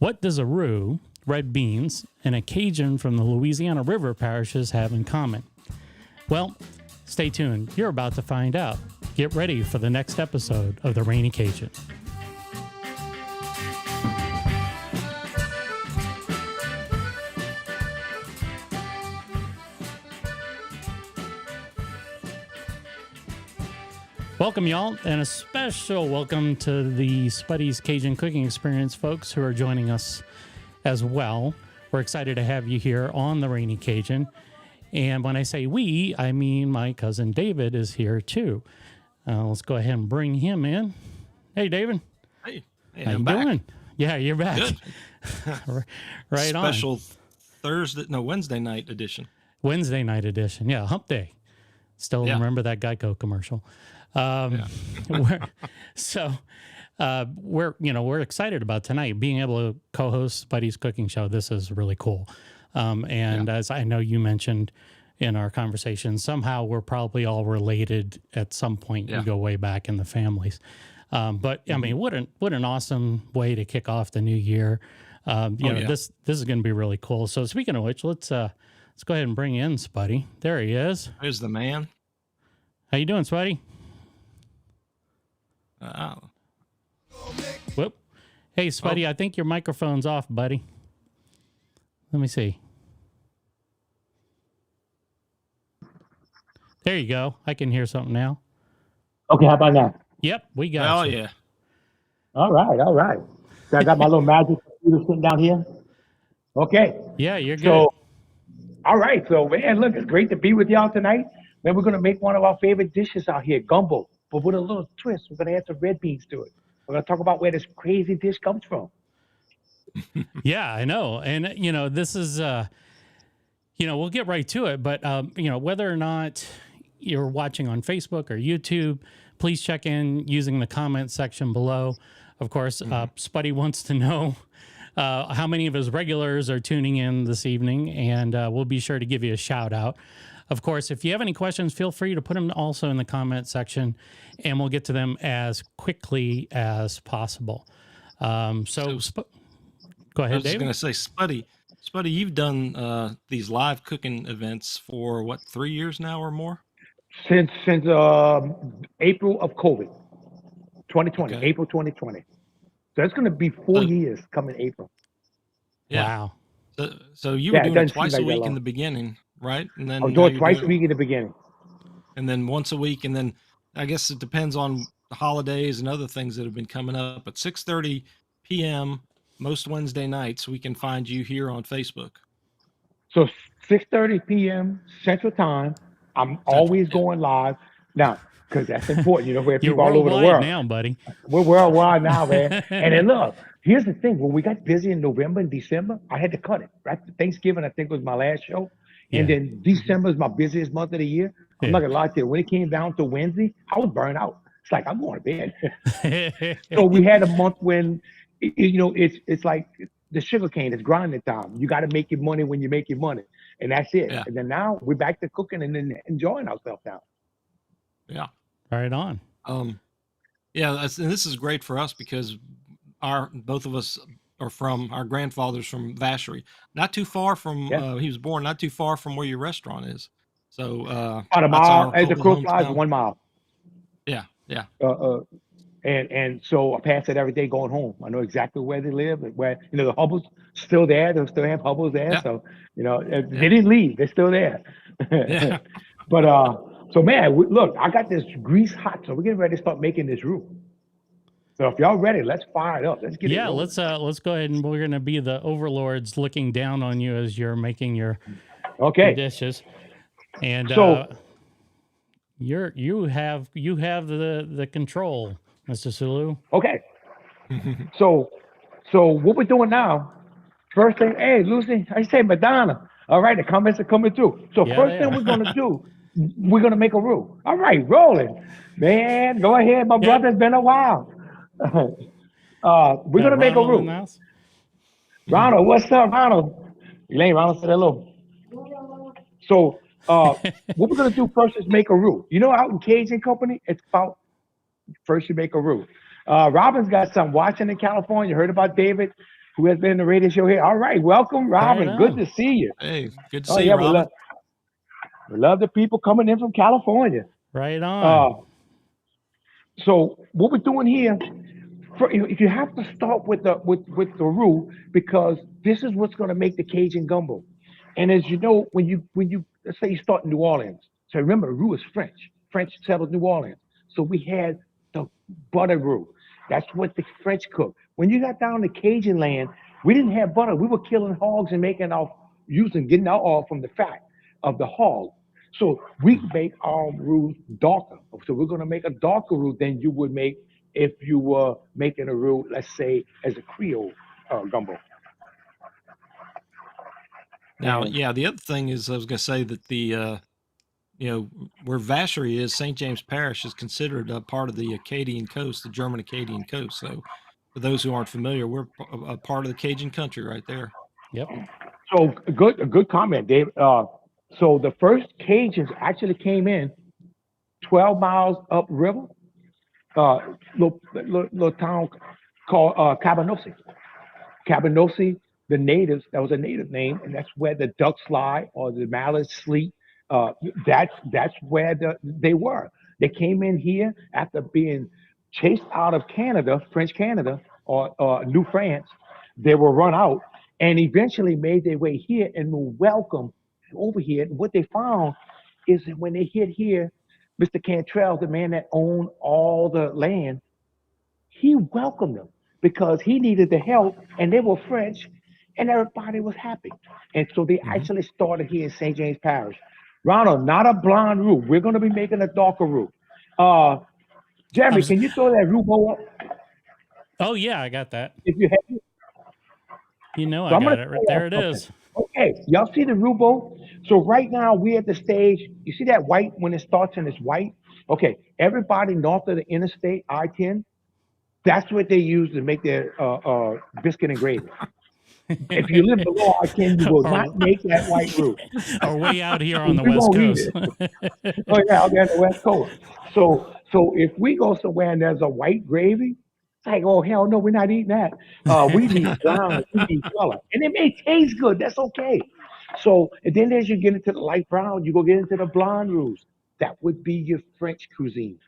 What does a roux, red beans, and a Cajun from the Louisiana River Parishes have in common? Well, stay tuned. You're about to find out. Get ready for the next episode of The Rainy Cajun. Welcome, y'all, and a special welcome to the Spuddy's Cajun Cooking Experience folks who are joining us as well. We're excited to have you here on The Rainy Cajun. And when I say we, I mean my cousin David is here too. Let's go ahead and bring him in. Hey, David. Hey, how you doing? Yeah, you're back. Good. Right on. Special Wednesday night edition. Wednesday night edition. Yeah, hump day. Still remember that Geico commercial. We're excited about tonight being able to co-host Spuddy's Cooking Show. This is really cool. As I know you mentioned in our conversation, somehow we're probably all related at some point. You go way back in the families. I mean, what an awesome way to kick off the new year. This is going to be really cool. So speaking of which, let's go ahead and bring in Spuddy. There he is. There's the man. How you doing, Spuddy? Whoop. Hey, Spuddy, I think your microphone's off, buddy. Let me see. There you go. I can hear something now. Okay, how about now? Yep, we got you. Yeah. All right. So I got my little magic computer sitting down here. Okay. Yeah, you're good. So, all right. So, man, look, it's great to be with y'all tonight. Man, we're going to make one of our favorite dishes out here, gumbo, but with a little twist. We're going to add some red beans to it. We're going to talk about where this crazy dish comes from. Yeah, I know. And, this is, we'll get right to it. But, whether or not you're watching on Facebook or YouTube, please check in using the comment section below. Of course, Spuddy wants to know how many of his regulars are tuning in this evening, and we'll be sure to give you a shout out. Of course, if you have any questions, feel free to put them also in the comment section, and we'll get to them as quickly as possible. Go ahead, I was David. going to say, Spuddy, you've done these live cooking events for 3 years now or more? Since April of COVID, 2020, Okay. April 2020. So it's going to be 4 years coming April. Yeah. Wow. So you were doing it twice a week in the beginning, right? And then I was doing it twice a week in the beginning. And then once a week, and then I guess it depends on the holidays and other things that have been coming up. At 6:30 p.m. most Wednesday nights, we can find you here on Facebook. So 6:30 p.m. Central Time. I'm always going live now because that's important. Where people all over the world now, buddy. We're worldwide now, man. And then look, here's the thing: when we got busy in November and December, I had to cut it. Right, Thanksgiving I think was my last show, and then December is my busiest month of the year. I'm not gonna lie to you. When it came down to Wednesday, I was burned out. It's like I'm going to bed. So we had a month when, it's like the sugar cane is grinding time. You got to make your money when you make your money, and that's it. Yeah. And then now we're back to cooking and then enjoying ourselves now. Yeah, right on. And this is great for us because both of us are from our grandfather's from Vacherie, not too far from. He was born not too far from where your restaurant is. So about a mile as the crow flies, 1 mile. Yeah. And so I pass it every day going home. I know exactly where they live, where the Hubbles still there. They still have Hubbles there. Yeah. So they didn't leave. They're still there. Yeah. But so man, look, I got this grease hot, so we're getting ready to start making this roux. So if y'all ready, let's fire it up. Let's get it. Yeah, let's go ahead and we're gonna be the overlords looking down on you as you're making your dishes. And so you have the control, Mr. Sulu. Okay. So what we're doing now, first thing, hey Lucy, I say Madonna. All right, the comments are coming through. So first thing we're gonna do, we're gonna make a roux. All right, rolling. Man, go ahead, my brother. It's been a while. We're gonna make a roux. Ronald, what's up, Ronald? Elaine, Ronald said hello. So what we're gonna do first is make a roux. Out in Cajun Company, it's about first you make a roux. Robin's got some watching in California. You heard about David? who has been in the radio show here. All right, welcome, Robin. Good to see you. Hey, good to Oh see yeah, you, Robin. we love the people coming in from California. Right on. So what we're doing here, if you have to start with the roux, because this is what's going to make the Cajun gumbo. And as you know, when you let's say you start in New Orleans, so remember the roux is French. French settled New Orleans, so we had the butter roux. That's what the French cooked. When you got down to Cajun land, we didn't have butter. We were killing hogs and getting our oil from the fat of the hog. So we make our roux darker. So we're going to make a darker roux than you would make if you were making a roux, let's say, as a Creole gumbo. Now, And yeah, the other thing is I was going to say that where Vacherie is, St. James Parish is considered a part of the Acadian coast, the German Acadian coast. So for those who aren't familiar, we're a part of the Cajun country right there. Yep. so a good comment, Dave. So the first Cajuns actually came in 12 miles upriver, uh, little town called Cabanosi. Cabanosi, the natives, that was a native name, and that's where the ducks lie or the mallards sleep. Uh, that's where they were. They came in here after being chased out of Canada, French Canada, or New France. They were run out and eventually made their way here and were welcomed over here. And what they found is that when they hit here, Mr. Cantrell, the man that owned all the land, he welcomed them because he needed the help and they were French and everybody was happy. And so they Mm-hmm. actually started here in St. James Parish. Ronald, not a blonde roux. We're going to be making a darker roux. Uh, Jeremy, can you throw that roux bowl up Oh yeah, I got that. if you have it? You know, So I I'm going got to it. Right there it is. Okay, y'all see the roux bowl? So right now we're at the stage. You see that white when it starts and it's white? Okay, everybody north of the interstate, I-10, that's what they use to make their biscuit and gravy. If you live below I-10, you will not make that white roux. Or way out here on the We West won't eat Coast. it. Oh yeah, out there on the West Coast. So if we go somewhere and there's a white gravy, it's like, oh hell no, we're not eating that. We need brown, we need color, and it may taste good. That's okay. So and then as you get into the light brown, you go get into the blonde roux. That would be your French cuisine.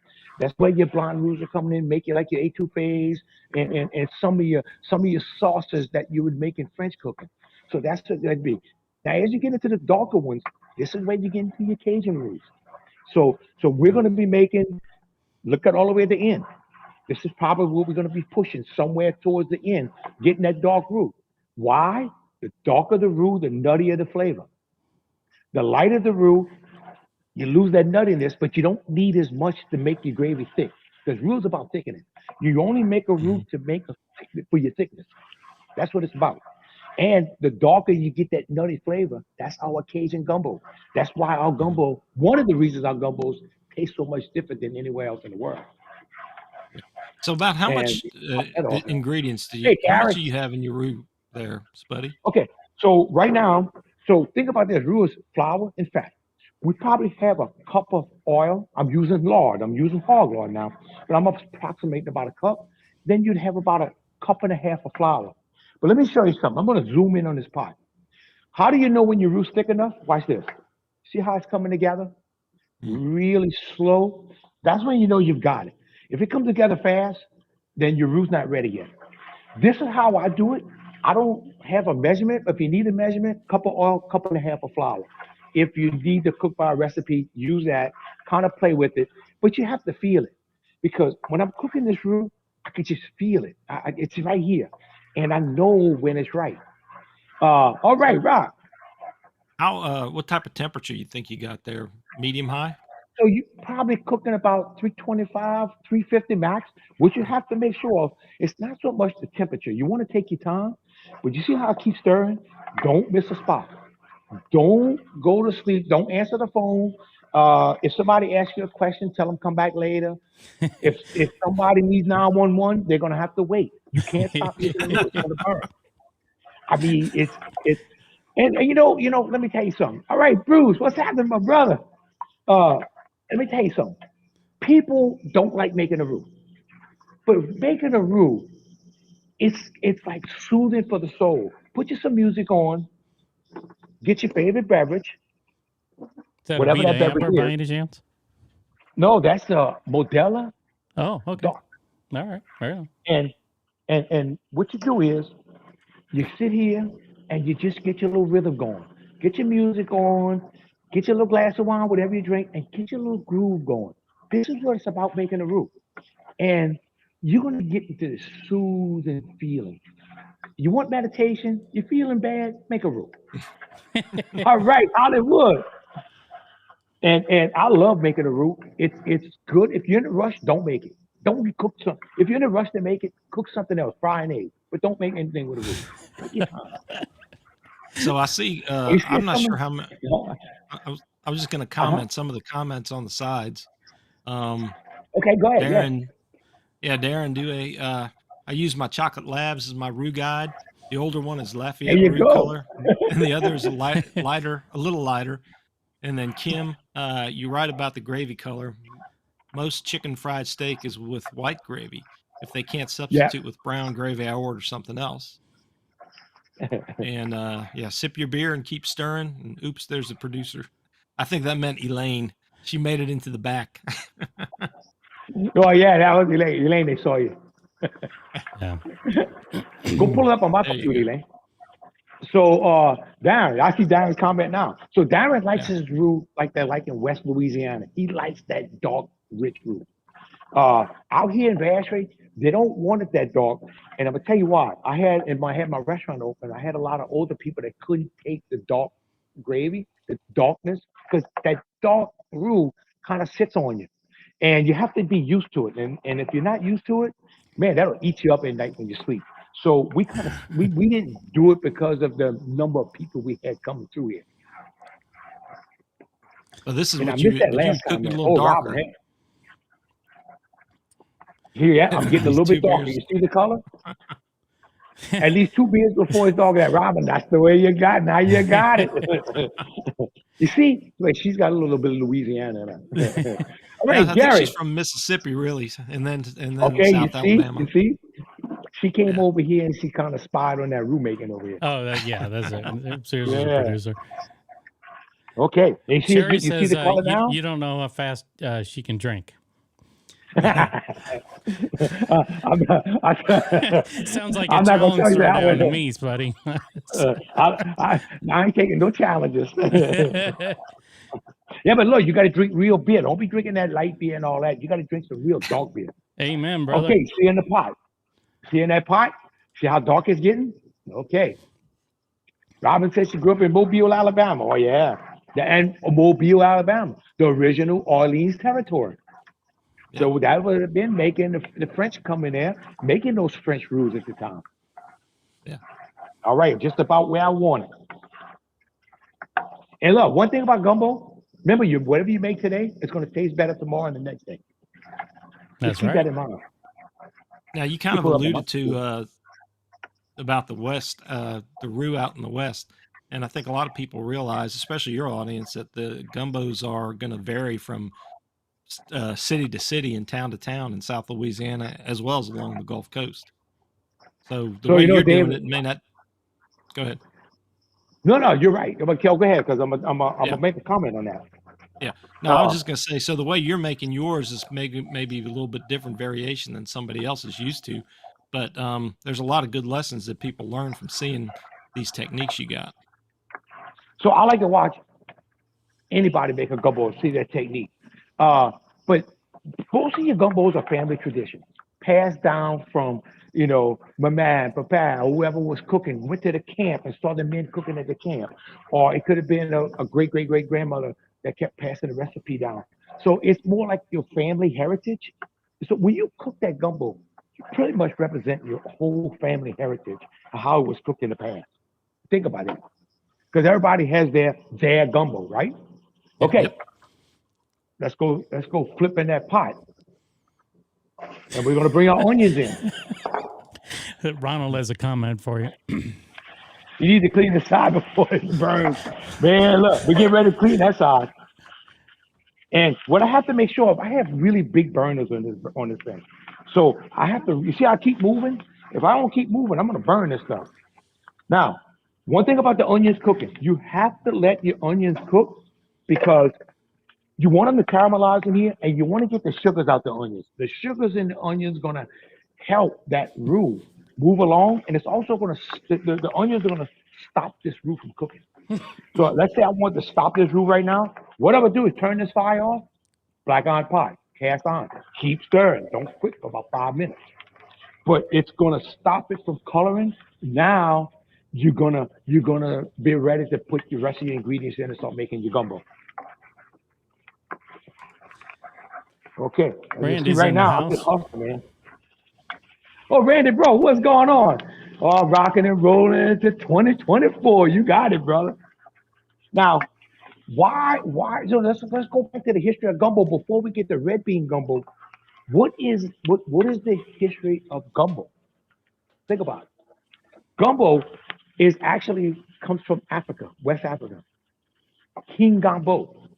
That's where your blonde roux are coming in, make you like your etouffees and some of your sauces that you would make in French cooking. So that's what that'd be. Now as you get into the darker ones, this is where you get into your Cajun roux. So we're going to be making. Look at all the way at the end. This is probably what we're going to be pushing somewhere towards the end, getting that dark roux. Why? The darker the roux, the nuttier the flavor. The lighter the roux, you lose that nuttiness, but you don't need as much to make your gravy thick. Because roux is about thickening. You only make a roux to make for your thickness. That's what it's about. And the darker you get that nutty flavor, that's our Cajun gumbo. That's why our gumbo, one of the reasons our gumbos taste so much different than anywhere else in the world. So about how And much ingredients hey, how much Karen. do you have in your roux there, Spuddy? Okay, so right now, so think about this: roux is flour and fat. We probably have a cup of oil. I'm using lard. I'm using hog lard now, but I'm approximating about a cup. Then you'd have about a cup and a half of flour. But let me show you something. I'm going to zoom in on this pot. How do you know when your roux's thick enough? Watch this. See how it's coming together? Mm. Really slow. That's when you know you've got it. If it comes together fast, then your roux not ready yet. This is how I do it. I don't have a measurement, but if you need a measurement, cup of oil, cup and a half of flour. If you need to cook by a recipe, use that, kind of play with it, but you have to feel it. Because when I'm cooking this roux, I can just feel it. It's right here. And I know when it's right. All right, So Rob. how what type of temperature you think you got there? Medium high? So you probably cooking about 325, 350 max. What you have to make sure of, it's not so much the temperature. You want to take your time, but you see how I keep stirring? Don't miss a spot. Don't go to sleep. Don't answer the phone. If somebody asks you a question, tell them come back later. If somebody needs 911, they're gonna have to wait. You can't stop making a roux. It's gonna burn. I mean, it's and you know. Let me tell you something. All right, Bruce, what's happening, my brother? Uh, let me tell you something. People don't like making a roux, but making a roux it's like soothing for the soul. Put you some music on, get your favorite beverage, Is that a whatever Vita that beverage Amber by is. any chance? No, that's a Modella Oh, okay. Dark. All right. Right on. And and what you do is you sit here and you just get your little rhythm going. Get your music on, get your little glass of wine, whatever you drink, and get your little groove going. This is what it's about making a roux. And you're gonna get into this soothing feeling. You want meditation? You're feeling bad? Make a roux. All right, Hollywood. And I love making a roux. It's good. If you're in a rush, don't make it. Don't cook some. If you're in a rush to make it, cook something else. Fry an egg, but don't make anything with a roux. Take your time. So I see. You see I'm not sure someone? how many. Uh I was just going to huh. comment some of the comments on the sides. Um, Okay, go ahead. Yeah. Darren, yeah, Darren, I use my chocolate labs as my roux guide. The older one is There Lafayette you roux go. color, and the other is lighter, a little lighter. And then Kim, you're right about the gravy color. Most chicken fried steak is with white gravy. If they can't Yeah. substitute with brown gravy, I order something else. And yeah, sip your beer and keep stirring. And oops, there's the producer. I think that meant Elaine. She made it into the back. Oh yeah, that was Elaine. Elaine, they saw you. Yeah. Go pull it up on my There you computer, go. Elaine. So Darren, I see Darren's comment now. So Darren likes Yeah. his roux like they like in West Louisiana. He likes that dark, rich roux. Out here in Vacherie, they don't want it that dark. And I'm gonna tell you why. I had my restaurant open. I had a lot of older people that couldn't take the dark gravy, the darkness, because that dark roux kind of sits on you, and you have to be used to it. And if you're not used to it, man, that'll eat you up at night when you sleep. So we didn't do it because of the number of people we had coming through here. Well, this is And I what missed that but you last cook it a comment. little Oh, Robin, darker. hey, yeah, I'm getting a These little two bit darker. beers. You see the color? At least 2 beers before it's darker. That Robin, that's the way you got. Now you got it. You see, wait, she's got a little bit of Louisiana in her. All Yeah, right, I think she's Jared. from Mississippi, really, and then Okay, you South see, Alabama. you see, she came Yeah. over here and she kind of spied on that roux making over here. Oh, yeah, that's it. Sears is your Yeah. producer. Okay. You see, Sherry you see says the color you now? you don't know how fast she can drink. I'm not, Sounds like a I'm not gonna challenge tell you throw that down to one. me, Spuddy. I ain't taking no challenges. Yeah, but look, you got to drink real beer. Don't be drinking that light beer and all that. You got to drink some real dark beer. Amen, brother. Okay, see in the pot. See in that pot? See how dark it's getting? Okay. Robin said she grew up in Mobile, Alabama. Oh, yeah. And Mobile, Alabama, the original Orleans territory. Yeah. So that would have been making the French coming there, making those French roux at the time. Yeah. All right, just about where I want it. And look, one thing about gumbo, remember, whatever you make today, it's going to taste better tomorrow and the next day. Just That's keep right. that in mind. Now you kind You of pull up on my alluded to about the West, the roux out in the West, and I think a lot of people realize, especially your audience, that the gumbos are going to vary from city to city and town to town in South Louisiana, as well as along the Gulf Coast. So the So, way you're doing David, it may not. Go ahead. no, you're right. I'm going to go ahead because I'm Yeah. gonna make a comment on that. Yeah. No, I was Uh, just going to say, so the way you're making yours is maybe a little bit different variation than somebody else is used to, but there's a lot of good lessons that people learn from seeing these techniques you got. so I like to watch anybody make a gumbo and see their technique. But most of your gumbos are family traditions, passed down from, mama, papa, or whoever was cooking, went to the camp and saw the men cooking at the camp. Or it could have been a great, great, great grandmother that kept passing the recipe down. So it's more like your family heritage. So when you cook that gumbo, you pretty much represent your whole family heritage of how it was cooked in the past. Think about it. Because everybody has their gumbo, right? Okay, Yep. let's go flip in that pot. And we're gonna bring our onions in. Ronald has a comment for you. You need to clean the side before it burns. Man, look, we get ready to clean that side. And what I have to make sure of, I have really big burners on this thing. So I have to, you see how I keep moving? If I don't keep moving, I'm gonna burn this stuff. Now, one thing about the onions cooking, you have to let your onions cook because you want them to caramelize in here, and you want to get the sugars out the onions. The sugars in the onions gonna help that roux move along, and it's also gonna the onions are gonna stop this roux from cooking. So let's say I want to stop this roux right now. What I would do is turn this fire off, black iron pot, cast iron, keep stirring, don't quit for about 5 minutes. But it's gonna stop it from coloring. Now you're gonna be ready to put the rest of your ingredients in and start making your gumbo. Okay. As you see Randy's right in the now, I'm just house. hustling, man. Oh, Randy, bro, what's going on? Oh, rocking and rolling into 2024. You got it, brother. Now, why? So let's go back to the history of gumbo before we get to red bean gumbo. What is the history of gumbo? Think about it. Gumbo is actually comes from Africa, West Africa. King Gumbo.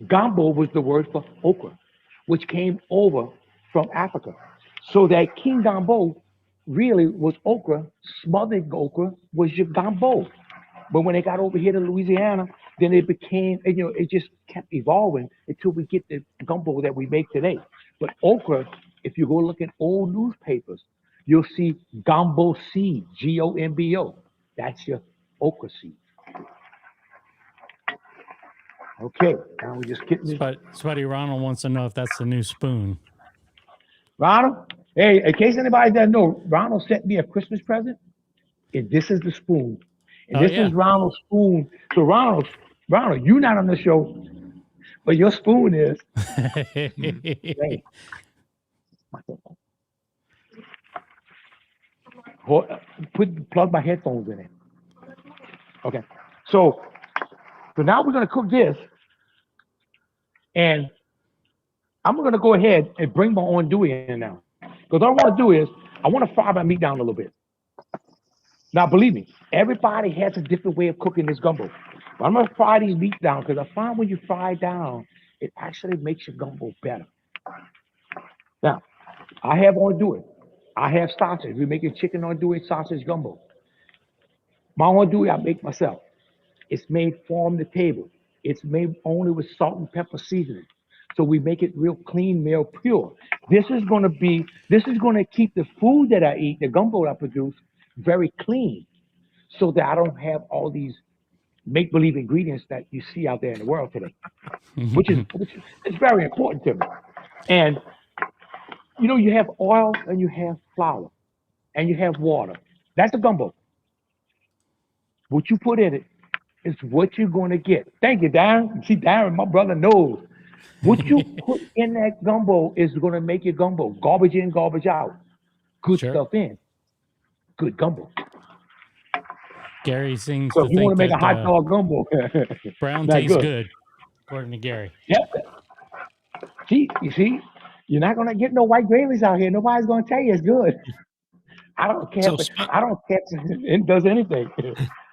Gumbo was the word for okra, which came over from Africa. So that King Gumbo really was okra, smothered okra was your gumbo. But when they got over here to Louisiana, then it became, it just kept evolving until we get the gumbo that we make today. But okra, if you go look at old newspapers, you'll see gumbo seed, Gombo. That's your okra seed. Okay, now we're just getting this. Spuddy Ronald wants to know if that's the new spoon. Ronald, hey, in case anybody doesn't know, Ronald sent me a Christmas present, and this is the spoon. And this is Ronald's spoon. So Ronald, you're not on the show, but your spoon is. Hey, plug my headphones in it. Okay. So now we're gonna cook this, and I'm gonna go ahead and bring my andouille in now. Because all I want to do is I want to fry my meat down a little bit. Now, believe me, everybody has a different way of cooking this gumbo. But I'm gonna fry these meats down because I find when you fry down, it actually makes your gumbo better. Now, I have andouille. I have sausage. We're making chicken andouille sausage gumbo. My andouille I make myself. It's made from the table. It's made only with salt and pepper seasoning. So we make it real clean, real pure. This is gonna keep the food that I eat, the gumbo that I produce, very clean, so that I don't have all these make-believe ingredients that you see out there in the world today, which is it's very important to me. And you have oil and you have flour and you have water. That's a gumbo. What you put in it is what you're going to get. Thank you, Darren. See, Darren, my brother knows. What you put in that gumbo is going to make your gumbo. Garbage in, garbage out. Good stuff in. Good gumbo. Gary seems so to if you think want to make that a hot dog gumbo, brown tastes good, according to Gary. Yep. You see, you're not going to get no white gravies out here. Nobody's going to tell you it's good. I don't care. I don't care if it does anything.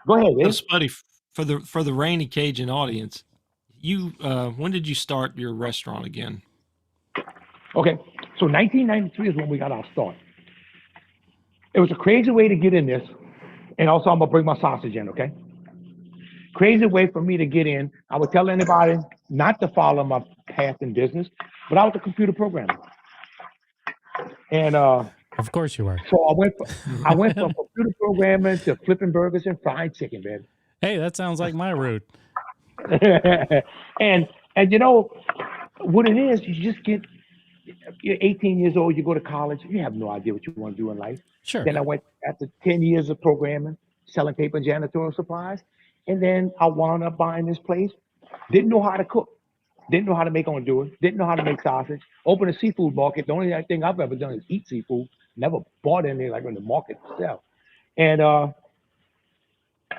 Go ahead, So Spuddy, for the rainy Cajun audience, when did you start your restaurant again? Okay, so 1993 is when we got our start. It was a crazy way to get in this, and also I'm gonna bring my sausage in. Okay, crazy way for me to get in. I would tell anybody not to follow my path in business, but I was a computer programmer, and of course you are. So I went from computer programming to flipping burgers and fried chicken, man. Hey, that sounds like my route. and you know what it is? You just you're 18 years old. You go to college. You have no idea what you want to do in life. Sure. Then I went after 10 years of programming, selling paper and janitorial supplies, and then I wound up buying this place. Didn't know how to cook. Didn't know how to make andouille. Didn't know how to make sausage. Opened a seafood market. The only thing I've ever done is eat seafood. Never bought any like in the market itself. And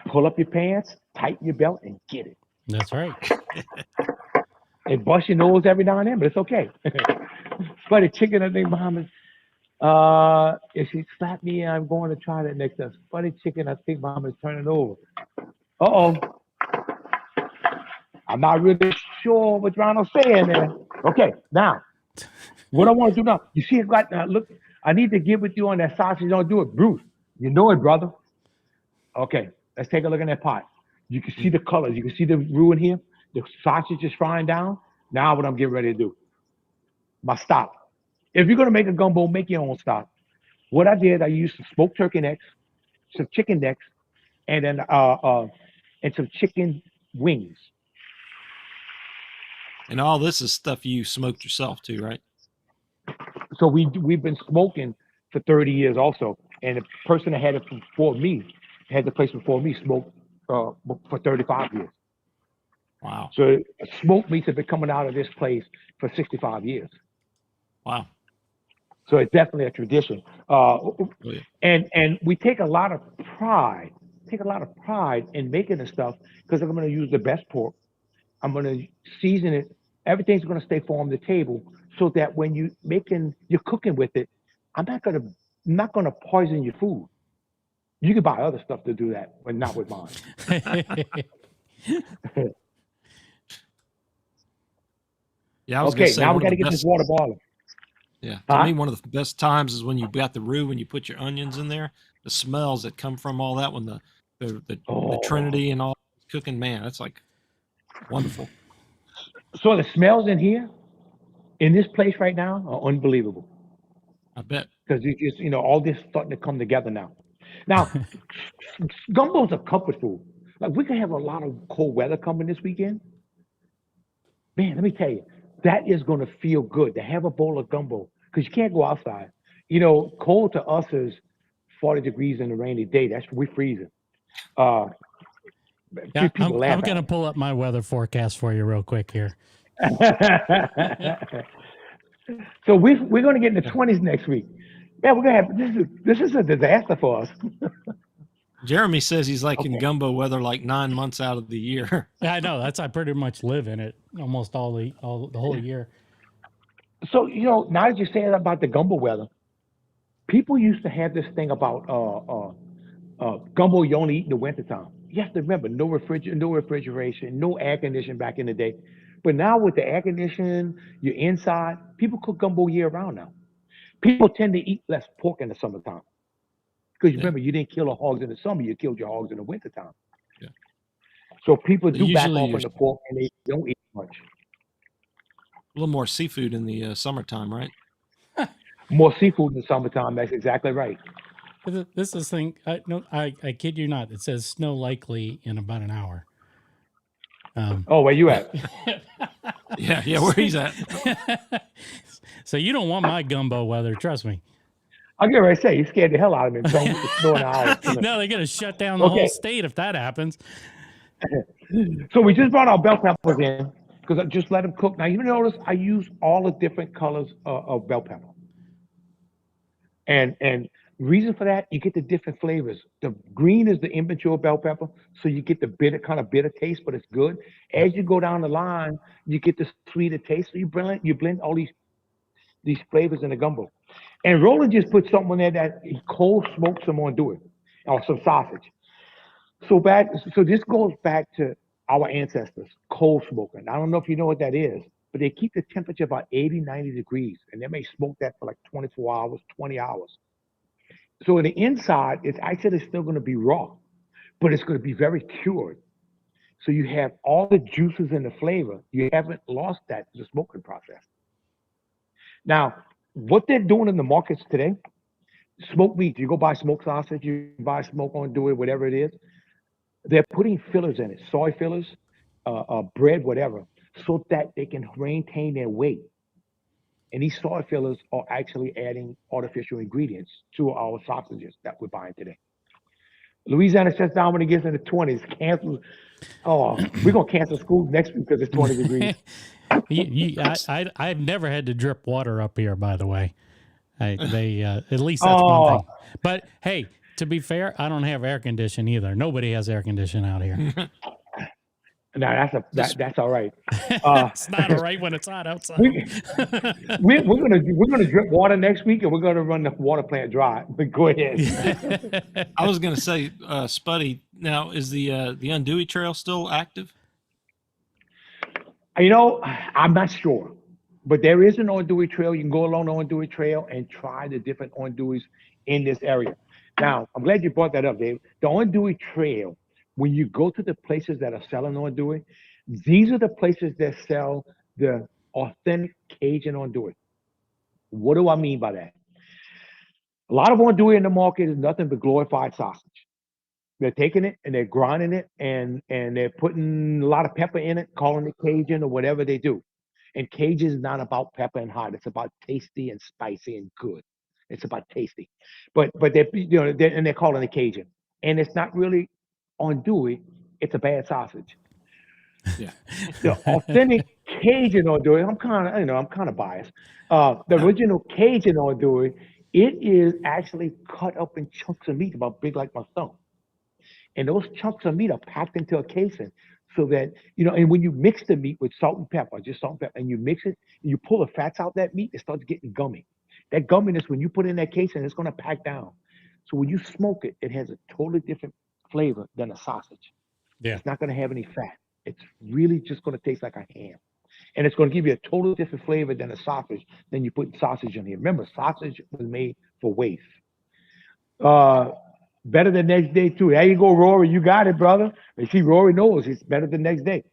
pull up your pants, tighten your belt, and get it. That's right. And bust your nose every now and then, but it's okay. But the chicken, I think, Muhammad, if she slapped me, I'm going to try that next time. Spuddy chicken, I think Muhammad's turning over. Uh-oh. I'm not really sure what Ronald's saying there. Okay, now, what I want to do now, you see, I need to get with you on that sausage. Don't do it, Bruce. You know it, brother. Okay, let's take a look at that pot. You can see the colors. You can see the roux in here. The sausage is frying down. Now what I'm getting ready to do, my stock. If you're gonna make a gumbo, make your own stock. What I did, I used some smoked turkey necks, some chicken necks, and then and some chicken wings. And all this is stuff you smoked yourself too, right? So we've been smoking for 30 years also, and the person that had it before me, had the place before me, smoked for 35 years. Wow. So smoked meats have been coming out of this place for 65 years. Wow. So it's definitely a tradition. And we take a lot of pride, in making the stuff because I'm going to use the best pork. I'm going to season it. Everything's going to stay on the table so that when you're cooking with it, I'm not going to poison your food. You can buy other stuff to do that, but not with mine. Yeah, I was going to say, now we got to get this water boiling. Yeah, to me, one of the best times is when you got the roux, when you put your onions in there, the smells that come from all that, when the Trinity and all cooking, man, that's like wonderful. So the smells in here, in this place right now, are unbelievable. I bet. Because you just, all this starting to come together now. Now, gumbo's a comfort food. Like we could have a lot of cold weather coming this weekend. Man, let me tell you, that is going to feel good to have a bowl of gumbo because you can't go outside. Cold to us is 40 degrees in a rainy day. We're freezing. Yeah, I'm going to pull up my weather forecast for you real quick here. So we're going to get in the 20s next week. Man, we're going to have this is a disaster for us. Jeremy says he's like in gumbo weather like 9 months out of the year. Yeah, I know. I pretty much live in it almost the whole year. So, now that you say that about the gumbo weather, people used to have this thing about gumbo you only eat in the wintertime. You have to remember, no refrigeration, no air conditioning back in the day. But now with the air conditioning, you're inside, people cook gumbo year round now. People tend to eat less pork in the summertime. Because remember, you didn't kill the hogs in the summer, you killed your hogs in the wintertime. Yeah. So people do back off on the pork and they don't eat much. A little more seafood in the summertime, right? More seafood in the summertime, that's exactly right. This is thing, I kid you not, it says snow likely in about an hour. Where you at? yeah, where he's at. So you don't want my gumbo weather, trust me. I'm getting ready to say, you scared the hell out of me. So snow in an hour. No, they're going to shut down the whole state if that happens. So we just brought our bell peppers in because I just let them cook. Now, you notice I use all the different colors of bell pepper. And reason for that, you get the different flavors. The green is the immature bell pepper, so you get the bitter taste, but it's good. As you go down the line, you get the sweeter taste. So you blend all these flavors in the gumbo. And Roland just put something in there that he cold smoked some on it, or some sausage. So this goes back to our ancestors, cold smoking. I don't know if you know what that is, but they keep the temperature about 80, 90 degrees, and they may smoke that for like 24 hours, 20 hours. So in the inside, it's actually still going to be raw, but it's going to be very cured. So you have all the juices and the flavor. You haven't lost that in the smoking process. Now, what they're doing in the markets today, smoked meat, you go buy smoked sausage, you buy smoke on do it, whatever it is, they're putting fillers in it, soy fillers, bread, whatever, so that they can maintain their weight. And these soy fillers are actually adding artificial ingredients to our sausages that we're buying today. Louisiana shuts down when it gets in the 20s. We're going to cancel school next week because it's 20 degrees. I've never had to drip water up here, by the way. At least that's one thing. But hey, to be fair, I don't have air conditioning either. Nobody has air conditioning out here. No, that's all right. It's not all right when it's hot outside. We're gonna drip water next week, and we're gonna run the water plant dry. But go ahead. I was gonna say, Spuddy. Now, is the Undewey Trail still active? I'm not sure. But there is an andouille trail. You can go along the andouille trail and try the different andouilles in this area. Now, I'm glad you brought that up, Dave. The andouille trail, when you go to the places that are selling andouille, these are the places that sell the authentic Cajun andouille. What do I mean by that? A lot of andouille in the market is nothing but glorified sausage. They're taking it and they're grinding it and they're putting a lot of pepper in it, calling it Cajun or whatever they do. And Cajun is not about pepper and hot. It's about tasty and spicy and good. It's about tasty. But they're calling it Cajun. And it's not really andouille, it's a bad sausage. Yeah. The authentic Cajun andouille, I'm kind of biased. The original Cajun andouille, it is actually cut up in chunks of meat about big like my thumb. And those chunks of meat are packed into a casing so that, and when you mix the meat with salt and pepper, just salt and pepper, and you mix it, and you pull the fats out that meat, it starts getting gummy. That gumminess, when you put it in that casing, it's going to pack down. So when you smoke it, it has a totally different flavor than a sausage. Yeah. It's not going to have any fat. It's really just going to taste like a ham. And it's going to give you a totally different flavor than a sausage than you put sausage in here. Remember, sausage was made for waste. Better the next day too. There you go, Rory. You got it, brother. And see, Rory knows it's better the next day.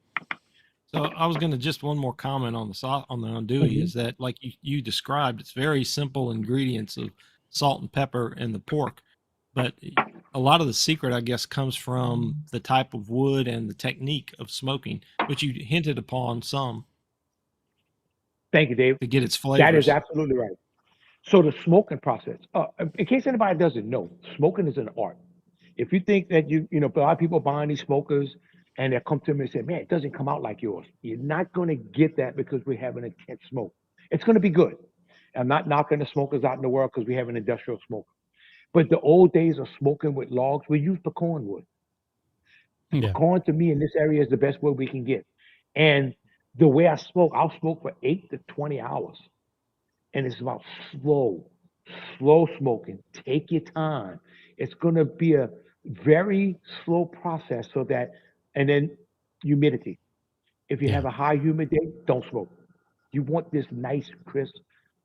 So I was going to just one more comment on the andouille is that, like you described, it's very simple ingredients of salt and pepper and the pork, but a lot of the secret, I guess, comes from the type of wood and the technique of smoking, which you hinted upon some. Thank you, Dave. To get its flavors. That is absolutely right. So the smoking process, in case anybody doesn't know, smoking is an art. If you think that a lot of people buying these smokers and they come to me and say, man, it doesn't come out like yours. You're not going to get that because we have an intense smoke. It's going to be good. I'm not knocking the smokers out in the world because we have an industrial smoker. But the old days of smoking with logs, we used pecan wood. Yeah. Pecan to me in this area is the best wood we can get. And the way I smoke, I'll smoke for 8 to 20 hours. And it's about slow smoking. Take your time. It's going to be a very slow process and then humidity. If you have a high humid day, don't smoke. You want this nice, crisp,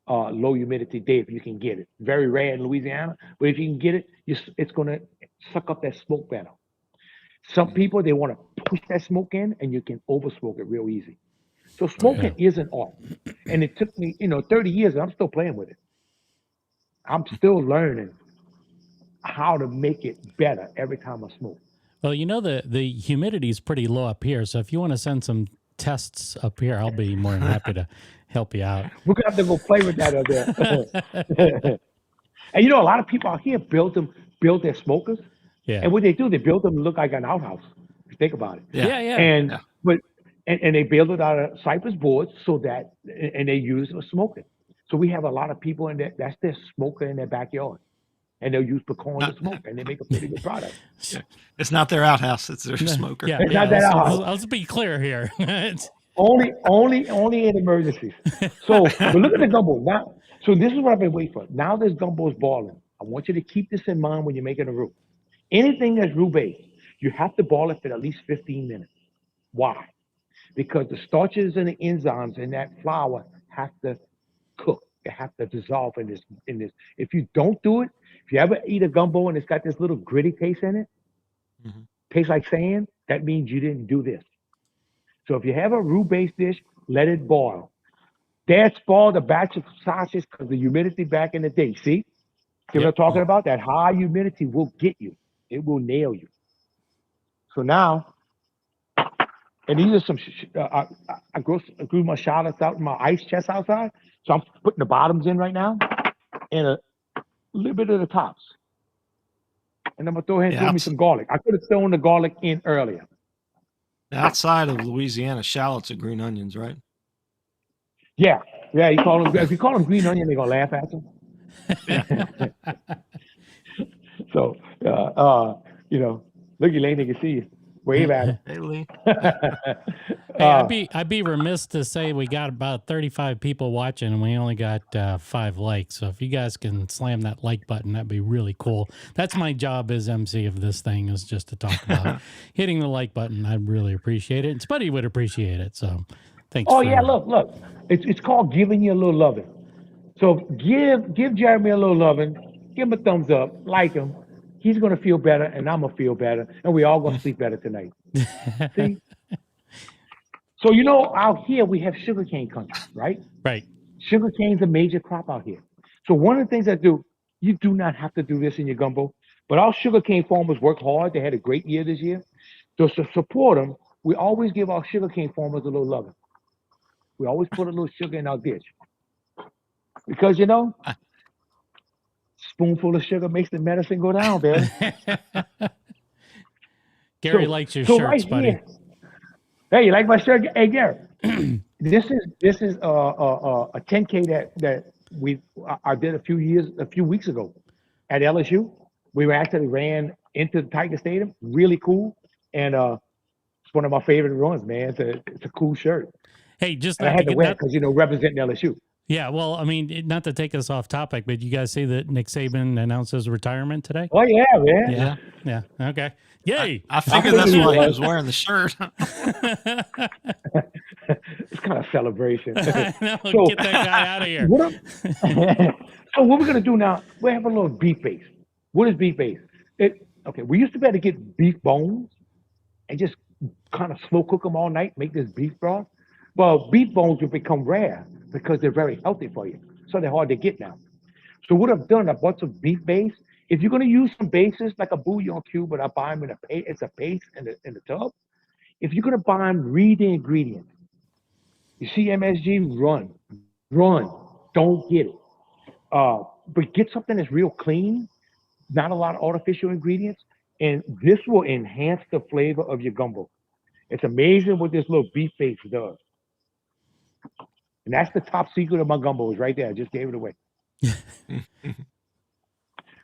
low humidity day if you can get it. Very rare in Louisiana, but if you can get it, it's going to suck up that smoke better. Some people, they want to push that smoke in and you can over smoke it real easy. So smoking is an art. And it took me, 30 years and I'm still playing with it. I'm still learning how to make it better every time I smoke. Well, the humidity is pretty low up here. So if you want to send some tests up here, I'll be more than happy to help you out. We're going to have to go play with that up there. And a lot of people out here build their smokers. Yeah. And what they do, they build them to look like an outhouse. If you think about it. Yeah. And they build it out of cypress boards and they use it for smoking. So we have a lot of people in there, that's their smoker in their backyard. And they'll use pecan to smoke and they make a pretty good product. Yeah. It's not their outhouse, it's their smoker. It's not that outhouse. Let's be clear here. only in emergencies. But look at the gumbo. Now, so this is what I've been waiting for. Now this gumbo is boiling. I want you to keep this in mind when you're making a roux. Anything that's roux-based, you have to boil it for at least 15 minutes. Why? Because the starches and the enzymes in that flour have to cook. They have to dissolve in this. If you don't do it, if you ever eat a gumbo and it's got this little gritty taste in it, tastes like sand, that means you didn't do this. So if you have a roux-based dish, let it boil. That spoiled a batch of sausages because the humidity back in the day. See what I'm talking about? That high humidity will get you. It will nail you. So now, and these are some, I grew my shallots out in my ice chest outside. So I'm putting the bottoms in right now and a little bit of the tops. And I'm going to throw ahead and throw me some garlic. I could have thrown the garlic in earlier. Outside of Louisiana, shallots are green onions, right? Yeah. If you call them green onion, they're going to laugh at them. So, look, Elaine, they can see you. Wave at it. Hey, Lee. Hey, I'd be remiss to say we got about 35 people watching and we only got 5 likes. So if you guys can slam that like button, that'd be really cool. That's my job as MC of this thing, is just to talk about hitting the like button. I'd really appreciate it. And Spuddy would appreciate it. So Thanks Oh for yeah, look. It's called giving you a little loving. So give Jeremy a little loving. Give him a thumbs up. Like him. He's gonna feel better, and I'm gonna feel better, and we all gonna sleep better tonight. See? So out here we have sugarcane country, right? right. Sugarcane's a major crop out here. So one of the things I do, you do not have to do this in your gumbo, but our sugarcane farmers work hard. They had a great year this year. So to support them, we always give our sugarcane farmers a little loving. We always put a little sugar in our dish because spoonful of sugar makes the medicine go down, baby. Gary likes your so shirts, right buddy. here, hey, you like my shirt? Hey, Gary, this is a 10K that I did a few weeks ago at LSU. We actually ran into the Tiger Stadium. Really cool, and it's one of my favorite runs, man. It's a cool shirt. Hey, just And I not to had to get wear it because representing LSU. Yeah, well, I mean, not to take us off topic, but you guys see that Nick Saban announced his retirement today? Oh yeah, man. Yeah. Okay. Yay! I figured that's why he was wearing the shirt. It's kind of celebration. No, get that guy out of here. So what we're gonna do now? We have a little beef base. What is beef base? Okay, we used to be able to get beef bones and just kind of slow cook them all night, make this beef broth. Well, beef bones will become rare because they're very healthy for you, so they're hard to get now. So what I've done, I bought some beef base. If you're going to use some bases like a bouillon cube, but I buy them it's a paste in the tub. If you're going to buy them, read the ingredients. You see MSG, run, don't get it. But get something that's real clean, not a lot of artificial ingredients, and this will enhance the flavor of your gumbo. It's amazing what this little beef base does. And that's the top secret of my gumbo is right there. I just gave it away.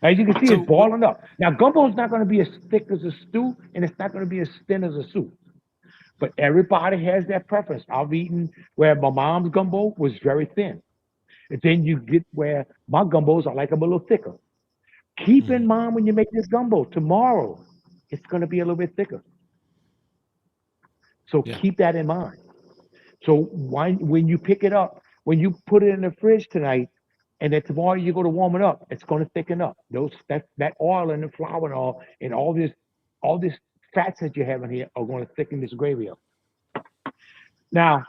As you can see, it's boiling up. Now, gumbo is not going to be as thick as a stew, and it's not going to be as thin as a soup. But everybody has their preference. I've eaten where my mom's gumbo was very thin. And then you get where my gumbos are like a little thicker. Keep in mind when you make this gumbo, tomorrow, it's going to be a little bit thicker. So keep that in mind. So when you pick it up, when you put it in the fridge tonight, and then tomorrow you go to warm it up, it's going to thicken up. That oil and the flour and all this fats that you have in here are going to thicken this gravy up. Now,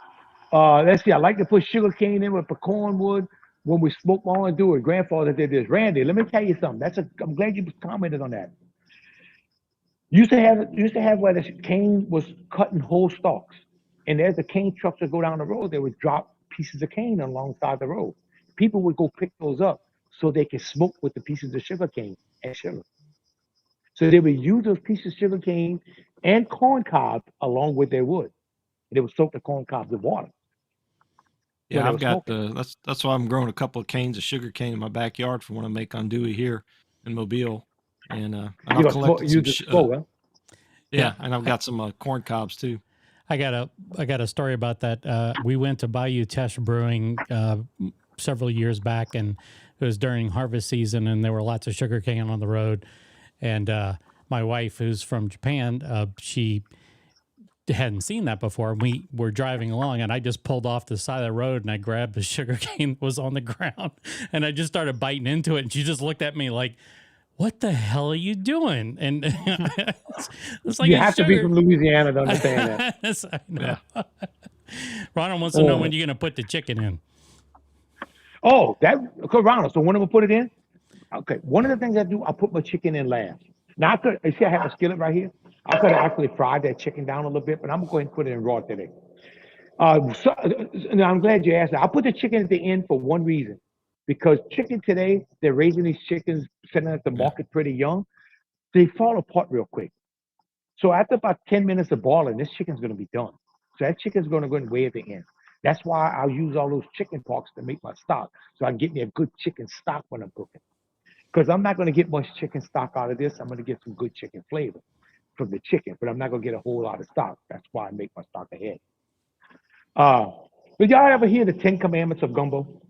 let's see. I like to put sugar cane in with pecan wood when we smoke my own do it. Grandfather did this. Randy, let me tell you something. I'm glad you commented on that. Used to have where the cane was cut in whole stalks. And there's the cane trucks that go down the road. They would drop pieces of cane alongside the road. People would go pick those up so they could smoke with the pieces of sugar cane and sugar. So they would use those pieces of sugar cane and corn cobs along with their wood. And they would soak the corn cobs in water. Yeah, I've got that's why I'm growing a couple of canes of sugar cane in my backyard for when I make andouille here in Mobile. And I've collected some. Yeah, and I've got some corn cobs too. I got a story about that. We went to Bayou Teche Brewing several years back, and it was during harvest season, and there were lots of sugar cane on the road. And my wife, who's from Japan, she hadn't seen that before. We were driving along, and I just pulled off the side of the road, and I grabbed the sugar cane that was on the ground, and I just started biting into it. And she just looked at me like, "What the hell are you doing?" And it's like you have to be from Louisiana to understand that. Yes, I know. Yeah. Ronald wants to know when you're going to put the chicken in. Oh, Ronald. So when am I put it in? Okay. One of the things I do, I put my chicken in last. Now you see I have a skillet right here. I could have actually fried that chicken down a little bit, but I'm going to go ahead and put it in raw today. I'm glad you asked that. I put the chicken at the end for one reason. Because chicken today, they're raising these chickens, selling at the market pretty young. They fall apart real quick. So after about 10 minutes of boiling, this chicken's going to be done. So that chicken's going to go way at the end. That's why I'll use all those chicken parts to make my stock. So I can get me a good chicken stock when I'm cooking. Because I'm not going to get much chicken stock out of this. I'm going to get some good chicken flavor from the chicken, but I'm not going to get a whole lot of stock. That's why I make my stock ahead. Did y'all ever hear the 10 Commandments of gumbo?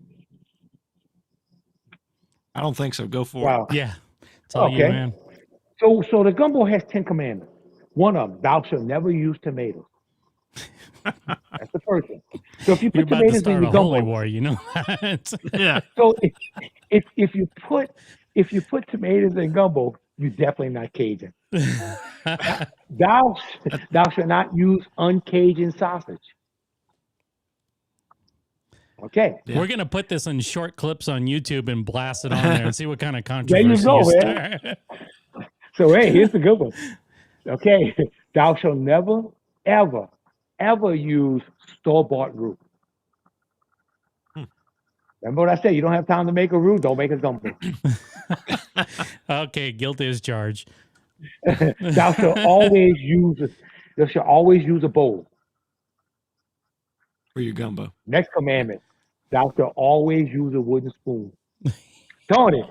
I don't think so. Go for it. Yeah. It's all you, man. So the gumbo has 10 commandments. One of them, thou shalt never use tomatoes. That's the first one. So if you You're put about to tomatoes in start your a holy gumbo, war, you know that. Yeah. so if you put tomatoes in gumbo, you're definitely not Cajun. Thou thou shalt not use uncajun sausage. Okay, Yeah. We're gonna put this in short clips on YouTube and blast it on there and see what kind of there you controversy go, you man. start. So hey, here's the good one. Okay, thou shalt never, ever, ever use store-bought roux. Remember what I said? You don't have time to make a roux, don't make a gumbo. Okay, guilty as charged. Thou shalt always use a bowl. For your gumbo. Next commandment, thou shalt always use a wooden spoon. Tony,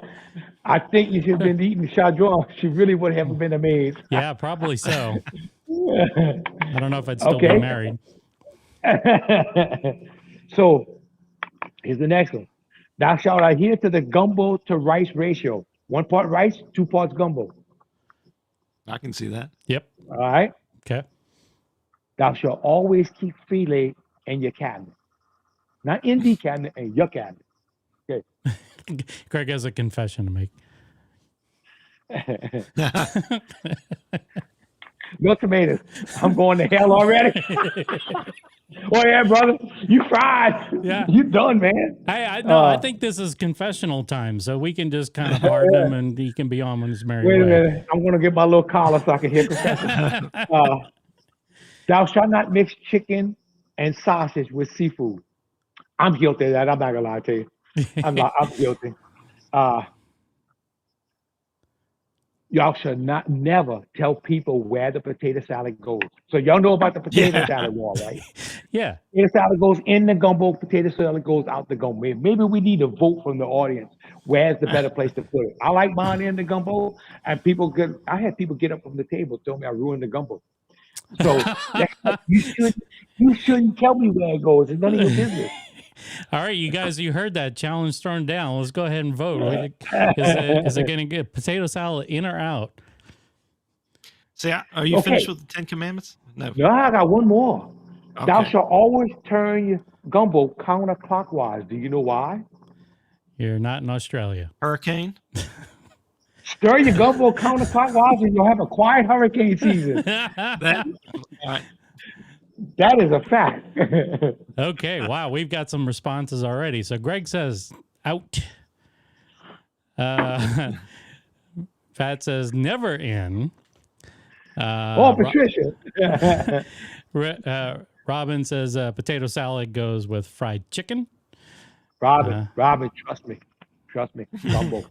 I think you should have been eating Chadron. She really would have been amazed. Yeah, probably so. I don't know if I'd still be Okay. married. So here's the next one. Thou shalt adhere to the gumbo to rice ratio. 1 part rice, 2 parts gumbo. I can see that. Yep. All right. Okay. Thou shalt always keep filet in your cabinet. Not in the cabinet, in your cabinet. Okay. Greg has a confession to make. No tomatoes. I'm going to hell already. Oh yeah, brother. You fried. Yeah. You done, man. I think this is confessional time, so we can just kind of pardon him and he can be on when his merry Wait a way. minute. I'm going to get my little collar so I can hear confession. Thou shalt not mix chicken and sausage with seafood. I'm guilty of that. I'm not going to lie to you. I'm guilty. Y'all should not never tell people where the potato salad goes. So y'all know about the potato salad wall, right? Yeah. Potato salad goes in the gumbo. Potato salad goes out the gumbo. Maybe we need a vote from the audience. Where's the better place to put it? I like mine in the gumbo, and I had people get up from the table tell me I ruined the gumbo. So you shouldn't tell me where it goes. It's none of your business. All right, you guys, you heard that challenge thrown down. Let's go ahead and vote. Is it going to get potato salad in or out? See, are you finished with the 10 Commandments? No. No, I got one more. Okay. Thou shalt always turn your gumbo counterclockwise. Do you know why? You're not in Australia. Hurricane? Stir your gumbo counterclockwise and you'll have a quiet hurricane season. All right. That is a fact. Okay, wow, we've got some responses already. So Greg says out. Fat says never in. Patricia. Robin says potato salad goes with fried chicken. Robin, trust me. Gumbo.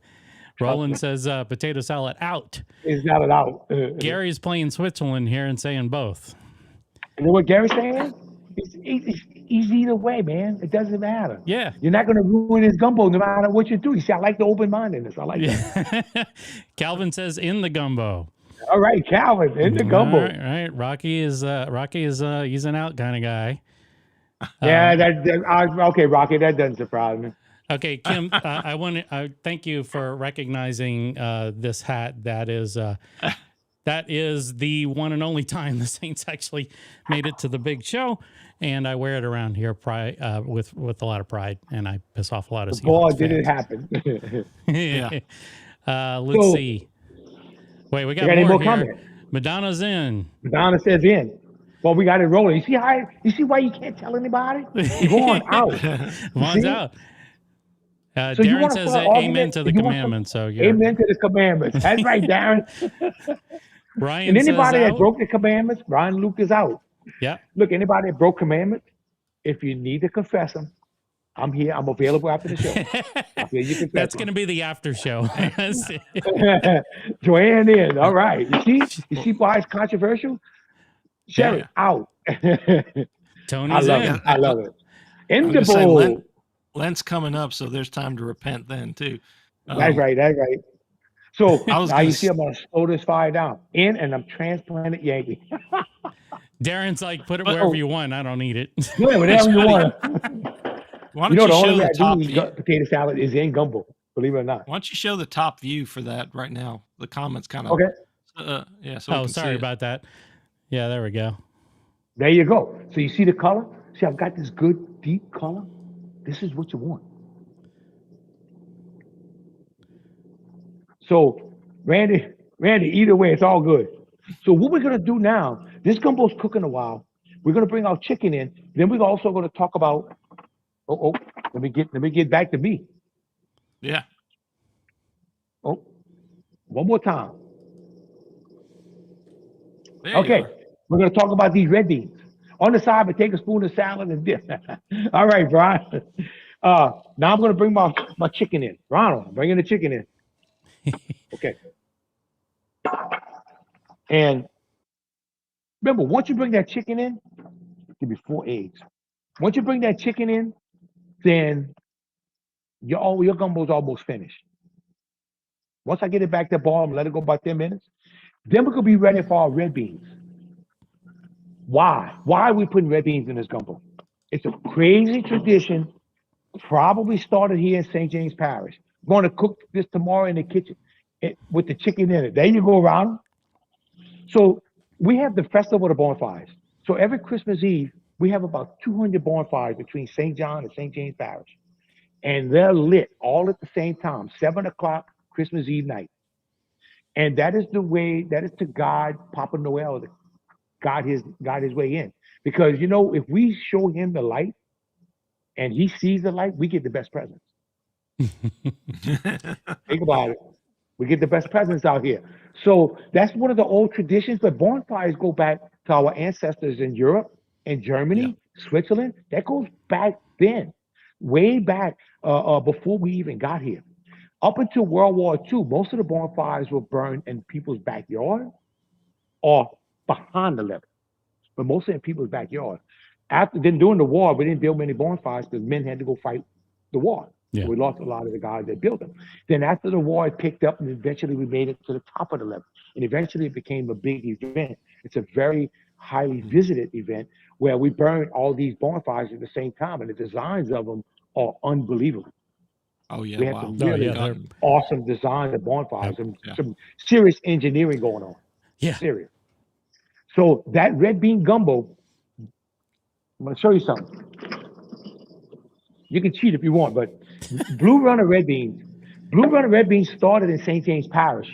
Roland says potato salad out. Is that it out? Gary's playing Switzerland here and saying both. You know what Gary's saying? It's either way, man. It doesn't matter. Yeah. You're not going to ruin his gumbo no matter what you do. You see, I like the open-mindedness. I like that. Calvin says in the gumbo. All right, Calvin, in the gumbo. All right. Rocky is he's an out kind of guy. Yeah, okay, Rocky, that doesn't surprise me. Okay, Kim, I thank you for recognizing this hat. That is the one and only time the Saints actually made it to the big show, and I wear it around here with a lot of pride, and I piss off a lot of Seahawks Boy, fans. did it happen. Yeah. Let's see. Wait, we got any more more here. comments? Madonna's in. Madonna says in. Well, we got it rolling. You see why you can't tell anybody? Yvonne out. Yvonne's out. So you Darren wanna says start amen argument? to the You want commandments. So you're, Amen to the commandments. That's right, Darren. Ryan And anybody says that out. broke the commandments, Brian Luke is out. Yeah. Look, anybody that broke commandments, if you need to confess them, I'm here. I'm available after the show. I'll hear you confess That's them. going to be the after show. Joanne in. All right. You see why it's controversial? Sherry, out. Tony's in. I love it. In I'm the gonna say bowl. Lent's coming up, so there's time to repent then too. That's right. So I was now gonna you see I'm going to slow this fire down. In, and I'm transplanted Yankee. Darren's like, put it wherever you want. I don't need it. Yeah, whatever you want. Why You don't know, you, the show only way the I top do view? eat potato salad is in gumbo, believe it or not. Why don't you show the top view for that right now? The comments kind of. Okay. Yeah. So we Oh, can sorry see it. about that. Yeah, there we go. There you go. So you see the color? See, I've got this good deep color. This is what you want. So, Randy, either way, it's all good. So what we're gonna do now, this gumbo's cooking a while. We're gonna bring our chicken in. Then we're also gonna talk about. Oh, let me get back to me. Yeah. Oh, one more time. There you Okay, are. we're gonna talk about these red beans. On the side, but take a spoon of salad and dip. All right, Brian. Now I'm gonna bring my chicken in. Ronald, I'm bringing the chicken in. Okay. And remember, once you bring that chicken in, give me 4 eggs. Once you bring that chicken in, then your gumbo's almost finished. Once I get it back to the bottom, let it go about 10 minutes. Then we're gonna be ready for our red beans. Why? Why are we putting red beans in this gumbo? It's a crazy tradition, probably started here in St. James Parish. We're going to cook this tomorrow in the kitchen with the chicken in it. There you go, Ronald. So we have the Festival of the Bonfires. So every Christmas Eve, we have about 200 bonfires between St. John and St. James Parish. And they're lit all at the same time, 7 o'clock Christmas Eve night. And that is the way, that is to guide Papa Noel, to guide his way in. Because, if we show him the light and he sees the light, we get the best presents. Think about it. We get the best presents out here. So that's one of the old traditions. But bonfires go back to our ancestors in Europe and Yeah. Germany, Switzerland. That goes back then, way back before we even got here. Up until World War II, most of the bonfires were burned in people's backyard or behind the level, but mostly in people's backyard. During the war, we didn't build many bonfires because men had to go fight the war. Yeah. So we lost a lot of the guys that built them. Then after the war, it picked up, and eventually we made it to the top of the level. And eventually it became a big event. It's a very highly visited event where we burn all these bonfires at the same time, and the designs of them are unbelievable. Oh yeah. We have Wow. some Oh really yeah, they're awesome designs of yep. bonfires and Yeah. some serious engineering going on. Yeah. Serious. So that red bean gumbo, I'm going to show you something. You can cheat if you want, but Blue Runner red beans started in St. James Parish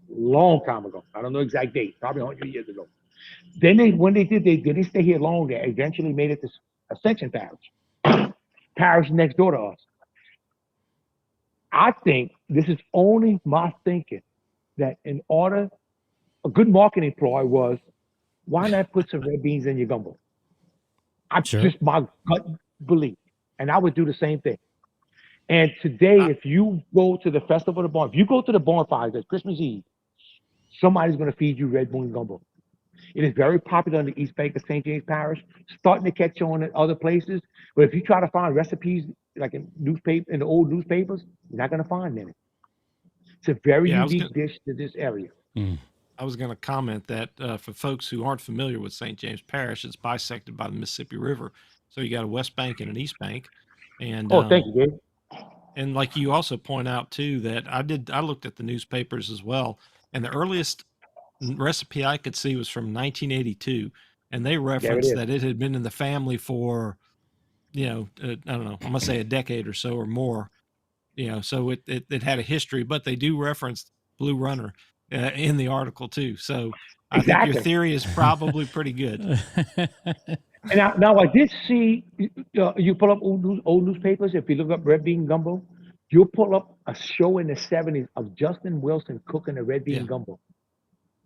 long time ago. I don't know exact date, probably 100 years ago. Then when they didn't stay here long. They eventually made it to Ascension Parish, parish next door to us. I think this is only my thinking that a good marketing ploy was, why not put some red beans in your gumbo? I Sure. just my gut belief, and I would do the same thing. And today, I, if you go to the festival of the if you go to the bonfires at Christmas Eve, somebody's going to feed you red bean gumbo. It is very popular in the East Bank of St. James Parish, starting to catch on in other places. But if you try to find recipes like in the old newspapers, you're not going to find any. It's a very yeah. I was gonna unique dish to this area. Mm. I was gonna comment that for folks who aren't familiar with St. James Parish, it's bisected by the Mississippi River. So you got a West Bank and an East Bank, and Oh, thank you, Dave. like you also point out too that I looked at the newspapers as well, and the earliest recipe I could see was from 1982, and they There it referenced is. that it had been in the family for I don't know, I'm gonna say a decade or so or more. So it had a history, but they do reference Blue Runner in the article too. So I think your Exactly. theory is probably pretty good. And now I did see you pull up old newspapers. If you look up red bean gumbo, you'll pull up a show in the '70s of Justin Wilson cooking a red bean Yeah, gumbo.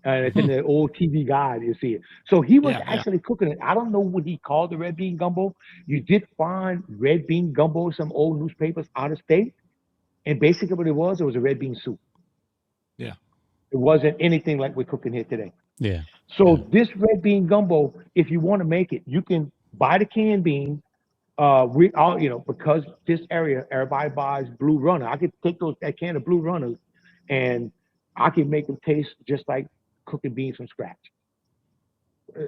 And it's in Hmm. the old TV guide, you see it. So he was yeah, yeah. actually cooking it. I don't know what he called the red bean gumbo. You did find red bean gumbo in some old newspapers out of state. And basically what it was a red bean soup. Yeah. It wasn't anything like we're cooking here today. Yeah. Yeah. So this red bean gumbo, if you want to make it, you can buy the canned beans. We all, because this area, everybody buys Blue Runner. I could take that can of Blue Runners, and I can make them taste just like cooking beans from scratch.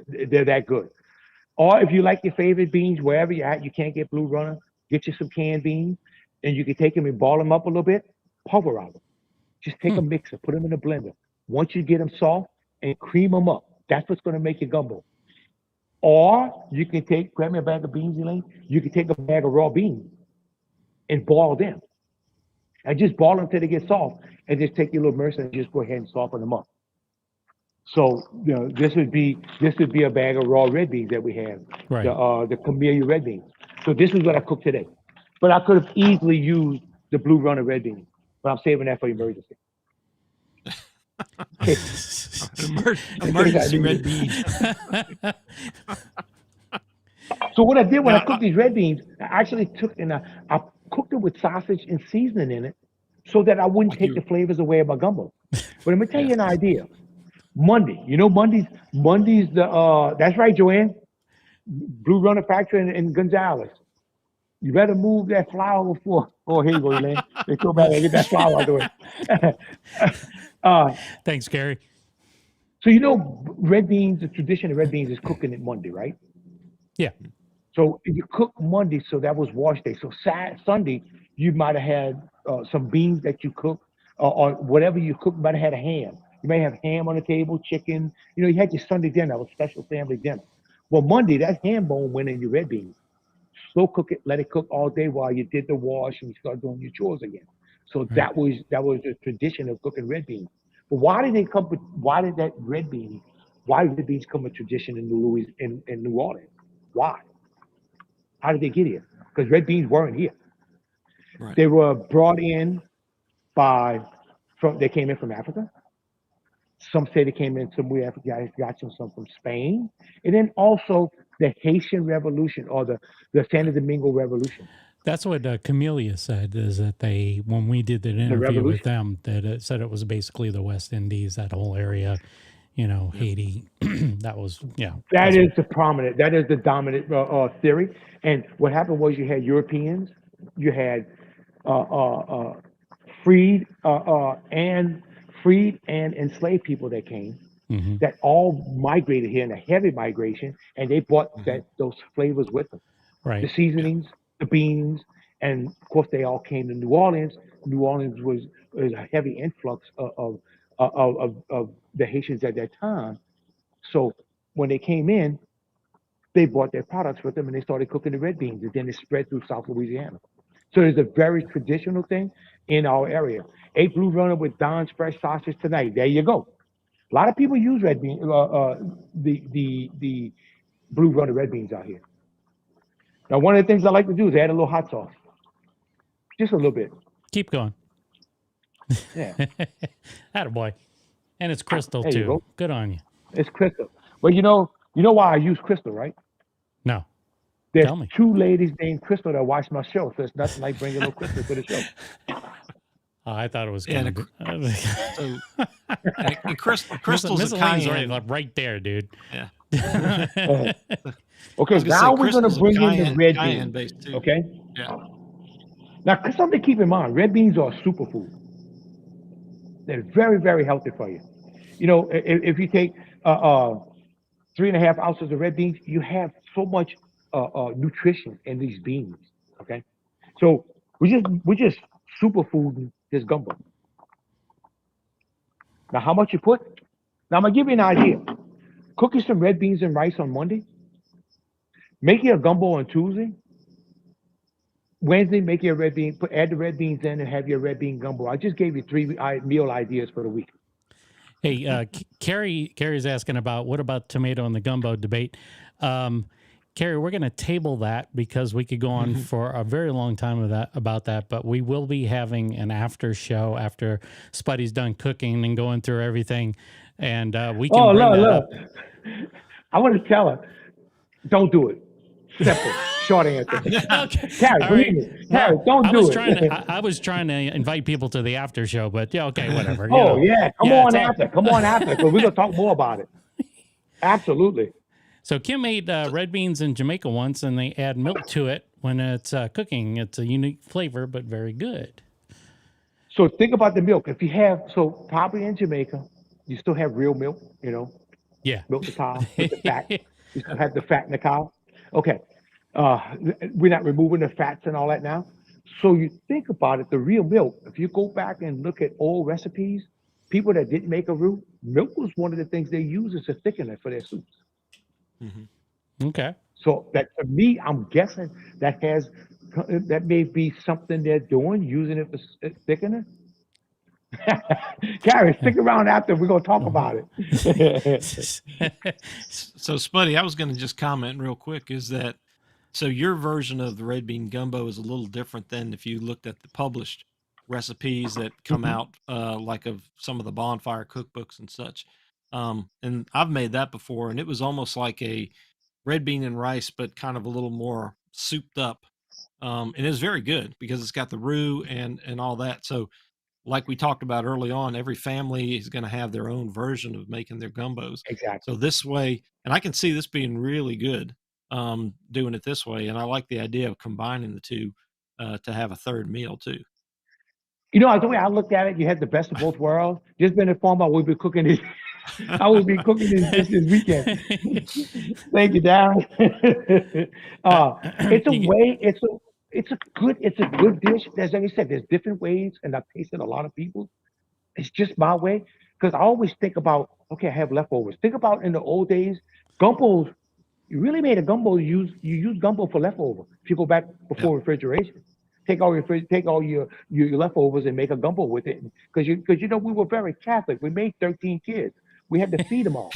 They're that good. Or if you like your favorite beans, wherever you're at, you can't get Blue Runner, get you some canned beans, and you can take them and ball them up a little bit, pulverize them. Just take Hmm. a mixer, put them in a blender. Once you get them soft, and cream them up. That's what's going to make your gumbo. Or you can grab me a bag of beans, Elaine. You can take a bag of raw beans and boil them. And just boil them until they get soft. And just take your little mercer and just go ahead and soften them up. So this would be a bag of raw red beans that we have, Right. the Camellia red beans. So this is what I cooked today. But I could have easily used the Blue Runner red beans, but I'm saving that for emergency. Emergency red bean. So what I did when I cooked these red beans, I actually took and I cooked it with sausage and seasoning in it, so that I wouldn't take the flavors away of my gumbo. But let me tell you an idea. Monday, Monday's that's right, Joanne, Blue Runner Factory in Gonzales. You better move that flour before. Oh, here you go, Elaine. They go back and get that flour out the way. Thanks, Gary. So red beans. The tradition of red beans is cooking it Monday, right? Yeah. So you cook Monday, so that was wash day. So Sunday, you might have had some beans that you cook, or whatever you cook. You might have had a ham. You may have ham on the table, chicken. You had your Sunday dinner, that was special family dinner. Well, Monday, that ham bone went in your red beans. Slow cook it, let it cook all day while you did the wash and you start doing your chores again. So that was the tradition of cooking red beans. But why did red beans come a tradition in New Orleans? Why? How did they get here? Because red beans weren't here. Right. They were brought in they came in from Africa. Some say they came in somewhere. I got some from Spain, and then also the Haitian Revolution or the Santo Domingo Revolution. That's what Camellia said. Is that when we did that interview with them, that it said it was basically the West Indies, that whole area, Haiti. That was That is the dominant theory. And what happened was you had Europeans, you had freed and enslaved people that came, that all migrated here in a heavy migration, and they brought those flavors with them. Right. The seasonings, the beans, and of course they all came to New Orleans. New Orleans was a heavy influx of the Haitians at that time. So when they came in, they brought their products with them and they started cooking the red beans, and then it spread through South Louisiana. So it's a very traditional thing in our area. Ate Blue Runner with Don's fresh sausage tonight. There you go. A lot of people use red bean, the Blue Runner red beans out here. Now, one of the things I like to do is add a little hot sauce, just a little bit. Keep going. Yeah. Attaboy. And it's crystal too. Go. Good on you. It's crystal. Well, you know why I use crystal, right? No. There's Tell me. 2 ladies named Crystal that watch my show, so it's nothing like bringing a little crystal to the show. I thought it was kind of. And crystal's a cayenne. Right there, dude. Yeah. Okay, now we're going to bring in the red beans. Okay? Yeah. Now, something to keep in mind, red beans are a superfood. They're very, very healthy for you. If you take 3.5 ounces of red beans, you have so much nutrition in these beans. Okay? So we're just superfooding this gumbo. Now, how much you put? Now, I'm going to give you an idea. Cook you some red beans and rice on Monday. Make you a gumbo on Tuesday. Wednesday, make you a red bean. Add the red beans in and have your red bean gumbo. I just gave you 3 meal ideas for the week. Hey, Carrie's asking what about tomato and the gumbo debate? Carrie, we're going to table that because we could go on for a very long time about that, but we will be having an after show after Spuddy's done cooking and going through everything, and we can bring that up. I want to tell her, don't do it. Simple, short answer. Okay. Carrie, don't do it. I was trying to invite people to the after show, but yeah, okay, whatever. Yeah, come on after, because we're going to talk more about it. Absolutely. So Kim made red beans in Jamaica once, and they add milk to it when it's cooking. It's a unique flavor, but very good. So think about the milk. If you have, probably in Jamaica, you still have real milk, Yeah. Milk the cow with the fat. You still have the fat in the cow. Okay. We're not removing the fats and all that now. So you think about it, the real milk, if you go back and look at old recipes, people that didn't make a roux, milk was one of the things they used as a thickener for their soups. Okay. So that to me, I'm guessing that may be something they're doing, using it for thickener. Gary, stick around after we're gonna talk about it. So, Spuddy, I was going to just comment real quick is that so your version of the red bean gumbo is a little different than if you looked at the published recipes that come Mhm. out, like of some of the bonfire cookbooks and such. And I've made that before, and it was almost like a red bean and rice, but kind of a little more souped up. And it's very good because it's got the roux and all that. So like we talked about early on, every family is going to have their own version of making their gumbos. So Exactly. this way, and I can see this being really good, doing it this way. And I like the idea of combining the two, to have a third meal too. You know, the way I looked at it, you had the best of both worlds. Just been informed I will be cooking this. I will be cooking this weekend. Thank you, Darren. It's a You get- way. It's a good dish. There's like I said, there's different ways, and I've tasted a lot of people. It's just my way because I always think about okay, I have leftovers. Think about in the old days, gumbos. You really made a gumbo. You use gumbo for leftover. If you go back Yep. before refrigeration, take all your leftovers and make a gumbo with it. Because you know we were very Catholic. We made 13 kids. We had to feed them all.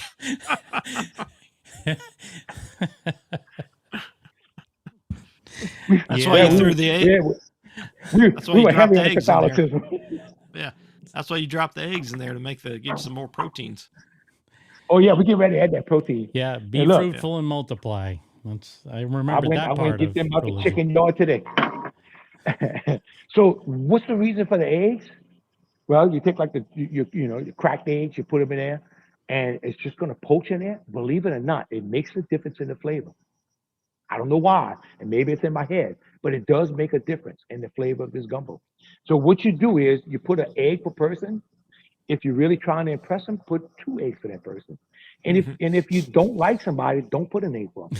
We, That's why yeah. yeah, you we threw were the egg. yeah, we, That's why we you were dropped heavy the on eggs in there. Catholicism. Yeah. That's why you drop the eggs in there to give you some more proteins. Oh yeah, we get ready to add that protein. Yeah. Be And look, Yeah. fruitful and multiply. I I remember went I that went part to get of them out the religion. chicken yard today. So what's the reason for the eggs? Well, you take like you cracked eggs, you put them in there, and it's just gonna poach in there. Believe it or not, it makes a difference in the flavor. I don't know why, and maybe it's in my head, but it does make a difference in the flavor of this gumbo. So what you do is you put an egg per person. If you're really trying to impress them, put 2 eggs for that person. And if you don't like somebody, don't put an egg for them.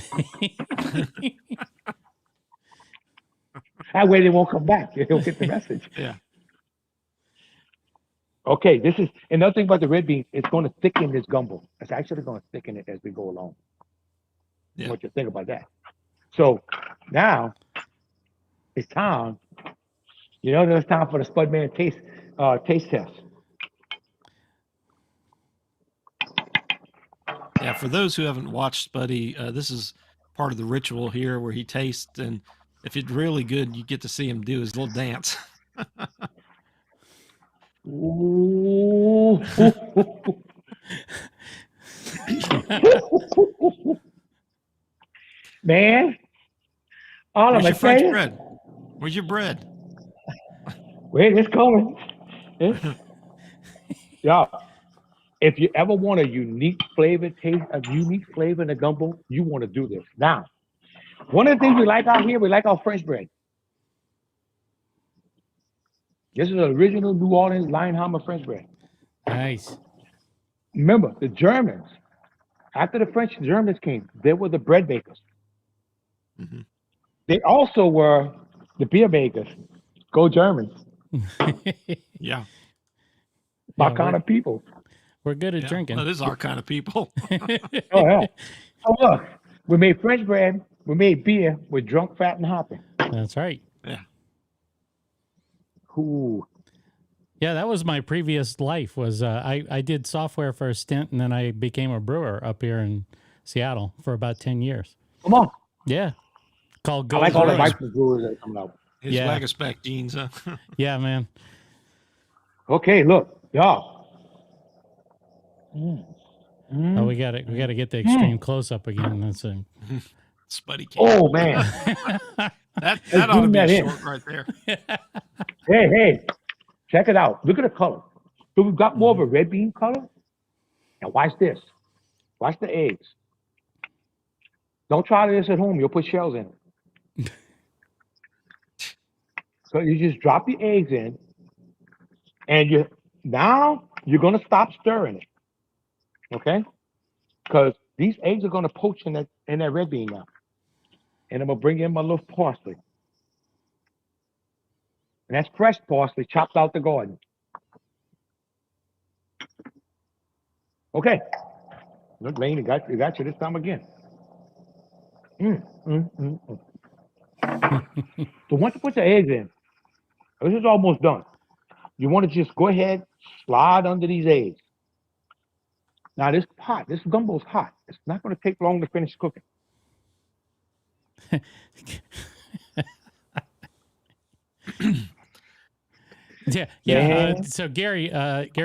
That way they won't come back. They'll get the message. Yeah. Okay, this is another thing about the red bean. It's going to thicken this gumbo. It's actually going to thicken it as we go along. Yeah. What you think about that? So now it's time. It's time for the Spudman taste test. Yeah. For those who haven't watched Spuddy, this is part of the ritual here where he tastes, and if it's really good, you get to see him do his little dance. Ooh. Man, all I'm Where's your gonna tell French you, bread? Where's your bread? wait, it's coming. Yeah, if you ever want a unique flavor taste, a unique flavor in the gumbo, you want to do this. Now, one of the things we like out here, we like our French bread. This is the original New Orleans Lionhammer French bread. Nice. Remember, the Germans, after the French Germans came, they were the bread bakers. Hmm. They also were the beer makers. Go Germans. Yeah. My Yeah, kind of people. we're good at Yeah. drinking. That is our kind of people. Oh, yeah. Oh, look. We made French bread. We made beer. We're drunk, fat, and hopping. That's right. Yeah. Ooh. Yeah, that was my previous life. Was I did software for a stint, and then I became a brewer up here in Seattle for about 10 years. Come on. Yeah, called I Go like all the Brewing. microbrewers that are coming out. His Yeah. Wagaspec jeans, huh? Yeah, man. Okay, look. Y'all. Oh, we got to get the Mm. extreme close up again. That's a Spuddy cake. Oh, man. That Let's ought to zoom be a that in. short right there. Hey. Check it out. Look at the color. So we've got more of a red bean color. Now watch this. Watch the eggs. Don't try this at home. You'll put shells in it. So you just drop your eggs in, and you're gonna stop stirring it, okay? Because these eggs are gonna poach in that red bean now. And I'm gonna bring in my little parsley, and that's fresh parsley chopped out the garden. Okay. Look, Lane, you got you this time again. Mm, mm, mm, So once you put the eggs in, this is almost done. You want to just go ahead, slide under these eggs. Now this gumbo's hot. It's not going to take long to finish cooking. Yeah. Man, So Gary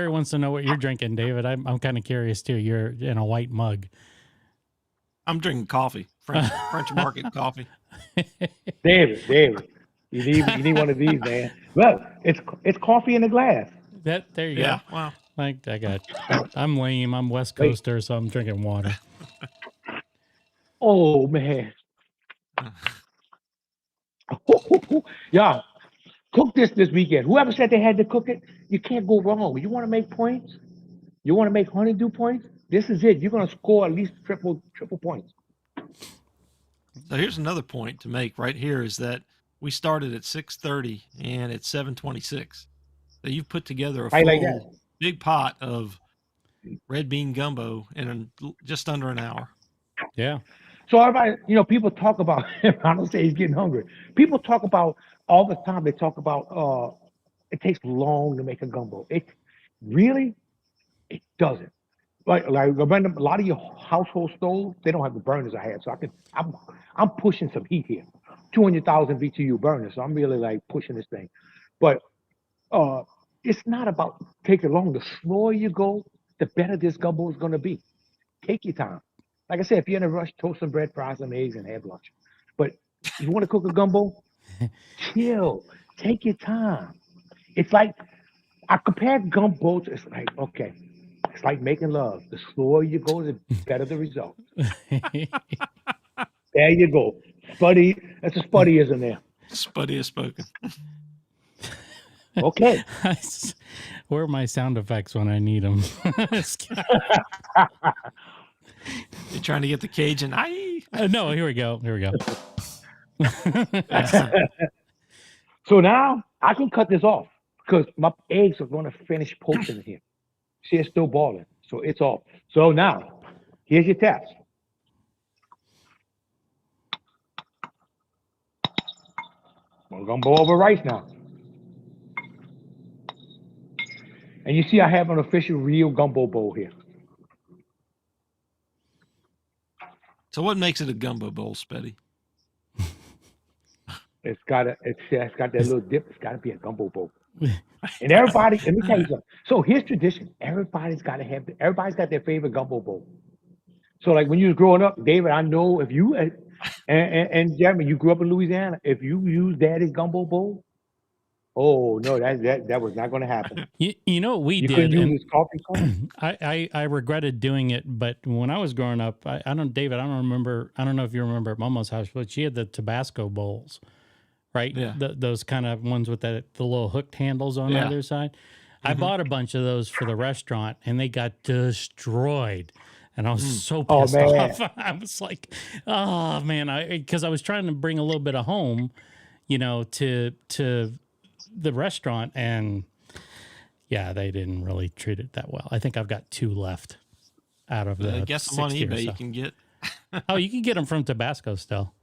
wants to know what you're drinking, David. I'm kind of curious too. You're in a white mug. I'm drinking coffee, French market coffee. David, you need one of these, man. Look, it's coffee in a glass. There you Yeah, go. wow. Like I'm lame. I'm West Wait, Coaster, so I'm drinking water. oh man, yeah. Cook this weekend. Whoever said they had to cook it, you can't go wrong. You want to make points? You want to make honeydew points? This is it. You're gonna score at least triple points. So here's another point to make right here is that we started at 6:30 and it's 7:26. So you've put together a How you like full that? big pot of red bean gumbo in just under an hour. Yeah. So everybody, people talk about. I don't say he's getting hungry. People talk about all the time. They talk about it takes long to make a gumbo. Really it doesn't. Like remember a lot of your household stoves, they don't have the burners I have, so I'm pushing some heat here, 200,000 BTU burners. So I'm really like pushing this thing, but uh, it's not about taking long. The slower you go, the better this gumbo is gonna be. Take your time. Like I said, if you're in a rush, toast some bread, fry some eggs, and have lunch. But if you want to cook a gumbo, chill. Take your time. It's like I compared gumbos. It's like okay, it's like making love. The slower you go, the better the result. There you go. Spuddy, that's a Spuddyism there. Spuddy has spoken. Okay. Where are my sound effects when I need them? You're trying to get the Cajun. No, here we go. So now I can cut this off because my eggs are going to finish poaching here. See, it's still boiling, so it's off. So now, here's your test. We're going to go over rice now. And you see I have an official real gumbo bowl here. So what makes it a gumbo bowl, Spuddy? It's got that little dip. It's got to be a gumbo bowl. And everybody, let me tell you something. So here's tradition. Everybody's got their favorite gumbo bowl. So like when you was growing up, David, I know if you and Jeremy, you grew up in Louisiana. If you use Daddy's gumbo bowl, oh no, that was not going to happen. You know what we You did? couldn't use his coffee cup. I regretted doing it, but when I was growing up, I don't, David, I don't know if you remember at Mama's house, but she had the Tabasco bowls, right? Yeah. Those kind of ones with the little hooked handles on the other side. I bought a bunch of those for the restaurant, and they got destroyed. And I was so pissed off. I was like, oh man, because I was trying to bring a little bit of home, to the restaurant, and yeah, they didn't really treat it that well. I think I've got 2 left out of the. I guess I'm on eBay. You can get. Oh, you can get them from Tabasco still.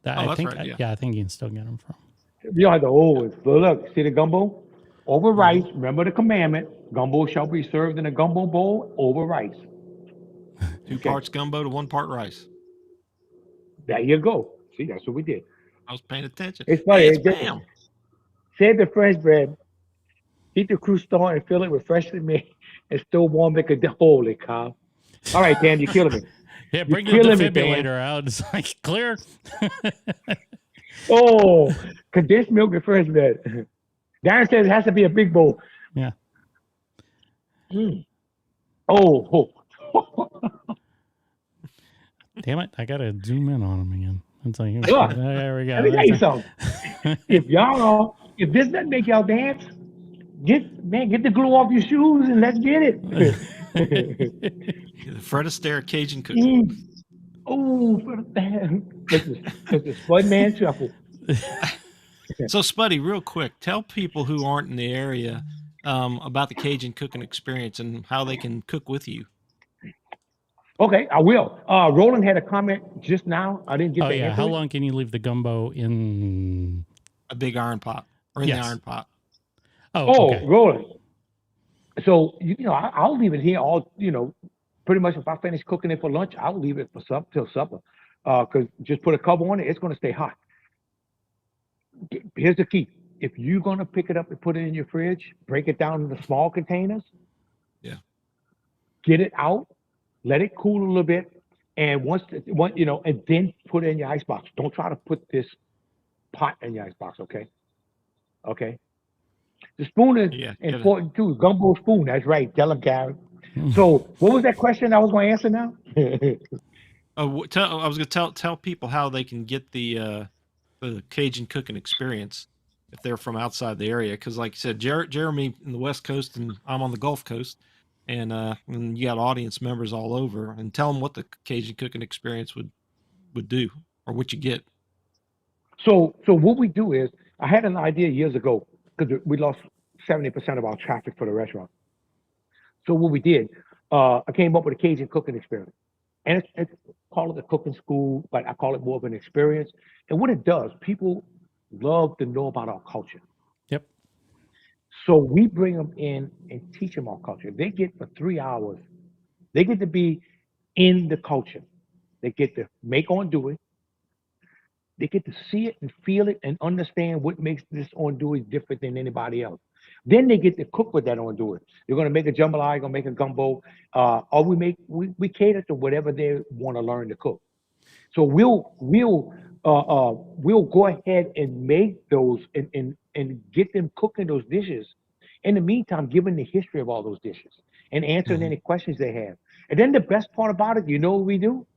I think, right. Yeah, I think you can still get them from. You don't have to always. But look, see the gumbo over rice. Remember the commandment: gumbo shall be served in a gumbo bowl over rice. 2 parts gumbo to 1 part rice. There you go. See, that's what we did. I was paying attention. It's funny. Bam. Save the French bread, heat the croustant, and fill it with freshly made and still warm liquor. Holy cow! All right, Dan, you're killing me. Yeah, bring the defibrillator out. It's like clear. Oh, condensed milk and fresh bread. Darren says it has to be a big bowl. Yeah. Oh. Damn it! I gotta zoom in on him again. It's like, Look, there we go. let me tell you something. If this doesn't make y'all dance, get the glue off your shoes and let's get it. The Fred Astaire Cajun cooking. Oh, this is Spud Man Shuffle. So, Spuddy, real quick, tell people who aren't in the area about the Cajun cooking experience and how they can cook with you. Okay, I will. Roland had a comment just now. I didn't get Oh to yeah. answer How it. long can you leave the gumbo in? A big iron pot or in the iron pot. Oh, Oh, okay. Roland. So I'll leave it here all. Pretty much if I finish cooking it for lunch, I'll leave it for till supper. Because just put a cover on it, it's gonna stay hot. Here's the key: if you're gonna pick it up and put it in your fridge, break it down into small containers. Yeah. Get it out, let it cool a little bit, and and then put it in your icebox. Don't try to put this pot in your icebox, okay? Okay. The spoon is Yeah. important too. Gumbo spoon. That's right. Tell him, Gary. So, what was that question I was going to answer now? I was going to tell people how they can get the Cajun cooking experience if they're from outside the area. Because, like you said, Jeremy in the West Coast and I'm on the Gulf Coast, and you got audience members all over. And tell them what the Cajun cooking experience would do or what you get. So what we do is, I had an idea years ago because we lost 70% of our traffic for the restaurant. So what we did, I came up with a Cajun cooking experience, and it's call it a cooking school, but I call it more of an experience. And what it does, people love to know about our culture. Yep. So we bring them in and teach them our culture. They get for 3 hours. They get to be in the culture. They get to make on do it. They get to see it and feel it and understand what makes this on do it different than anybody else. Then they get to cook with that on do it. They're gonna make a jambalaya, gonna make a gumbo, or we cater to whatever they want to learn to cook. So we'll go ahead and make those and get them cooking those dishes. In the meantime, give them the history of all those dishes and answering Mm-hmm. any questions they have. And then the best part about it, you know what we do?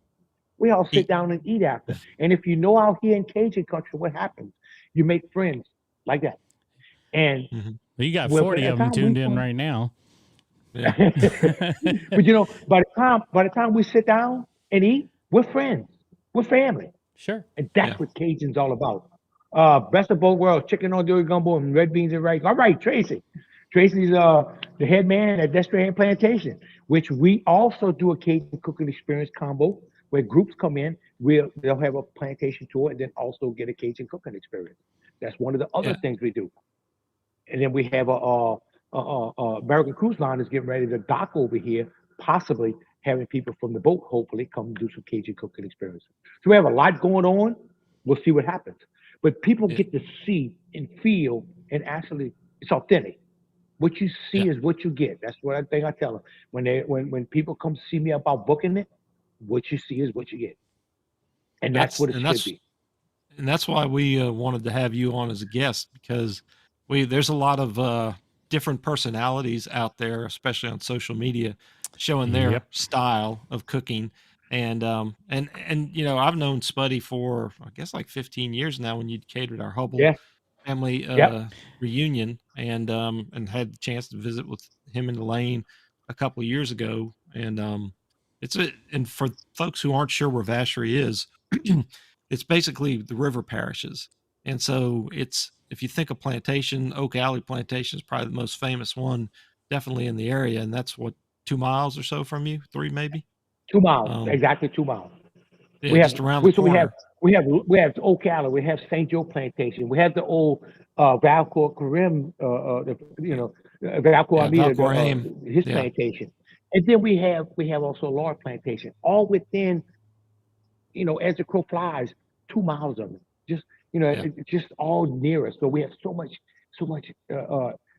We all sit Eat. down and eat after. And if you know out here in Cajun country, what happens? You make friends like that. And Mm-hmm. You got well, 40 of them tuned in right now. Yeah. but by the time we sit down and eat, we're friends. We're family. Sure. And that's Yeah. what Cajun's all about. Best of both worlds, chicken on dory gumbo and red beans and rice. All right, Tracy. Tracy's the head man at Desperate Plantation, which we also do a Cajun cooking experience combo where groups come in, they'll have a plantation tour and then also get a Cajun cooking experience. That's one of the other Yeah. things we do. And then we have American Cruise Line is getting ready to dock over here, possibly having people from the boat hopefully come do some Cajun cooking experiences. So we have a lot going on. We'll see what happens. But people Yeah. get to see and feel, and actually, it's authentic. What you see Yeah. is what you get. That's what I think I tell them when people come see me about booking it. What you see is what you get, and that's That's what it and should that's be. and that's why we wanted to have you on as a guest because there's a lot of different personalities out there, especially on social media, showing their Yep. style of cooking. And I've known Spuddy for I guess like 15 years now when you catered our Hubble Yeah. family Yep. reunion and had the chance to visit with him and Elaine a couple of years ago. And for folks who aren't sure where Vacherie is, it's basically the river parishes. And so it's if you think of plantation, Oak Alley Plantation is probably the most famous one, definitely in the area, and that's what 2 miles or so from you, 3 maybe. 2 miles, Um, exactly 2 miles. yeah, We have just around the so corner. we have Ocala, we have St. Joe Plantation, we have the old Valcourt Karim, Valcourt Yeah, Amita, Valcour. his Yeah, plantation, and then we have also Laura Plantation, all within as the crow flies, 2 miles of it. Just yeah, it's just all near us. So we have so much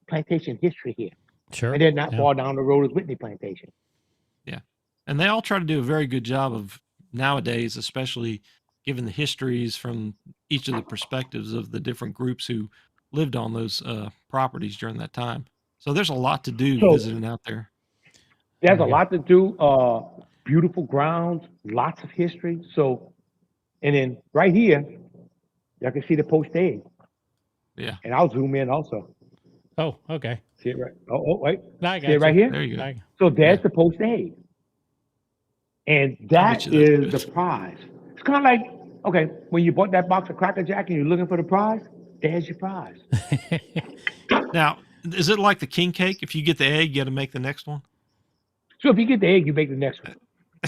plantation history here, Sure. and then not Yeah. far down the road is Whitney Plantation. yeah. And they all try to do a very good job of nowadays, especially given the histories from each of the perspectives of the different groups who lived on those properties during that time. So there's a lot to do So visiting out there. there's a Yeah. lot to do. Beautiful grounds, lots of history. So, and then right here, y'all can see the post egg, Yeah, and I'll zoom in also. Oh, okay. See it right? Oh, wait. I See it got right you. here? there you go. So there's Yeah, the post egg, and I bet that you that's is the good. prize. It's kind of like okay, when you bought that box of Cracker Jack and you're looking for the prize. There's your prize. Now, is it like the king cake? If you get the egg, you got to make the next one. So if you get the egg, you make the next one.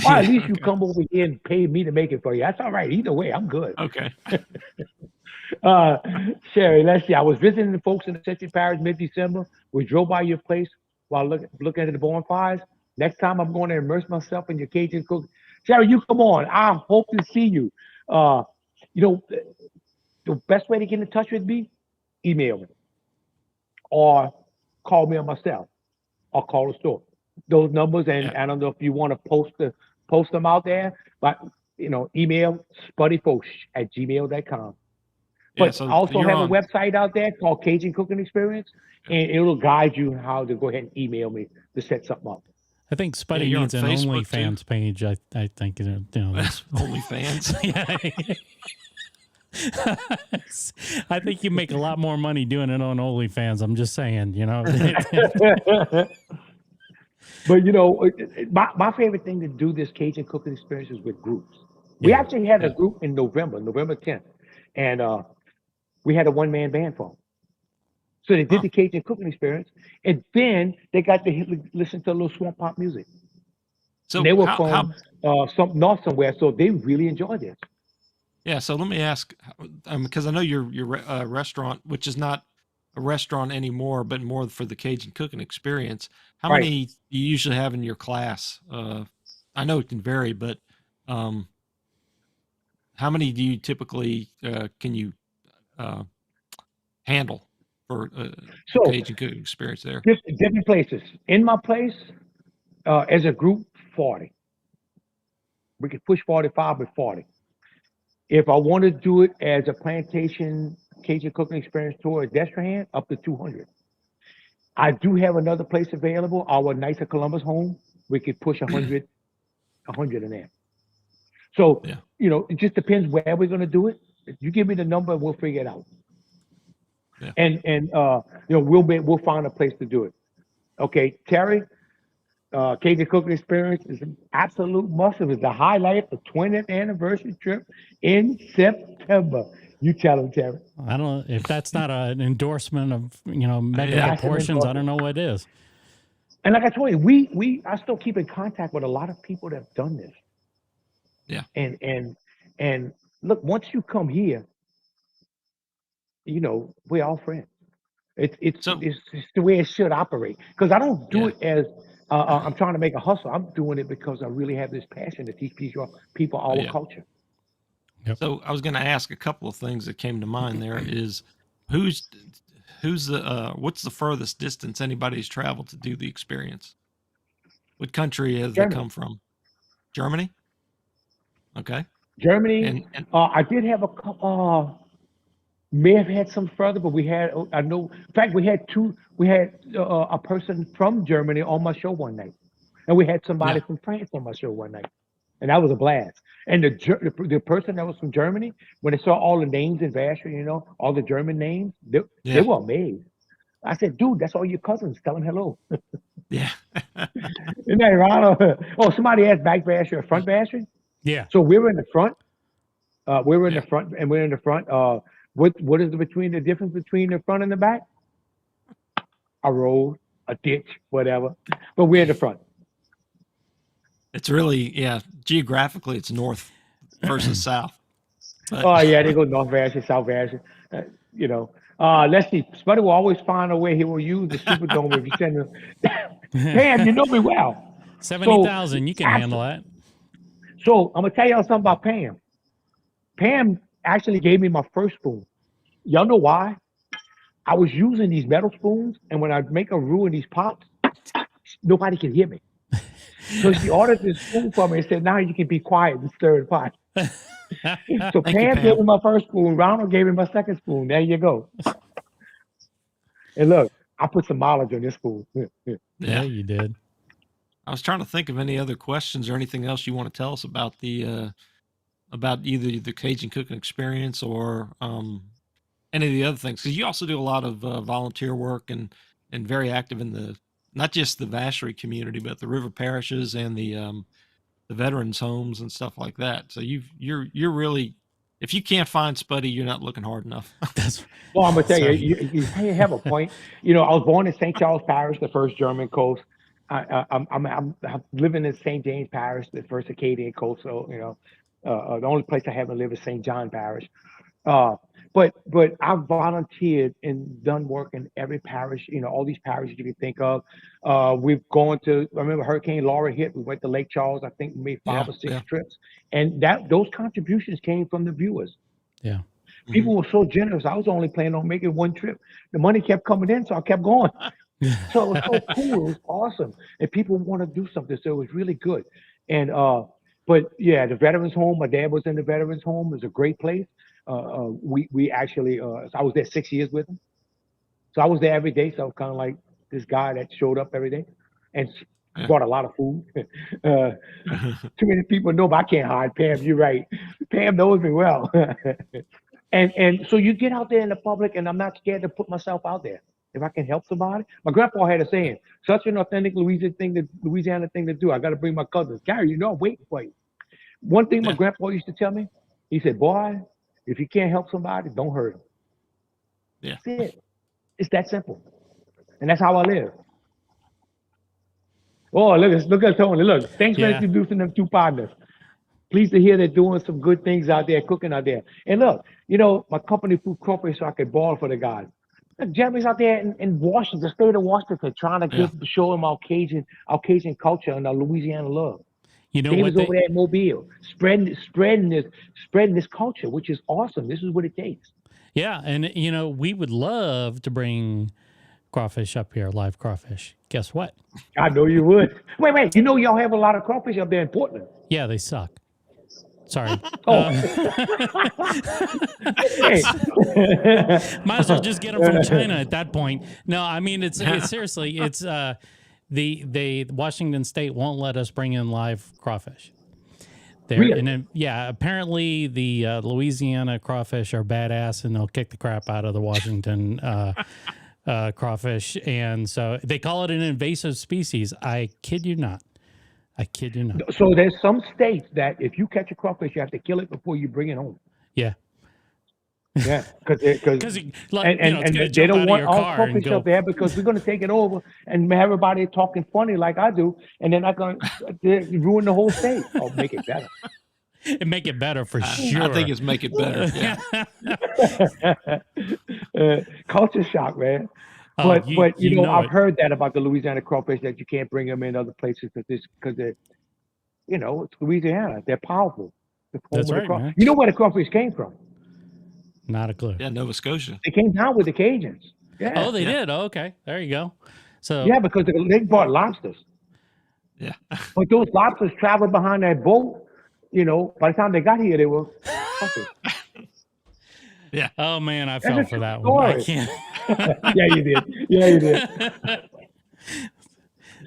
Or at Yeah. least you Okay. come over here and pay me to make it for you. That's all right. Either way, I'm good. Okay. Uh, Sherry, let's see. I was visiting the folks in the Century Parish mid-December. We drove by your place while looking at the bonfires. Next time I'm going to immerse myself in your Cajun cook. Sherry, you come on. I hope to see you. Uh, you know, the best way to get in touch with me, email me or call me on my cell or call the store. Those numbers, Yeah. and I don't know if you want to post them out there, but email spuddyfaucheux@gmail.com. Yeah. But I So also you're have a on. website out there called Cajun Cooking Experience, Yeah. and it'll guide you how to go ahead and email me to set something up. I think Yeah. Spuddy You're on needs an Facebook too. OnlyFans page. I think that's OnlyFans. yeah. I think you make a lot more money doing it on OnlyFans. I'm just saying, But my favorite thing to do this Cajun cooking experience is with groups. We Yeah. actually had a Yeah. group in November 10th, and we had a one-man band for 'em. So they did Huh. the Cajun cooking experience, and then they got to listen to a little swamp pop music. And So they were how from some north somewhere, so they really enjoyed this. yeah. So let me ask, because I know your restaurant, which is not a restaurant anymore, but more for the Cajun cooking experience. How Right. many do you usually have in your class? I know it can vary, but um, how many do you typically can you uh, handle for the So Cajun cooking experience there? different places. In my place, as a group, 40. We could push 45 with 40. If I want to do it as a plantation Cajun cooking experience tour at Destrehan, up to 200. I do have another place available, our Knights of Columbus home. We could push 100 in there. So, Yeah. it just depends where we're going to do it. If you give me the number, we'll figure it out. Yeah. And we'll find a place to do it. Okay, Terry, Cajun cooking experience is an absolute must. It was the highlight of the 20th anniversary trip in September. You tell them, Terry. I don't know if that's not an endorsement of mega Yeah. proportions. I don't know what is. And like I told you, I still keep in contact with a lot of people that have done this. Yeah. And look, once you come here, we're all friends. It's So it's, it's the way it should operate. Because I don't do yeah. it as I'm trying to make a hustle. I'm doing it because I really have this passion to teach people our Yeah. culture. Yep. So I was going to ask a couple of things that came to mind. There is who's the what's the furthest distance anybody's traveled to do the experience? What country have they Germany, come from? Germany. Okay. Germany. And I did have a couple. May have had some further, but I know. In fact, we had two. We had a person from Germany on my show one night, and we had somebody yeah. from France on my show one night, and that was a blast. And the person that was from Germany, when they saw all the names in Vacherie, all the German names, they Yeah. were amazed. I said, "Dude, that's all your cousins. Tell them hello." Yeah. Isn't that right? Oh, somebody asked back Vacherie or front Vacherie. Yeah. So we were in the front. Yeah. We're in the front. What is the difference between the front and the back? A road, a ditch, whatever. But we're in the front. It's really geographically it's north versus south. But Oh yeah, they go North Vacherie, South Vacherie. Let's see. Spuddy will always find a way. He will use the Superdome if you send him. Pam, you know me well. 70,000. You can handle that. So I'm gonna tell y'all something about Pam. Pam actually gave me my first spoon. Y'all know why? I was using these metal spoons, and when I make a roux in these pots, nobody can hear me. So she ordered this spoon for me and said, "Now you can be quiet and stir the pot." So thank you, Pam Pam. gave me my first spoon. Ronald gave me my second spoon. There you go. And look, I put some mileage on this spoon. Yeah, Yeah. you did. I was trying to think of any other questions or anything else you want to tell us about the about either the Cajun cooking experience or any of the other things, because you also do a lot of volunteer work and very active in the not just the Vacherie community, but the Rever Parishes and the veterans homes and stuff like that. So you're really, if you can't find Spuddy, you're not looking hard enough. That's Well, I'm gonna tell so, you, you have a point. I was born in St. Charles Parish, the first German coast. I'm living in St. James Parish, the first Acadian coastal. The only place I haven't lived is St. John Parish. Uh, but I've volunteered and done work in every parish, all these parishes you can think of. We've gone to, I remember Hurricane Laura hit, we went to Lake Charles, I think we made five Yeah, or six yeah. trips. And those contributions came from the viewers. Yeah. People were so generous. I was only planning on making one trip. The money kept coming in, so I kept going. So it was so cool. It was awesome. And people want to do something. So it was really good. And but yeah, the veterans home, my dad was in the veterans home. It was a great place. We actually so I was there 6 years with him. So I was there every day. So I was kind of like this guy that showed up every day and Yeah. brought a lot of food. Too many people know, but I can't hide Pam. You're right. Pam knows me well. And so you get out there in the public, and I'm not scared to put myself out there. If I can help somebody, my grandpa had a saying, such an authentic Louisiana thing to do. I got to bring my cousins. Gary, I'm waiting for you. One thing my Yeah. grandpa used to tell me, he said, boy, if you can't help somebody, don't hurt them. Yeah. That's it. It's that simple. And that's how I live. Oh, look at Tony. Look, thanks for Yeah. introducing them two partners. Pleased to hear they're doing some good things out there, cooking out there. And look, my company Food Corporate, so I could ball for the guys. Look, Jeremy's out there in Washington, the state of Washington, trying to show them our Cajun culture and our Louisiana love. You know David's what? over there in Mobile, spreading this culture, which is awesome. This is what it takes. Yeah, and we would love to bring crawfish up here, live crawfish. Guess what? I know you would. Wait. Y'all have a lot of crawfish up there in Portland. Yeah, they suck. Sorry. Oh. Might as well just get them from China at that point. No, I mean it's seriously, it's the Washington State won't let us bring in live crawfish. Really? And then, apparently the Louisiana crawfish are badass and they'll kick the crap out of the Washington crawfish, and so they call it an invasive species. I kid you not. So there's some states that if you catch a crawfish, you have to kill it before you bring it home. Yeah. Yeah, because they don't want all crawfish up there because we're going to take it over and have everybody talking funny like I do, and they're not going to ruin the whole state. I'll make it better. And make it better for sure. I think it's make it better. Yeah. Culture shock, man. But I've heard that about the Louisiana crawfish that you can't bring them in other places because they're, it's Louisiana. They're powerful. That's right, man. You know where the crawfish came from? Not a clue. Yeah, Nova Scotia. They came down with the Cajuns. Yeah. Oh, they did. Oh, okay. There you go. So yeah, because they bought lobsters. Yeah. But those lobsters traveled behind that boat. By the time they got here, they were crawfish. Yeah. Oh man, I fell for that one. I can't. Yeah, you did.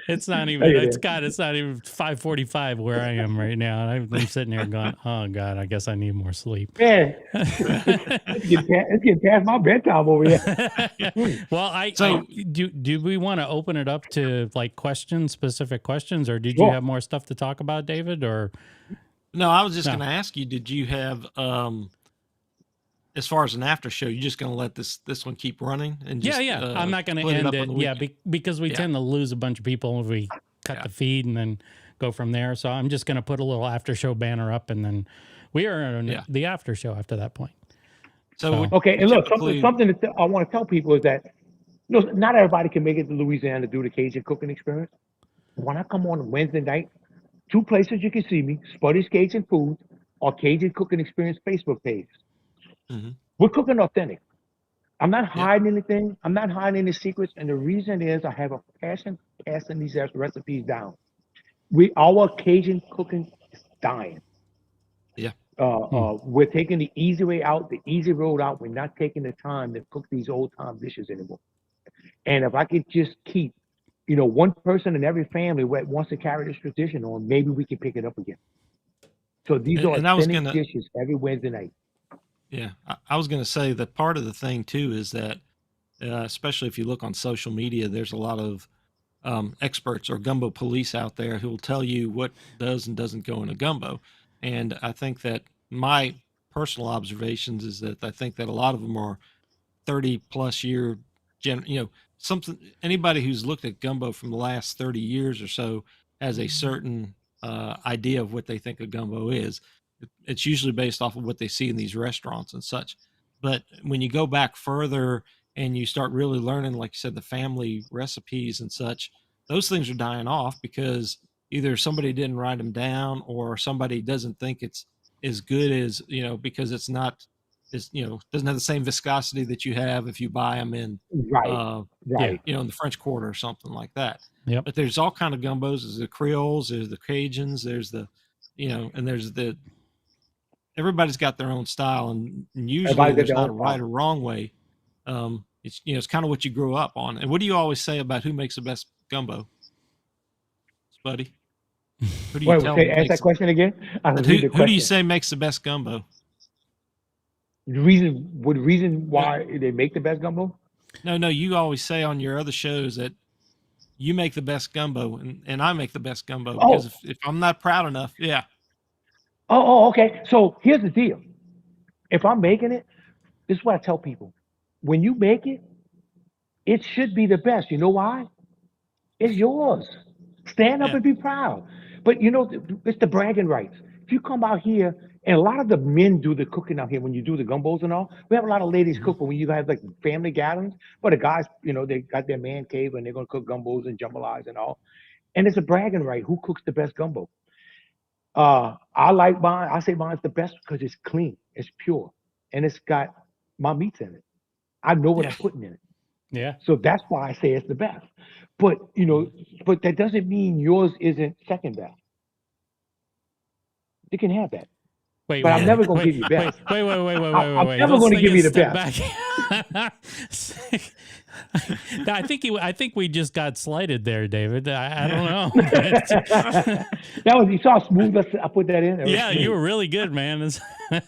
It's not even. It's not even 5:45 where I am right now, and I'm sitting there going, "Oh God, I guess I need more sleep." Yeah, it's getting past my bedtime over here. Well, do we want to open it up to like specific questions, or did you have more stuff to talk about, David? Or no, I was just going to ask you: did you have as far as an after show, you're just going to let this one keep running? And just, I'm not going to end it. Yeah, because we tend to lose a bunch of people if we cut the feed and then go from there. So I'm just going to put a little after show banner up, and then we are on the after show after that point. So okay, and look, something that I want to tell people is that not everybody can make it to Louisiana to do the Cajun cooking experience. When I come on Wednesday night, 2 places you can see me: Spuddy's Cajun Food or Cajun Cooking Experience Facebook page. Mm-hmm. We're cooking authentic. I'm not hiding anything. I'm not hiding any secrets. And the reason is I have a passion passing these recipes down. Our Cajun cooking is dying. Yeah. We're taking the easy way out, the easy road out. We're not taking the time to cook these old time dishes anymore. And if I could just keep, one person in every family that wants to carry this tradition on, maybe we can pick it up again. So these are authentic dishes every Wednesday night. Yeah, I was going to say that part of the thing too is that, especially if you look on social media, there's a lot of experts or gumbo police out there who will tell you what does and doesn't go in a gumbo. And I think that my personal observations is that I think that a lot of them are 30 plus year, something, anybody who's looked at gumbo from the last 30 years or so has a certain idea of what they think a gumbo is. It's usually based off of what they see in these restaurants and such. But when you go back further and you start really learning, like you said, the family recipes and such, those things are dying off because either somebody didn't write them down or somebody doesn't think it's as good as, because it's not, is, doesn't have the same viscosity that you have if you buy them in, Right. Yeah. Right. in the French Quarter or something like that. Yep. But there's all kind of gumbos. There's the Creoles, there's the Cajuns, there's the, and there's everybody's got their own style, and usually Everybody got there's their not a own right style. or wrong way. It's it's kind of what you grew up on. And what do you always say about who makes the best gumbo, Spuddy? Who do you Wait, tell say, them ask that question again. I who, repeat the who question. do you say makes the best gumbo? The reason why they make the best gumbo? No, you always say on your other shows that you make the best gumbo and I make the best gumbo Oh. because if I'm not proud enough, yeah. Oh, okay. So here's the deal. If I'm making it, this is what I tell people. When you make it, it should be the best. You know why? It's yours. Stand up Yeah. and be proud. But it's the bragging rights. If you come out here, and a lot of the men do the cooking out here when you do the gumbos and all. We have a lot of ladies cook, but when you have like family gatherings, but the guys, they got their man cave and they're gonna cook gumbos and jambalas and all. And it's a bragging right. Who cooks the best gumbo? I like mine. I say mine's the best because it's clean, it's pure, and it's got my meats in it. I know what Yeah. I'm putting in it. Yeah. So that's why I say it's the best. But but that doesn't mean yours isn't second best. You can have that. Wait, But I'm wait, never gonna wait, give you best. wait. I'm Wait. never Let's gonna take give a you the step best. back. I think we just got slighted there, David. I don't know. That was, you saw how smooth I put that in. Yeah, you were really good, man. Well, we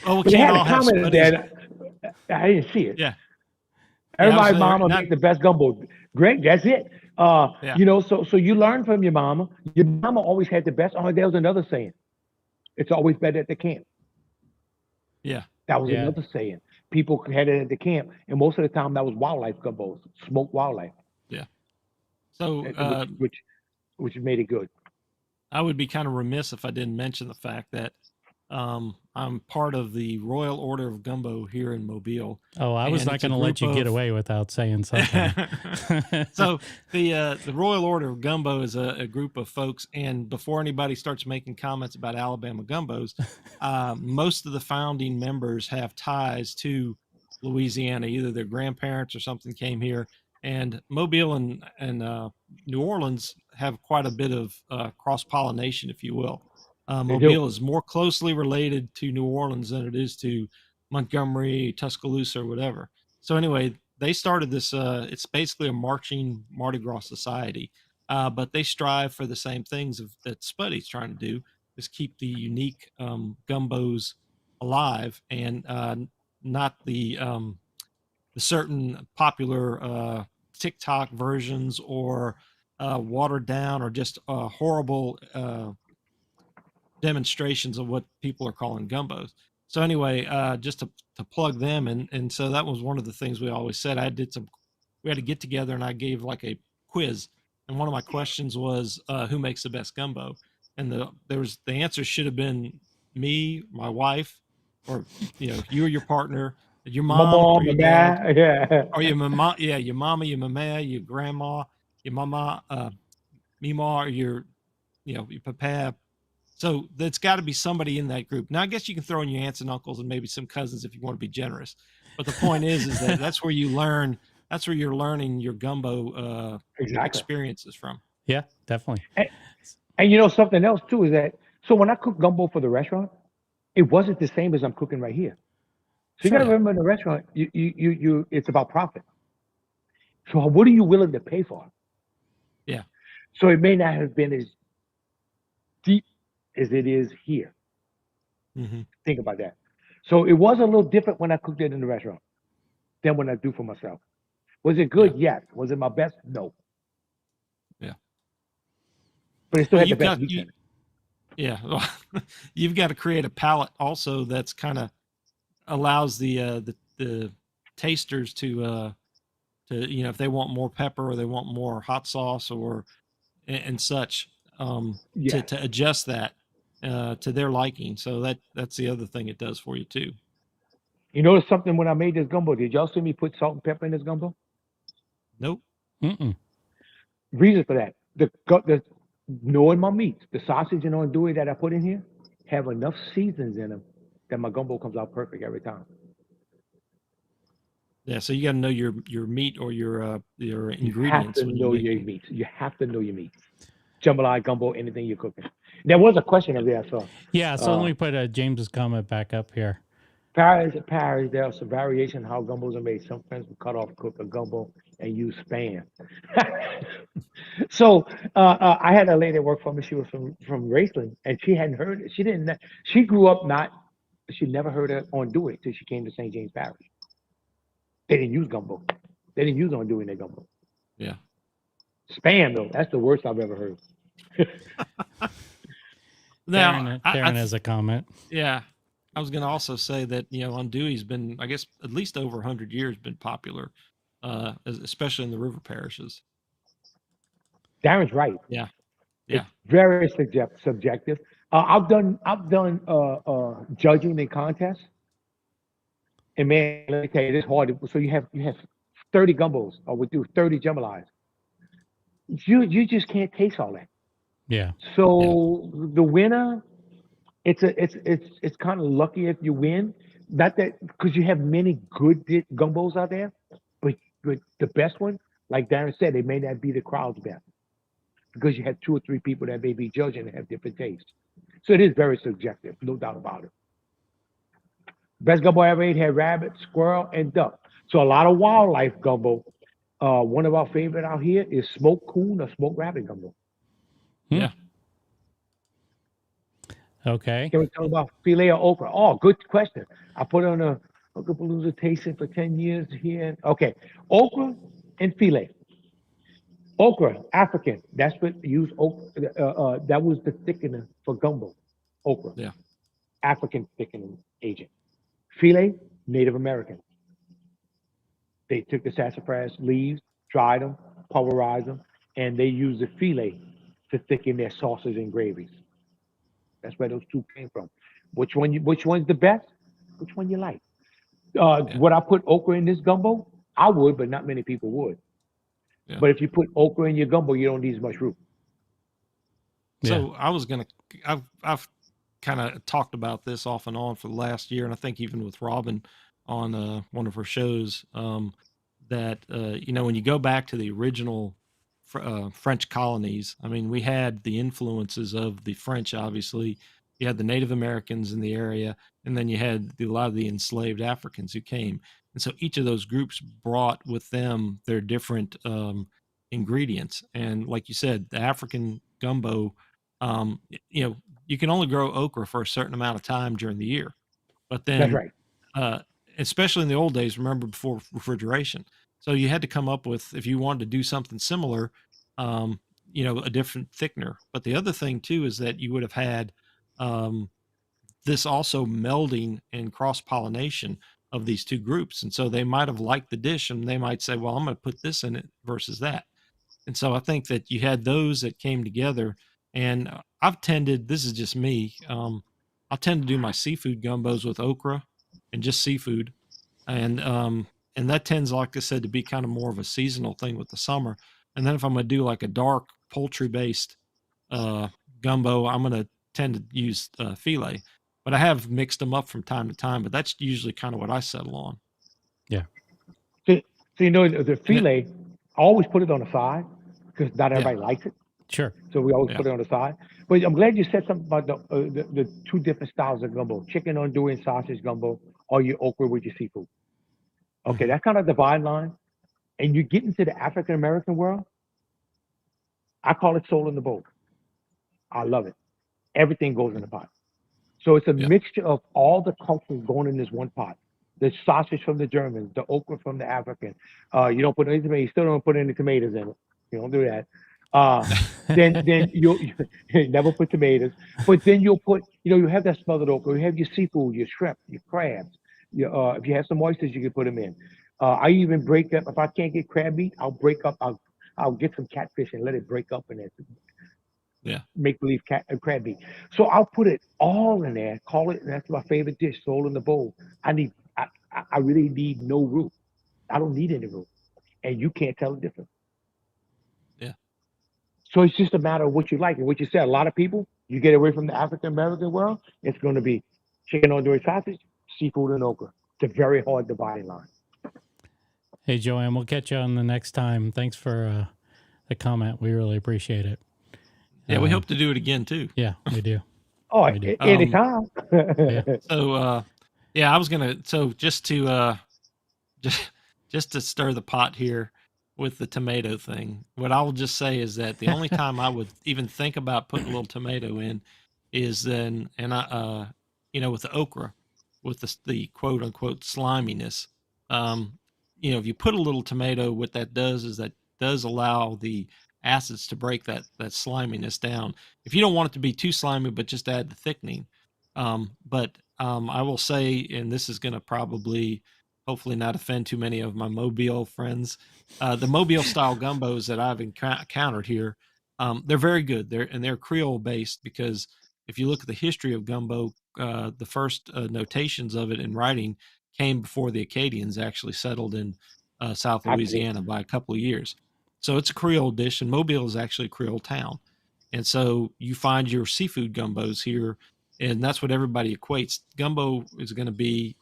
But they can't had all a have comment in Spuddies. there. I didn't see it. Yeah. Everybody's Yeah, mama not- makes the best gumbo. Great, that's it. Yeah. So you learn from your mama. Your mama always had the best. Oh, there was another saying. It's always better at the camp. Yeah. That was Yeah. another saying. People had it at the camp, and most of the time that was wildlife gumbos, smoked wildlife, Yeah. So which made it good. I would be kind of remiss if I didn't mention the fact that I'm part of the Royal Order of Gumbo here in Mobile. Oh, I was And not it's a going to let group you get of- away without saying something. So the Royal Order of Gumbo is a group of folks, and before anybody starts making comments about Alabama gumbos, most of the founding members have ties to Louisiana. Either their grandparents or something came here, and Mobile and New Orleans have quite a bit of cross pollination, if you will. They do. Mobile is more closely related to New Orleans than it is to Montgomery, Tuscaloosa, or whatever. So anyway, they started this. It's basically a marching Mardi Gras society, but they strive for the same things that Spuddy's trying to do: is keep the unique gumbos alive and not the certain popular TikTok versions or watered down or just horrible demonstrations of what people are calling gumbos. So anyway, just to plug them, and so that was one of the things we always said. We had to get together, and I gave like a quiz, and one of my questions was who makes the best gumbo, and the answer should have been me, my wife, or you or your partner, your My mom, or mom, your my dad, dad, yeah. or your mama, yeah, your mama, your mama, your grandma, your mama, Mima, or your papa. So there's got to be somebody in that group. Now, I guess you can throw in your aunts and uncles and maybe some cousins if you want to be generous. But the point is that that's where you learn. That's where you're learning your gumbo Exactly. experiences from. Yeah, definitely. And something else too is that when I cook gumbo for the restaurant, it wasn't the same as I'm cooking right here. So you got to remember in the restaurant, you it's about profit. So what are you willing to pay for? Yeah. So it may not have been as deep as it is here. Mm-hmm. Think about that. So it was a little different when I cooked it in the restaurant than when I do for myself. Was it good? Yes. Was it my best? No. Yeah. But it still had the best meat in it. Yeah. Well, you've got to create a palate also that's kind of allows the tasters to to, if they want more pepper or they want more hot sauce or and such, Yeah. to adjust that to their liking. So that's the other thing it does for you too. You notice something when I made this gumbo? Did y'all see me put salt and pepper in this gumbo? Nope. Mm-mm. Reason for that. Knowing my meats, the sausage and andouille that I put in here have enough seasons in them that my gumbo comes out perfect every time. Yeah, so you got to know your meat or your You have ingredients to when know you're your making. meats. You have to know your meats. Jambalaya, gumbo, anything you're cooking. There was a question over there I saw. Yeah, so let me put James's comment back up here. Parish, there are some variation how gumbos are made. Some friends will cut off cook a gumbo and use spam. So I had a lady work for me. She was from Raceland, and she hadn't heard it. She didn't. She grew up not. She never heard it on do it till she came to St. James Parish. They didn't use gumbo. They didn't use on doing their gumbo. Yeah. Spam though, that's the worst I've ever heard. Now, Darren has a comment. Yeah, I was going to also say that andouille's been, I guess, at least over 100 years been popular, especially in the river parishes. Darren's right. Yeah. It's very subjective. I've done judging in contests, and man, let me tell you, it's hard. So you have 30 gumbos, or we do 30 jambalayas. You just can't taste all that. Yeah. So the winner, it's kind of lucky if you win. Not that because you have many good gumbos out there, but the best one, like Darren said, it may not be the crowd's best because you have 2 or 3 people that may be judging and have different tastes. So it is very subjective, no doubt about it. Best gumbo I ever ate had rabbit, squirrel, and duck. So a lot of wildlife gumbo. One of our favorite out here is smoked coon or smoked rabbit gumbo. Yeah. Okay. Can we talk about filet or okra? Oh, good question. I put on a Okapalooza tasting for 10 years here. Okay, okra and filet. Okra, African. That's what used okra. That was the thickener for gumbo. Okra. Yeah. African thickening agent. Filet, Native American. They took the sassafras leaves, dried them, pulverized them, and they used the filet to thicken their sauces and gravies. That's where those two came from. Which one's the best? Which one you like? Would I put okra in this gumbo? I would, but not many people would. Yeah. But if you put okra in your gumbo, you don't need as much root. So I've kind of talked about this off and on for the last year, and I think even with Robin on one of her shows, that when you go back to the original French colonies, I mean, we had the influences of the French. Obviously, you had the Native Americans in the area, and then you had a lot of the enslaved Africans who came, and so each of those groups brought with them their different ingredients. And like you said, the African gumbo, you can only grow okra for a certain amount of time during the year, but That's then right. especially in the old days, remember before refrigeration. So you had to come up with, if you wanted to do something similar, a different thickener. But the other thing too is that you would have had this also melding and cross pollination of these two groups, and so they might have liked the dish, and they might say, "Well, I'm going to put this in it versus that." And so I think that you had those that came together, and I've tended. This is just me. I tend to do my seafood gumbos with okra and just seafood, and that tends, like I said, to be kind of more of a seasonal thing with the summer. And then if I'm going to do like a dark poultry based gumbo, I'm going to tend to use filet. But I have mixed them up from time to time. But that's usually kind of what I settle on. Yeah. So the filet, I always put it on the side because not everybody likes it. Sure. So we always put it on the side. But I'm glad you said something about the 2 different styles of gumbo: chicken andouille and sausage gumbo, or your okra with your seafood. Okay, that's kind of the divide line. And you get into the African American world, I call it soul in the boat. I love it. Everything goes in the pot. So it's a mixture of all the cultures going in this one pot. The sausage from the Germans, the okra from the African. You don't put any tomatoes. You still don't put any tomatoes in it. You don't do that. Then you never put tomatoes. But then you'll put, you have that smothered okra. You have your seafood, your shrimp, your crabs. If you have some oysters, you can put them in. I even break up if I can't get crab meat. I'll break up. I'll get some catfish and let it break up in it. Yeah. Make believe crab meat. So I'll put it all in there. Call it. That's my favorite dish. Soul in the bowl. I really need no roux. I don't need any roux, and you can't tell the difference. Yeah. So it's just a matter of what you like and what you said. A lot of people, you get away from the African American world, it's going to be chicken on sausage, seafood, and okra. It's a very hard dividing line. Hey, Joanne, we'll catch you on the next time. Thanks for the comment. We really appreciate it. Yeah, we hope to do it again too. Yeah, we do. Oh, We do. anytime. Yeah. So, yeah, I was gonna. So just to just to stir the pot here with the tomato thing, what I will just say is that the only time I would even think about putting a little tomato in is then, and with the okra, with the quote unquote sliminess. If you put a little tomato, what that does is that does allow the acids to break that sliminess down. If you don't want it to be too slimy, but just add the thickening. But I will say, and this is going to probably, hopefully, not offend too many of my Mobile friends. The Mobile style gumbos that I've encountered here, they're very good. They're Creole based because if you look at the history of gumbo, the first notations of it in writing came before the Acadians actually settled in South Louisiana by a couple of years. So it's a Creole dish, and Mobile is actually a Creole town. And so you find your seafood gumbos here, and that's what everybody equates. Gumbo is going to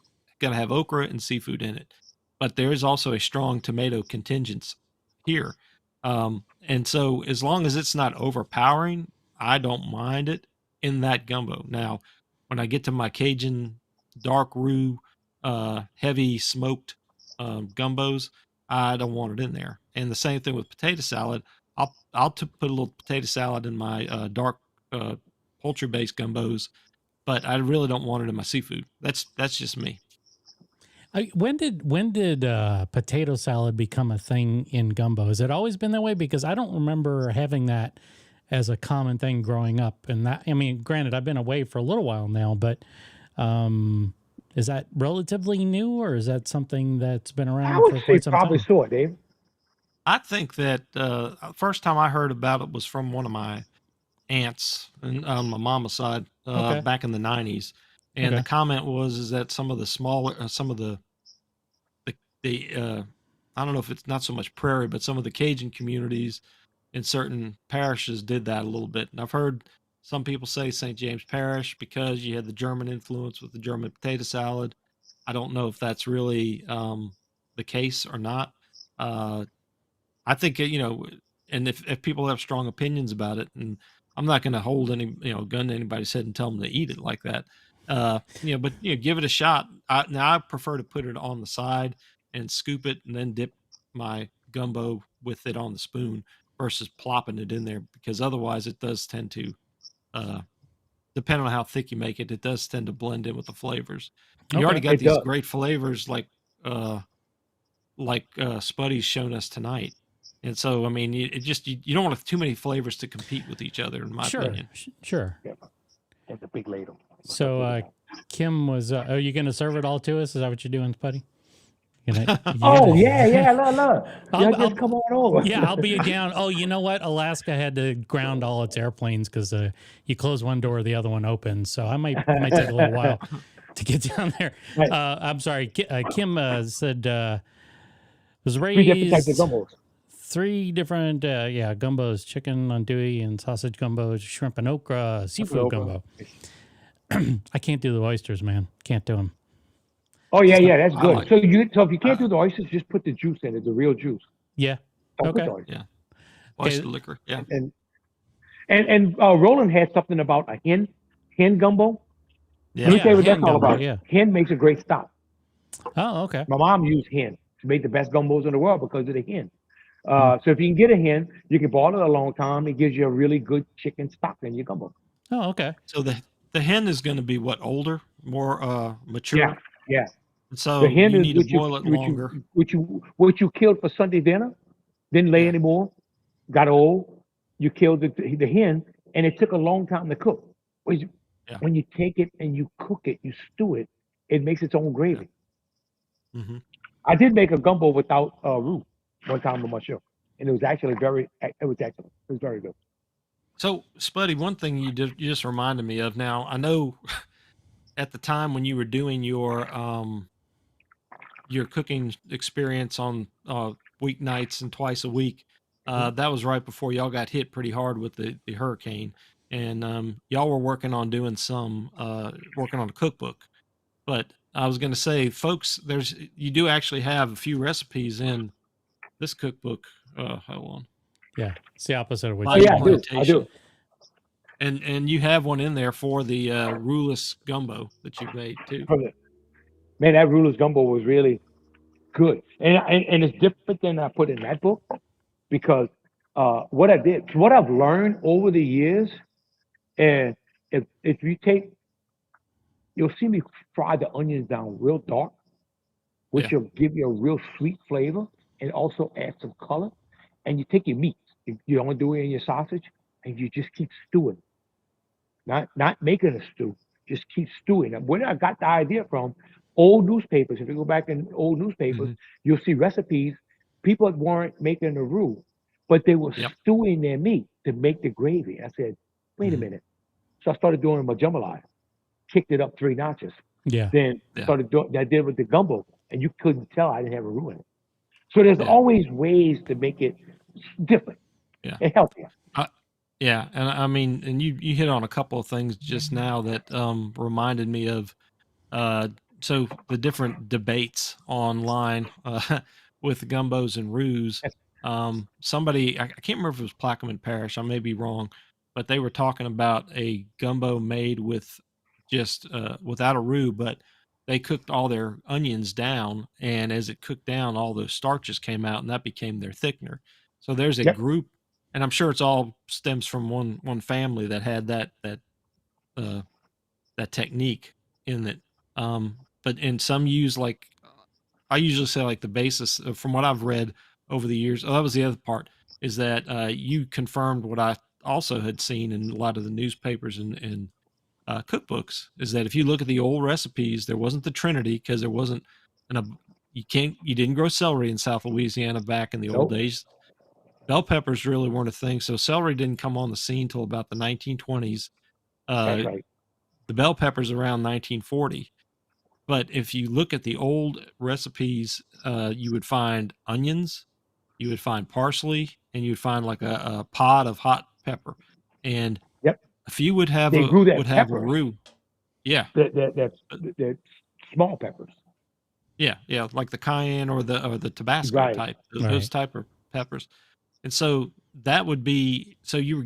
have okra and seafood in it, but there is also a strong tomato contingent here. And so as long as it's not overpowering, I don't mind it in that gumbo. Now, when I get to my Cajun dark roux, heavy smoked gumbos, I don't want it in there. And the same thing with potato salad. I'll put a little potato salad in my dark poultry based gumbos, but I really don't want it in my seafood. That's just me. When did potato salad become a thing in gumbo? Has it always been that way? Because I don't remember having that as a common thing growing up. And that, I mean, granted, I've been away for a little while now, but is that relatively new, or is that something that's been around I would for say quite some probably time? so, Dave. I think that first time I heard about it was from one of my aunts and on my mama's side Okay. back in the 90s. And Okay. the comment was that some of the smaller, some of the I don't know if it's not so much prairie, but some of the Cajun communities in certain parishes did that a little bit. And I've heard some people say St. James Parish because you had the German influence with the German potato salad. I don't know if that's really the case or not. I think, and if people have strong opinions about it, and I'm not going to hold any, gun to anybody's head and tell them to eat it like that. But give it a shot. Now I prefer to put it on the side and scoop it and then dip my gumbo with it on the spoon versus plopping it in there, because otherwise it does tend to, uh, depending on how thick you make it, it does tend to blend in with the flavors. And you already Okay. got It these does. great flavors like Spuddy's shown us tonight. And so, I mean, you don't want too many flavors to compete with each other, in my Sure. opinion. Sure. Yeah. It's a big ladle. So Kim was, are you going to serve it all to us? Is that what you're doing, Buddy? Oh yeah, look. Y'all just come on over. Yeah, I'll be down. Oh, you know what? Alaska had to ground all its airplanes because you close one door, the other one opens. So it might take a little while to get down there. Right. I'm sorry. Kim said was 3 different types of raised gumbos. 3 different gumbos: chicken andouille and sausage gumbo, shrimp and okra, seafood gumbo. I can't do the oysters, man. Can't do them. Oh yeah, that's I good. like So if you can't do the oysters, just put the juice in it, the real juice. Yeah. Don't put Okay. the oysters. Yeah. Okay. Oyster liquor. Yeah. And Roland had something about a hen gumbo. Yeah. Let me tell you what hen that's all gumbo, about. yeah. Hen makes a great stop. Oh, okay. My mom used hen. She made the best gumbos in the world because of the hen. So if you can get a hen, you can boil it a long time. It gives you a really good chicken stock in your gumbo. Oh, okay. So the hen is going to be what, older, more mature? Yeah. And so The hen you is need to boil it longer. what you killed for Sunday dinner, didn't lay Yeah. anymore, got old. You killed the hen, and it took a long time to cook. Yeah. When you take it and you cook it, you stew it, it makes its own gravy. Mm-hmm. I did make a gumbo without roux one time on my show, and it was actually it was excellent. It was very good. So, Spuddy, one thing you just reminded me of. Now, I know at the time when you were doing your cooking experience on weeknights and twice a week, that was right before y'all got hit pretty hard with the hurricane, and y'all were working on doing working on a cookbook. But I was going to say, folks, you do actually have a few recipes in this cookbook. Hold on. Yeah, it's the opposite of what Oh you yeah, I want. do. I do. And you have one in there for the rouless gumbo that you made too. Man, that Ruler's Gumbo was really good, and it's different than I put in that book because what I've learned over the years, and if you take, you'll see me fry the onions down real dark, which Yeah. will give you a real sweet flavor and also add some color. And you take your meats, you don't do it in your sausage, and you just keep stewing, not making a stew, just keep stewing. And where I got the idea from, old newspapers. If you go back in old newspapers, Mm-hmm. you'll see recipes. People weren't making a roux, but they were Yep. stewing their meat to make the gravy. I said, wait a minute. So I started doing my jambalaya, kicked it up 3 notches. Yeah. Then Yeah. started doing that. I did with the gumbo, and you couldn't tell I didn't have a roux in it. So there's Yeah. always ways to make it different Yeah. and healthier. Yeah, and I mean, and you hit on a couple of things just now that reminded me of so the different debates online with gumbos and roux. Somebody, I can't remember if it was Plaquemine Parish, I may be wrong, but they were talking about a gumbo made with just without a roux, but they cooked all their onions down, and as it cooked down, all those starches came out, and that became their thickener. So there's a Yep. group, and I'm sure it's all stems from one family that had uh, that technique in it. But and some use like I usually say like the basis from what I've read over the years. Oh, that was the other part is that you confirmed what I also had seen in a lot of the newspapers and cookbooks is that if you look at the old recipes, there wasn't the Trinity because there wasn't you didn't grow celery in South Louisiana back in the old Nope. days. Bell peppers really weren't a thing, so celery didn't come on the scene till about the 1920s. That's Uh, right. the bell peppers around 1940. But if you look at the old recipes, you would find onions, you would find parsley, and you would find like a pod of hot pepper. And Yep. a few would have They grew that a peppers. roux. Yeah. The small peppers. Yeah, like the cayenne or the Tabasco Right. type, Right. those type of peppers. And so that would be so you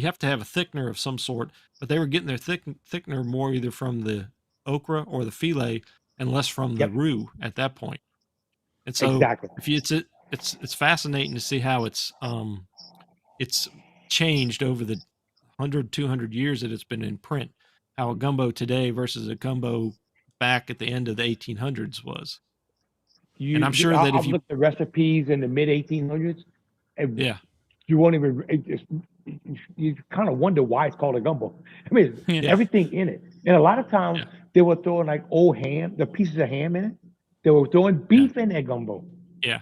have to have a thickener of some sort, but they were getting their thickener more either from the okra or the filet and less from the Yep. roux at that point. And so Exactly. if you it's fascinating to see how it's changed over the 200 years that it's been in print, how a gumbo today versus a gumbo back at the end of the 1800s was. And I'm sure that if I've you looked at recipes in the mid 1800s, and yeah, you won't even. You kind of wonder why it's called a gumbo. I mean, Yeah. everything in it, and a lot of times Yeah. they were throwing like old ham, the pieces of ham in it. They were throwing beef in that gumbo yeah,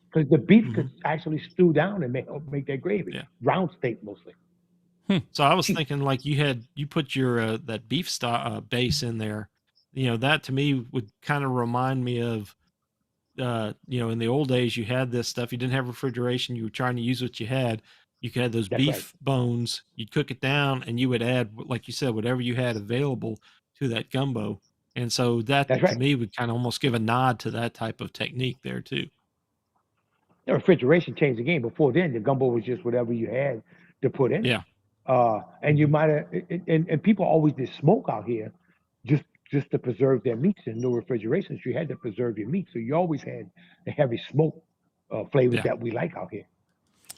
because the beef Mhm. could actually stew down and make that gravy. Yeah. Round steak mostly. So I was thinking like you put your that beef base in there, that to me would kind of remind me of in the old days you had this stuff, you didn't have refrigeration, you were trying to use what you had. You could have those That's right. beef bones, you'd cook it down and you would add, like you said, whatever you had available to that gumbo. And so that That's to right. me would kind of almost give a nod to that type of technique there too. The refrigeration changed the game. Before then, the gumbo was just whatever you had to put in it. Yeah. And you might have, and people always did smoke out here, just to preserve their meats. And no refrigeration, so you had to preserve your meat. So you always had the heavy smoke flavors Yeah. that we like out here.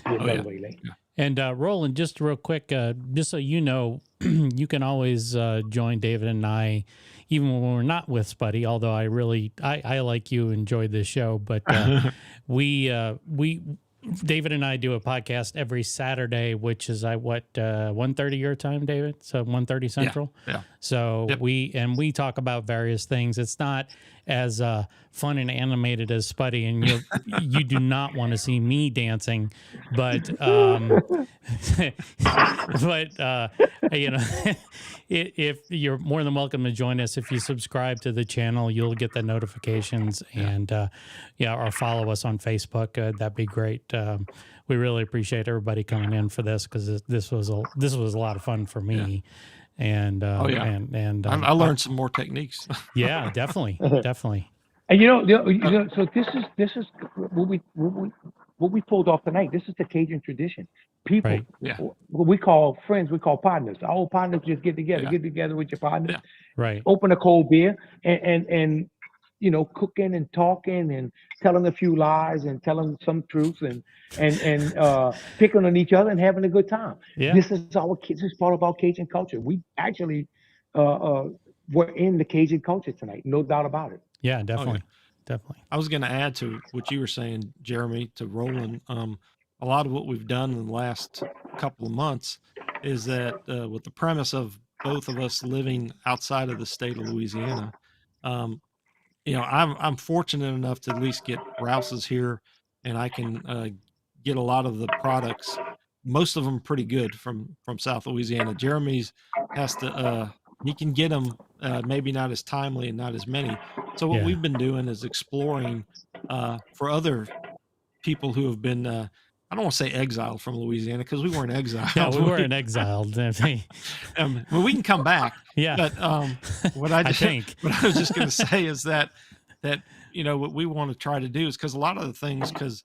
Oh, yeah. And Roland, just real quick, just so you know, you can always join David and I, even when we're not with Spuddy. Although I like you, enjoyed this show, but we David and I do a podcast every Saturday, which is 1:30 your time, David. So 1:30 Central. Yeah. So we talk about various things. It's not as fun and animated as Spuddy, and you do not want to see me dancing, but you know, if you're more than welcome to join us. If you subscribe to the channel, you'll get the notifications, and or follow us on Facebook. That'd be great. We really appreciate everybody coming in for this, because this was a lot of fun for me. And I learned some more techniques. Yeah, definitely. And so this is what we pulled off tonight. This is the Cajun tradition. People, Right. what we call friends, we call partners. Our old partners just get together with your partners, Right. open a cold beer, and cooking and talking and telling a few lies and telling some truths and picking on each other and having a good time. Yeah. This is part of our Cajun culture. We actually we're in the Cajun culture tonight, no doubt about it. Yeah, definitely. Definitely. I was going to add to what you were saying, Jeremy, to Roland. A lot of what we've done in the last couple of months is that with the premise of both of us living outside of the state of Louisiana, I'm fortunate enough to at least get Rouse's here, and I can get a lot of the products. Most of them pretty good from South Louisiana. Jeremy's has to he can get them maybe not as timely and not as many. So what we've been doing is exploring for other people who have been I don't want to say exiled from Louisiana, because we weren't exiled. Yeah, we weren't exiled. Well, we can come back. Yeah. But what I was just going to say is that what we want to try to do is, because a lot of the things, because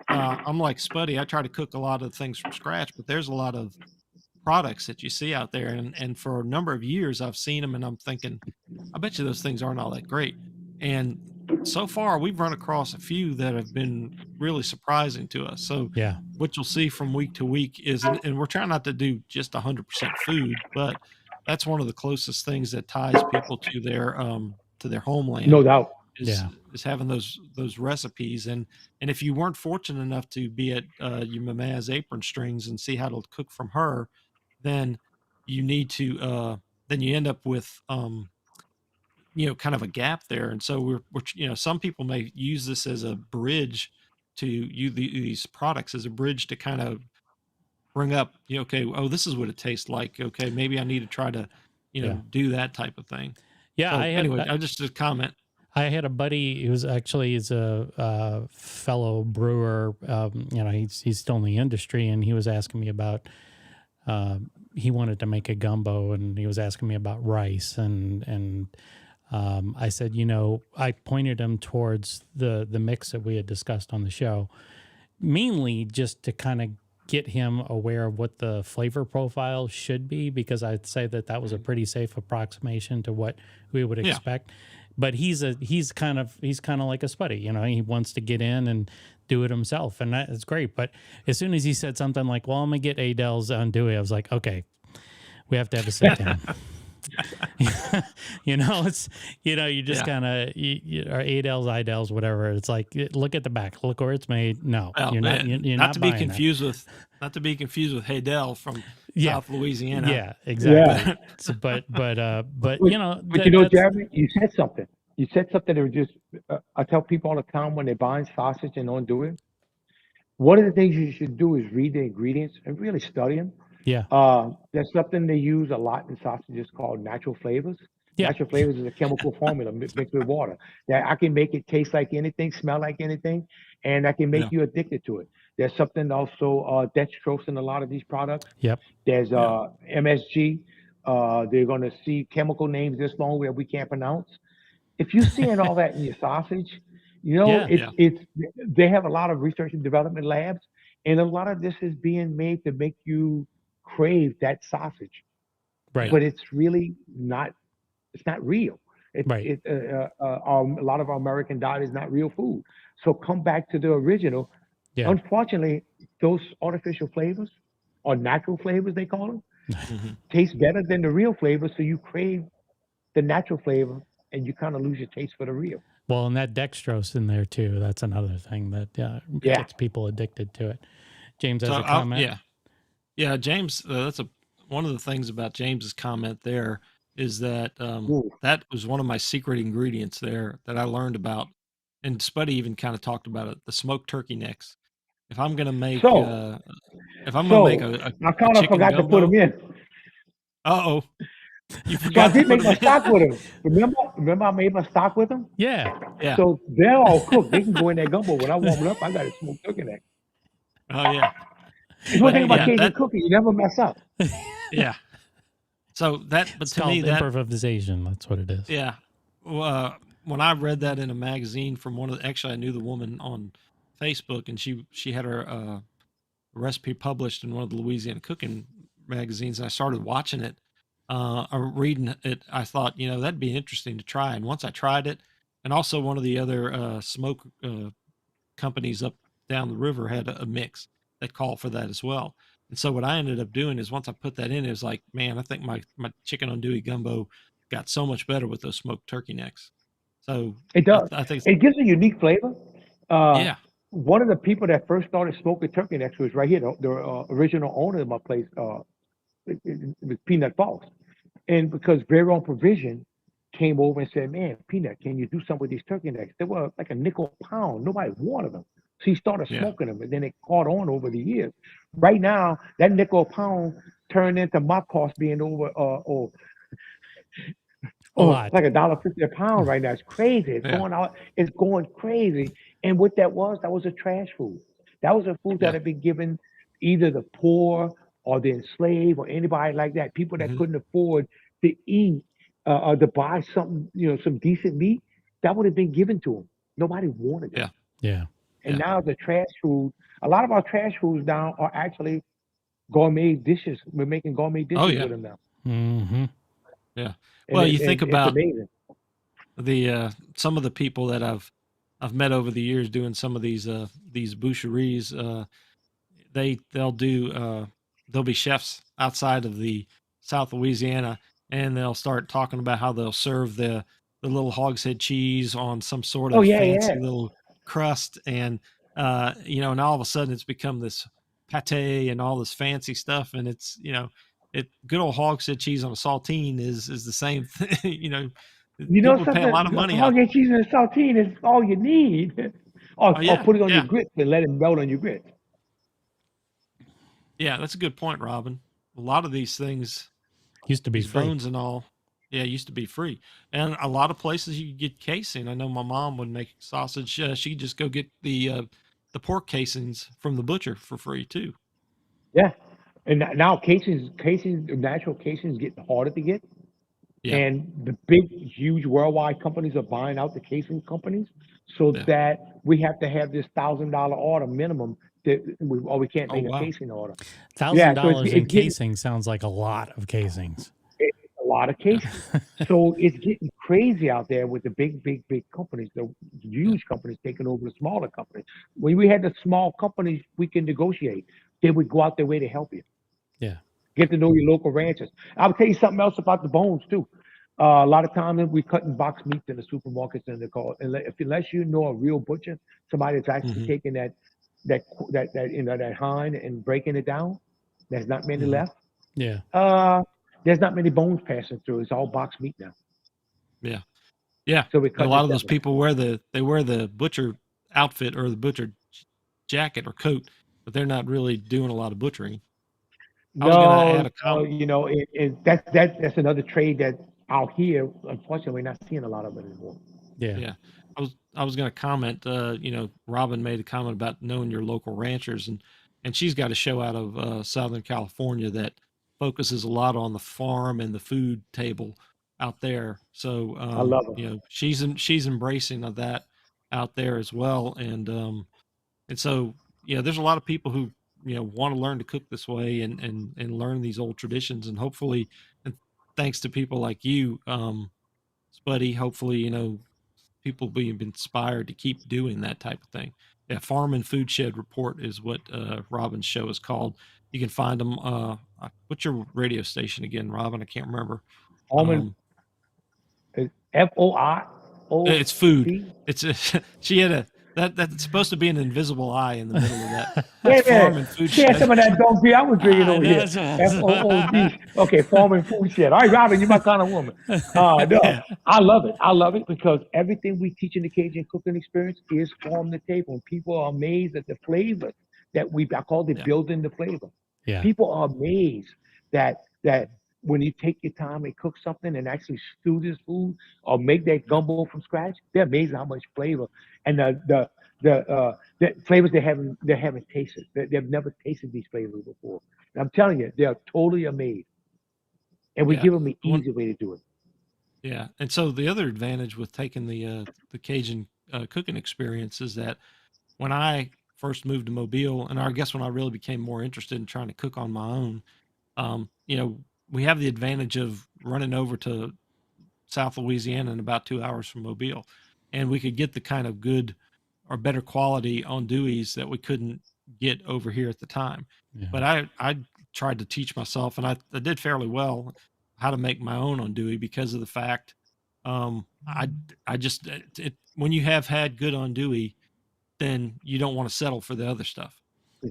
I'm like Spuddy, I try to cook a lot of things from scratch, but there's a lot of products that you see out there, and for a number of years I've seen them, and I'm thinking, I bet you those things aren't all that great. And so far we've run across a few that have been really surprising to us. So what you'll see from week to week is, and we're trying not to do just 100% food, but that's one of the closest things that ties people to their homeland. No doubt. Is having those recipes. And if you weren't fortunate enough to be at your mama's apron strings and see how to cook from her, then you need to then you end up with kind of a gap there. And so we're some people may use this as a bridge to these products as a bridge to kind of bring up, this is what it tastes like. Okay, maybe I need to try to do that type of thing. Yeah. So I just a comment. I had a buddy who's actually is a fellow brewer. He's still in the industry, and he was asking me about. He wanted to make a gumbo, and he was asking me about rice, and I said, I pointed him towards the mix that we had discussed on the show, mainly just to kind of get him aware of what the flavor profile should be, because I'd say that was a pretty safe approximation to what we would expect. But he's kind of like a Spuddy, he wants to get in and do it himself, and that's great. But as soon as he said something like, "Well, I'm gonna get Adele's andouille," I was like, "Okay, we have to have a sit down." It's you just kind of or Adele's, whatever. It's like, look at the back, look where it's made. No, you're not to be confused with Adele from South Louisiana. Yeah, exactly. So, but Jeremy, you said something. You said something that was just. I tell people all the time when they're buying sausage and andouille, one of the things you should do is read the ingredients and really study them. Yeah. There's something they use a lot in sausages called natural flavors. Yeah. Natural flavors is a chemical formula mixed with water that I can make it taste like anything, smell like anything, and I can make you addicted to it. There's something also dextrose in a lot of these products. Yep. There's MSG. They're going to see chemical names this long where we can't pronounce. If you're seeing all that in your sausage, it's they have a lot of research and development labs, and a lot of this is being made to make you crave that sausage. Right. But it's really not. It's not real. A lot of our American diet is not real food. So come back to the original. Yeah. Unfortunately, those artificial flavors, or natural flavors they call them, taste better than the real flavors. So you crave the natural flavor, and you kind of lose your taste for the real. Well, and that dextrose in there too. That's another thing that gets people addicted to it. James has a comment. Yeah, James. That's one of the things about James's comment there is that Ooh. that was one of my secret ingredients there that I learned about, and Spuddy even kind of talked about it, the smoked turkey necks. If I'm gonna make So, if I'm gonna make so a, a, I a kind of chicken forgot to put them gumbo, in. uh-oh, you So I forgot to did put make them my in. stock with them. Remember I made my stock with them? Yeah. Yeah. So they're all cooked. They can go in that gumbo. When I warm it up, I got a smoked turkey neck. Oh yeah. It's one But thing Hey, about yeah, Cajun that cooking. You never mess up. yeah. So that, but it's to me called that improvisation. That's what it is. yeah. Well, when I read that in a magazine from one of the, actually I knew the woman on Facebook, and she had her recipe published in one of the Louisiana cooking magazines, and I started watching it, or reading it. I thought, that'd be interesting to try. And once I tried it, and also one of the other smoke companies up down the river had a mix that called for that as well. And so what I ended up doing is once I put that in, it was like, man, I think my chicken andouille gumbo got so much better with those smoked turkey necks. So It does. I think, It gives a unique flavor. Uh, yeah, One of the people that first started smoking turkey necks was right here, the original owner of my place. It was Peanut Falls. And because Very Own Provision came over and said, man, Peanut, can you do something with these turkey necks? They were like a nickel a pound. Nobody wanted them. So he started yeah, smoking them, and then it caught on over the years. Right now, that nickel a pound turned into my cost being over A lot. like $1.50 a pound right now. It's crazy. It's yeah, going out. It's going crazy. And what that was a trash food. That was a food that yeah, had been given either the poor or the enslaved or anybody like that. People that hmm, couldn't afford to eat or to buy something, some decent meat. That would have been given to them. Nobody wanted it. yeah, Yeah. And yeah. now the trash food. A lot of our trash foods now are actually gourmet dishes. We're making gourmet Oh dishes yeah, with them now, Mm-hmm. yeah. and Well, you think it's about amazing. the some of the people that I've met over the years doing some of these boucheries. They'll do they'll be chefs outside of the South Louisiana, and they'll start talking about how they'll serve the little hogshead cheese on some sort Oh of yeah, yeah. fancy little crust, and and all of a sudden it's become this pate and all this fancy stuff, and it's it good old hogshead cheese on a saltine is the same thing. You know People pay a something? lot of money out. Hog and cheese and saltine is all you need. Oh Or yeah, put it on your yeah, grits and let it melt on your grits. yeah. That's a good point, Robin. A lot of these things, Used to be these free. bones and all, yeah, used to be free. And a lot of places you could get casing. I know my mom would make sausage. She'd just go get the pork casings from the butcher for free too. Yeah. And now casings, natural casings getting harder to get. Yeah, And the big, huge worldwide companies are buying out the casing companies so yeah. that we have to have this $1,000 order minimum or we can't Oh make a wow. casing order. Thousand Yeah, so dollars in it's getting casing sounds like a lot of casings. a lot of Yeah, casing. So it's getting crazy out there with the big companies, the yeah. huge companies taking over the smaller companies. When we had the small companies, we can negotiate. They would go out their way to help you. Yeah. Get to know your local ranchers. I'll tell you something else about the bones too. A lot of times we cutting box meats in the supermarkets and they call unless you know a real butcher, somebody that's actually Hmm, taking that hind and breaking it down. There's not many hmm. left. Yeah. Uh, there's not many bones passing through. It's all box meat now. Yeah, yeah. So we're And a cutting lot it of those separate. people wear the butcher outfit or the butcher jacket or coat, but they're not really doing a lot of butchering. I was gonna No, add a comment. that's another trade that out here, unfortunately, we're not seeing a lot of it anymore. Yeah. Yeah. I was gonna comment, Robin made a comment about knowing your local ranchers, and she's got a show out of Southern California that focuses a lot on the farm and the food table out there. So I love it. she's embracing of that out there as well. And so there's a lot of people who want to learn to cook this way and learn these old traditions, and hopefully, and thanks to people like you, Spuddy, hopefully, people being inspired to keep doing that type of thing. Yeah, Farm and Food Shed Report is what Robin's show is called. You can find them. What's your radio station again, Robin? I can't remember. Almond Um, is FOIOC. it's food. It's she had a that's supposed to be an invisible eye in the middle of that. Yeah, That's farm and food share shed. some of that dog beer I was drinking over here. that's awesome. FOOD. Okay, farm and food shed. All right, Robin, you're my kind of woman. No, Yeah. I love it. I love it because everything we teach in the Cajun cooking experience is farm to table. And people are amazed at the flavors that I called it Yeah. building the flavor. Yeah. People are amazed that when you take your time and cook something and actually stew this food or make that gumbo from scratch, they're amazed how much flavor and the flavors they haven't tasted. They've never tasted these flavors before. And I'm telling you, they're totally amazed. And we Yeah. give them an One, easy way to do it. yeah. And so the other advantage with taking the Cajun cooking experience is that when I first moved to Mobile, and I guess when I really became more interested in trying to cook on my own, you know, we have the advantage of running over to South Louisiana in about 2 hours from Mobile, and we could get the kind of good or better quality andouilles that we couldn't get over here at the time. Yeah. But I tried to teach myself, and I did fairly well how to make my own andouille because of the fact I just when you have had good andouille, then you don't want to settle for the other stuff.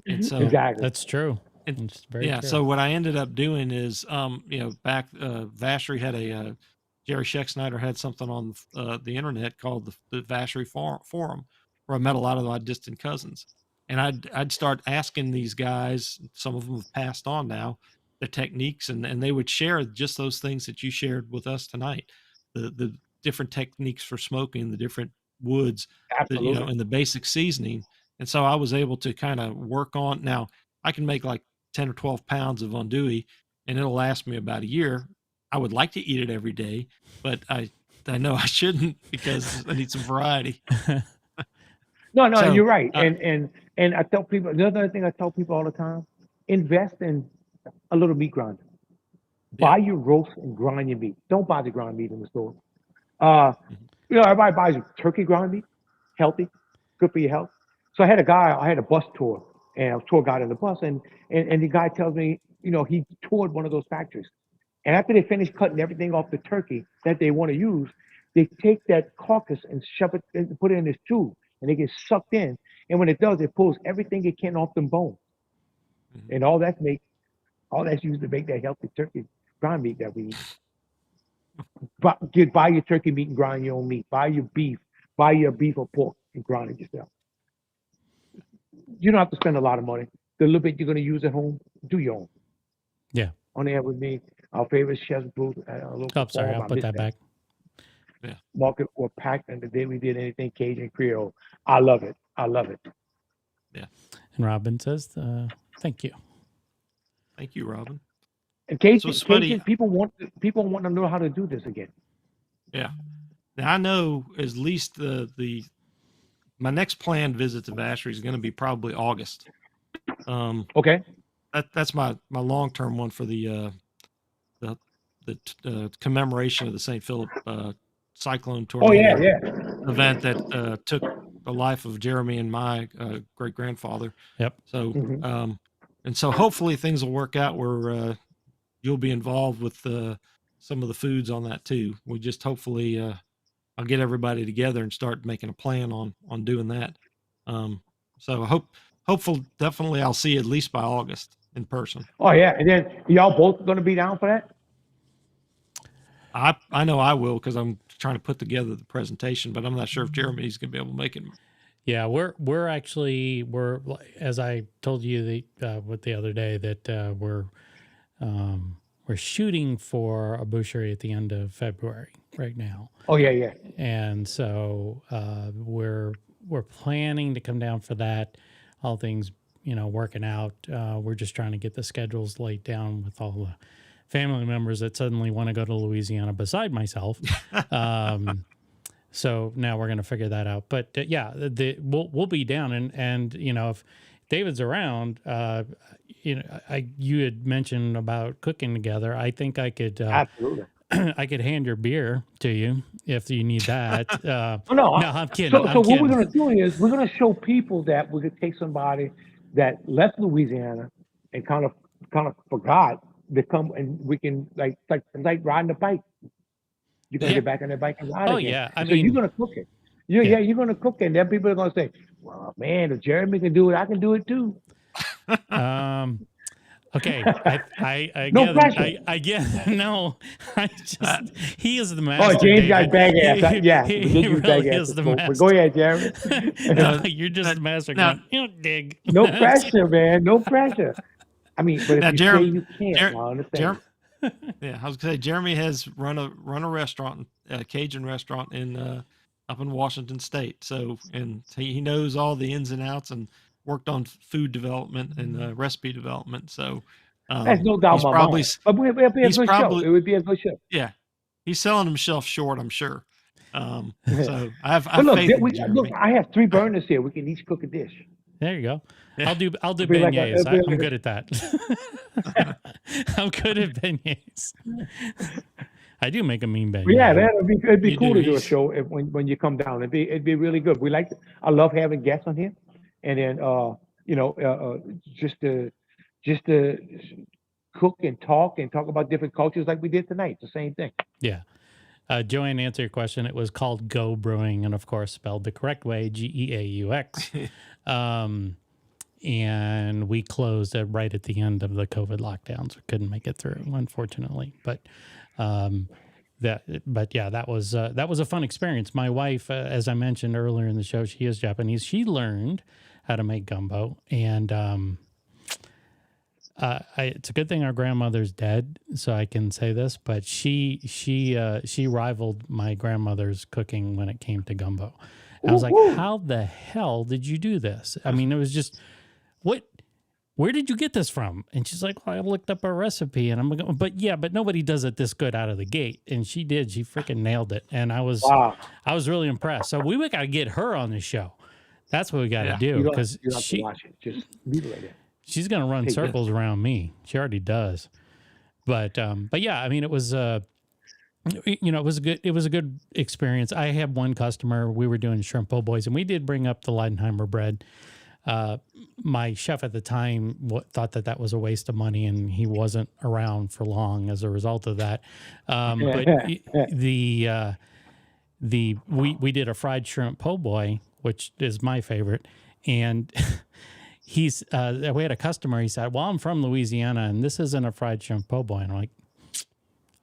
And so Exactly. That's true. and It's very yeah, true. so what I ended up doing is, you know, back Vacherie had Jerry Scheck had something on the internet called the Vacherie Forum, where I met a lot of my distant cousins, and I'd start asking these guys. Some of them have passed on now, the techniques, and they would share just those things that you shared with us tonight, the different techniques for smoking, the different woods, you know, Absolutely. and the basic seasoning. And so I was able to kind of work on. Now I can make like 10 or 12 pounds of andouille, and it'll last me about a year. I would like to eat it every day, but I know I shouldn't because I need some variety. No, and So you're right. And I tell people the other thing I tell people all the time, invest in a little meat grinder. yeah. Buy your roast and grind your meat. Don't buy the ground meat in the store. Uh, Mhm. everybody buys turkey ground meat, healthy, good for your health. So I had a bus tour, and I was tour guide on the bus, and the guy tells me, he toured one of those factories. And after they finish cutting everything off the turkey that they want to use, they take that carcass and shove it and put it in this tube, and it gets sucked in. And when it does, it pulls everything it can off them bones, Mhm. and all that's used to make that healthy turkey ground meat that we eat. Buy your turkey meat and grind your own meat. Buy your beef or pork and grind it yourself. You don't have to spend a lot of money. The little bit you're going to use at home, do your own. Yeah. On air with me, our favorite chef's booth at a local Oh, sorry. farm. I'll I put miss that that. back. Yeah. Market were packed, and the day we did anything Cajun Creole, I love it. I love it. Yeah. And Robin says, thank you. Thank you, Robin. And So Cajun Spuddy, people want to know how to do this again. yeah. Now I know at least my next planned visit to Vacherie is going to be probably August. Okay. That's my long term one for the commemoration of the St. Philip cyclone Oh yeah, tornado yeah. event that took the life of Jeremy and my great grandfather. Yep. So hmm and so hopefully things will work out where you'll be involved with some of the foods on that too. We just hopefully I'll get everybody together and start making a plan on doing that. Um, so definitely I'll see you at least by August in person. Oh yeah. And then y'all both going to be down for that? I know I will because I'm trying to put together the presentation, but I'm not sure if Jeremy's gonna be able to make it. Yeah, we're actually as I told you the other day that we're shooting for a boucherie at the end of February right now, Oh yeah, yeah. and so we're planning to come down for that. All things working out. We're just trying to get the schedules laid down with all the family members that suddenly want to go to Louisiana beside myself. So now we're going to figure that out. But yeah, we'll be down, and if David's around, you had mentioned about cooking together. I think I could Absolutely. I could hand your beer to you if you need that. Oh, no. No, I'm kidding. So I'm what we're kidding. going to do is we're going to show people that we could take somebody that left Louisiana and kind of forgot to come, and we can like riding a bike. You're gonna Yeah. get back on that bike and ride Oh again. yeah. I And so you're mean, gonna cook it. You're gonna cook, and then people are gonna say, "Well, man, if Jeremy can do it, I can do it too." Okay, I No get pressure. I get no. I just he is the Oh, master. James David. got bag ass. Yeah, we did He use bag really ass is the before. But master. go ahead, Jeremy. No, you're just the master. now, Going, you don't dig. No pressure, man. No pressure. I mean, but if now, you say Jeremy, you can't, I understand. yeah, I was gonna say Jeremy has run a restaurant, a Cajun restaurant in up in Washington State. So, and he knows all the ins and outs and worked on food development and recipe development. So, That's no doubt in he's my probably mind. But it'll be a he's good show. probably It would be a good show. yeah, he's selling himself short, I'm sure. So I have But look, faith in Jeremy. look, I have 3 burners here. We can each cook a dish. There you go. Yeah. I'll do It'll be like beignets. I'm a- good at that. I'm good at beignets. I do make a mean beignet. But yeah, it'd be You cool do. to do a He's- show when you come down. It'd be really good. I love having guests on here, and then just to cook and talk about different cultures like we did tonight. It's the same thing. Yeah. Joanne, to answer your question, it was called Go Brewing, and of course spelled the correct way, Geaux. And we closed right at the end of the COVID lockdowns. We couldn't make it through, unfortunately. But that was a fun experience. My wife, as I mentioned earlier in the show, she is Japanese. She learned how to make gumbo, and it's a good thing our grandmother's dead, so I can say this. But she rivaled my grandmother's cooking when it came to gumbo. I was like, how the hell did you do this? I mean, it was just, where did you get this from? And she's like, well, I looked up a recipe, and I'm like, but nobody does it this good out of the gate. And she did. She freaking nailed it. And I was really impressed. So we got to get her on the show. That's what we got to do, because you don't have to watch it. Just leave it right there. she's going to run circles around me. She already does. But yeah, I mean, it was it was a good experience. I had one customer, we were doing shrimp po' boys, and we did bring up the Leidenheimer bread. My chef at the time thought that was a waste of money, and he wasn't around for long as a result of that. But we did a fried shrimp po' boy, which is my favorite. And we had a customer, he said, well, I'm from Louisiana, and this isn't a fried shrimp po' boy. And I'm like,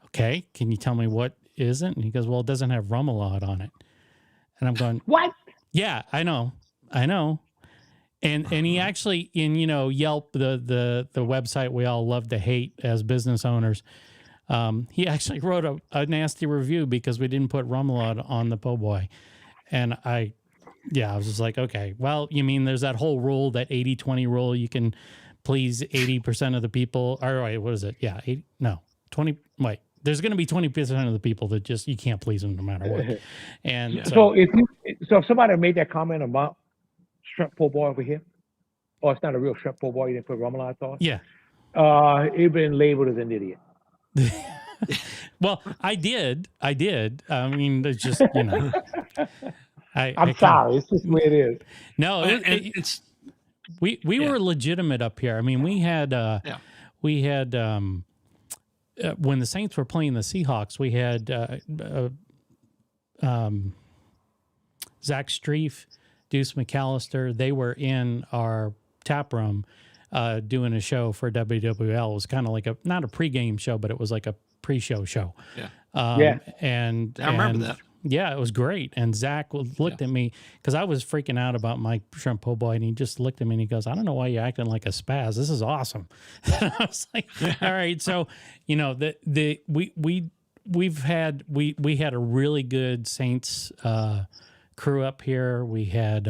okay, can you tell me what isn't? And he goes, well, it doesn't have remoulade on it. And I'm going, what? Yeah, I know. And he actually, in Yelp, the website we all love to hate as business owners, he actually wrote a nasty review because we didn't put remoulade on the po' boy. And I was just like, okay, well, you mean there's that whole rule, that 80-20 rule, you can please 80% of the people, or wait, what is it? Yeah, 20, wait. There's going to be 20% of the people that just, you can't please them no matter what. And so if somebody made that comment about shrimp po' boy over here, or it's not a real shrimp po' boy, you didn't put remoulade sauce. Yeah. It'd been labeled as an idiot. Well, I did. I mean, it's just, I'm sorry. It's just the way it is. No, it's we were legitimate up here. I mean, we had when the Saints were playing the Seahawks, we had Zach Streif, Deuce McAllister. They were in our tap room doing a show for WWL. It was kind of like not a pregame show, but it was like a pre-show show. Yeah. And I remember that. Yeah, it was great. And Zach looked at me because I was freaking out about my shrimp po' boy, and he just looked at me and he goes, I don't know why you're acting like a spaz. This is awesome. And I was like, all right. So, we had a really good Saints crew up here. We had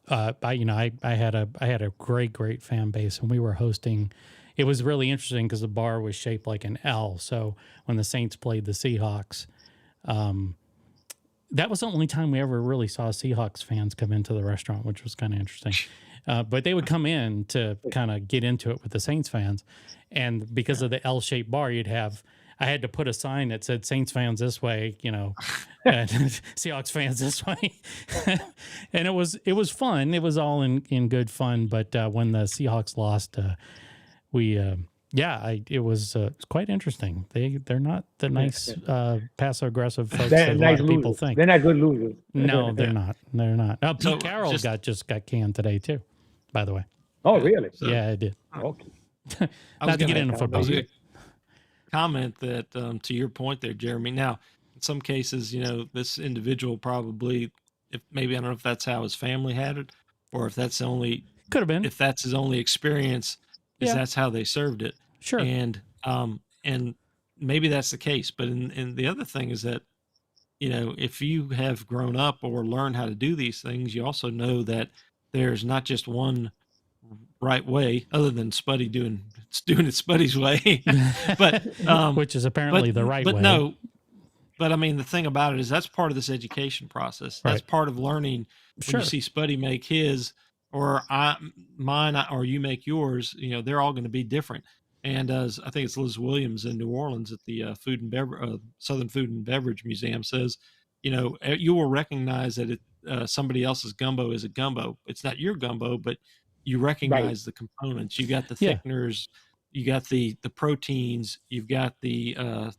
I had a great fan base, and we were hosting. It was really interesting because the bar was shaped like an L. So when the Saints played the Seahawks, that was the only time we ever really saw Seahawks fans come into the restaurant, which was kind of interesting. But they would come in to kind of get into it with the Saints fans. And because of the L-shaped bar, I had to put a sign that said Saints fans this way, and Seahawks fans this way. And it was fun. It was all in good fun. But when the Seahawks lost, we it was it's quite interesting. They're not the nice passive aggressive folks They're that a nice lot of people losers. think. They're not good losers. No, they're not. They're not. Oh, Pete So, Carroll just just got canned today too. By the way, Oh, really? so yeah, I did. Okay. I was Not to get gonna, into I football. was gonna comment that to your point there, Jeremy. Now, in some cases, this individual probably, if maybe I don't know if that's how his family had it, or if that's Could have been. if that's his only experience, is Yeah. that's how they served it, Sure. and maybe that's the case. But and the other thing is that if you have grown up or learned how to do these things, you also know that there's not just one right way, other than Spuddy doing it Spuddy's way, but Which is apparently the right way. But no, but I mean the thing about it is that's part of this education process. That's Right. part of learning. When Sure. you see Spuddy make his, or mine, or you make yours, they're all going to be different. And as I think it's Liz Williams in New Orleans at the Southern Food and Beverage Museum says, you will recognize that somebody else's gumbo is a gumbo. It's not your gumbo, but you recognize the components. You got the Yeah. thickeners, you got the proteins, you've got the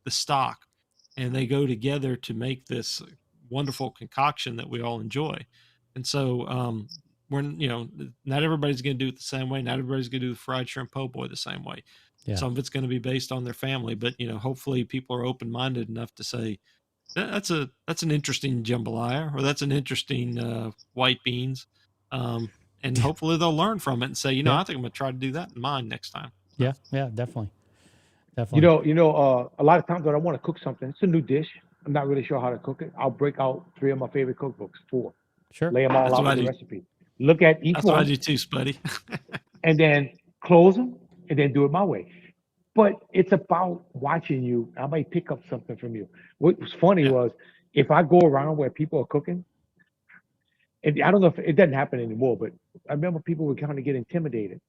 stock, and they go together to make this wonderful concoction that we all enjoy. And so not everybody's going to do it the same way. Not everybody's going to do the fried shrimp po' boy the same way. Yeah. Some of it's going to be based on their family, but hopefully people are open-minded enough to say that's an interesting jambalaya, or that's an interesting white beans, and hopefully they'll learn from it and say, Yeah. I think I'm going to try to do that in mine next time. Yeah, definitely. A lot of times when I want to cook something, it's a new dish. I'm not really sure how to cook it. I'll break out 3 of my favorite cookbooks, 4, Sure. lay them all That's out what I with the do. recipe. Look at each That's what I one, do too, Spuddy. and then close them, and then do it my way. But it's about watching you. I might pick up something from you. What was funny Yeah. was if I go around where people are cooking, and I don't know if it doesn't happen anymore, but I remember people would kind of get intimidated.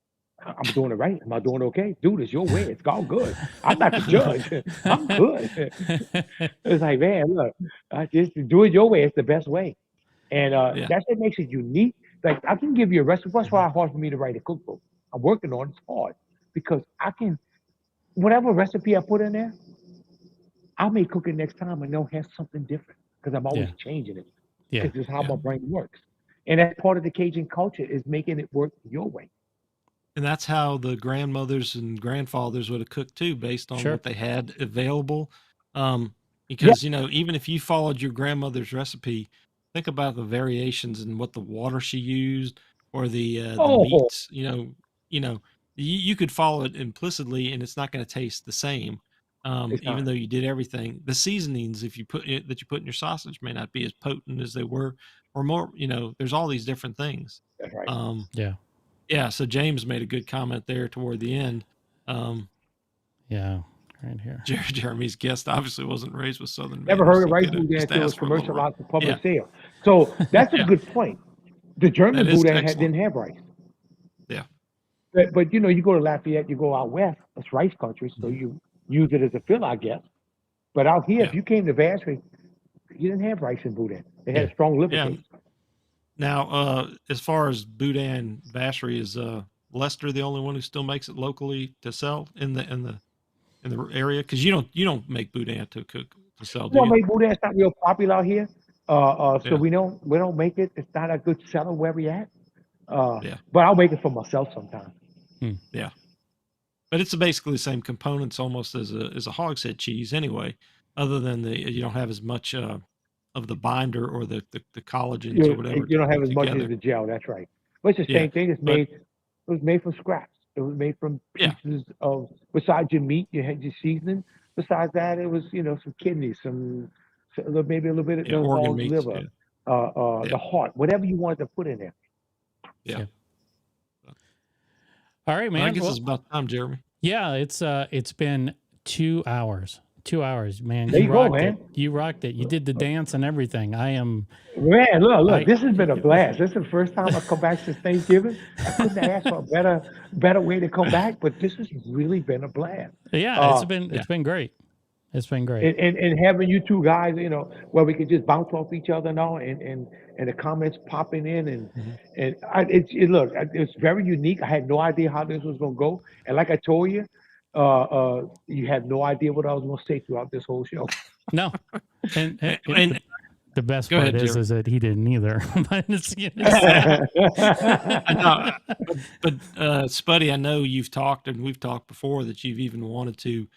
I'm doing it right. Am I doing okay? Dude, it's your way. It's all good. I'm not the judge. I'm good. It's like, man, look, I just do it your way. It's the best way. And Yeah. that's what makes it unique. Like, I can give you a recipe. That's why it's hard for me to write a cookbook. I'm working on it. It's hard because I can, whatever recipe I put in there, I may cook it next time and they'll have something different because I'm always Yeah. changing it. Yeah. Because it's how Yeah. my brain works. And that's part of the Cajun culture is making it work your way. And that's how the grandmothers and grandfathers would have cooked too, based on Sure. what they had available. Because even if you followed your grandmother's recipe, think about the variations in what the water she used, or the Oh, meats. You could follow it implicitly, and it's not going to taste the same. it's Even not. though you did everything, the seasonings that you put in your sausage may not be as potent as they were, or more. There's all these different things. That's right. Yeah. Yeah, so James made a good comment there toward the end. Yeah. Right here. Jeremy's guest obviously wasn't raised with Southern Never manners. heard of He rice could have boudin just until it was asked for a little commercialized for rice. public Yeah, sale. So that's a Yeah. good point. The German that is boudin excellent. didn't have rice. Yeah, But you go to Lafayette, you go out west, it's rice country, so Mhm. you use it as a fill, I guess. But out here, Yeah. if you came to Vacherie, you didn't have rice and boudin. They had Yeah. a strong liver yeah. taste. Now, as far as boudin vacherie, is Lester the only one who still makes it locally to sell in the area? Because you don't make boudin to cook to sell, do Well, you? maybe boudin's not real popular out here. So Yeah, we don't make it. It's not a good seller where we at. yeah, But I'll make it for myself sometime. yeah. But it's basically the same components almost as a hogshead cheese anyway, other than you don't have as much of the binder or the collagens or whatever You to don't have put as much as together. the gel. That's right. But it's the Yeah, same thing. but It was made from scraps. It was made from yeah, pieces of. Besides your meat, you had your seasoning. Besides that, it was some kidneys, maybe a little bit of yeah, organ dog's meats. liver, Yeah, the heart, whatever you wanted to put in there. yeah. Yeah. All right, But I man. guess Well, it's about time, Jeremy. yeah, it's been 2 hours. 2 hours, man. There you go, rocked it. man. You rocked it. You did the dance and everything. Man, look, I this has been a blast. This is the first time I come back since Thanksgiving. I couldn't ask for a better way to come back, but this has really been a blast. yeah, Uh, it's been great. It's been great. And having you two guys, where we could just bounce off each other now, and the comments popping in, and look, it's very unique. I had no idea how this was gonna go, and like I told you, you had no idea what I was gonna say throughout this whole show. No, and the best Go part ahead, Jerry. is that he didn't either. But I know, but Spuddy, I know you've talked and we've talked before that you've even wanted to.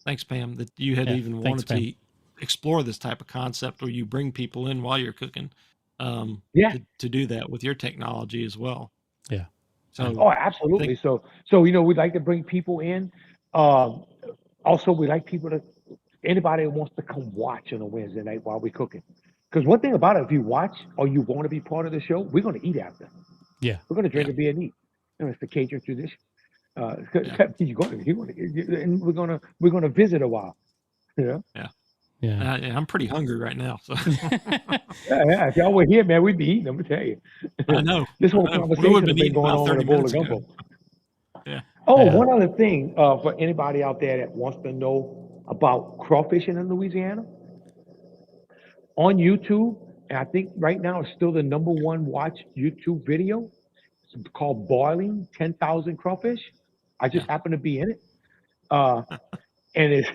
Thanks, Pam. That you had even wanted to explore this type of concept where you bring people in while you're cooking. To do that with your technology as well. Yeah. So absolutely. So we'd like to bring people in. Also, we like anybody who wants to come watch on a Wednesday night while we're cooking. Because one thing about it, if you watch or you want to be part of the show, we're going to eat after. Yeah. We're going to drink a beer and eat. It's the Cajun tradition. And we're gonna visit a while. Yeah. I'm pretty hungry right now. So yeah. If y'all were here, man, we'd be eating. I'm gonna tell you. I know. This whole conversation has been going on with a bowl of gumbo. Yeah. One other thing for anybody out there that wants to know about crawfishing in Louisiana, on YouTube, and I think right now it's still the #1 watched YouTube video. It's called Boiling 10,000 Crawfish. I just happen to be in it, and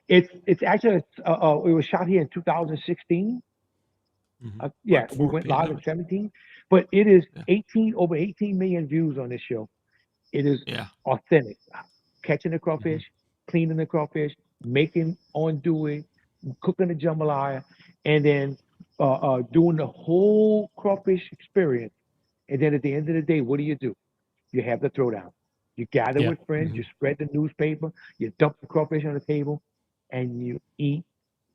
it's actually it was shot here in 2016. We went live in 17, but it is over 18 million views on this show. It is authentic, catching the crawfish, cleaning the crawfish, making andouille, cooking the jambalaya, and then doing the whole crawfish experience. And then at the end of the day, what do? You have the throwdown. You gather with friends, you spread the newspaper, you dump the crawfish on the table, and you eat,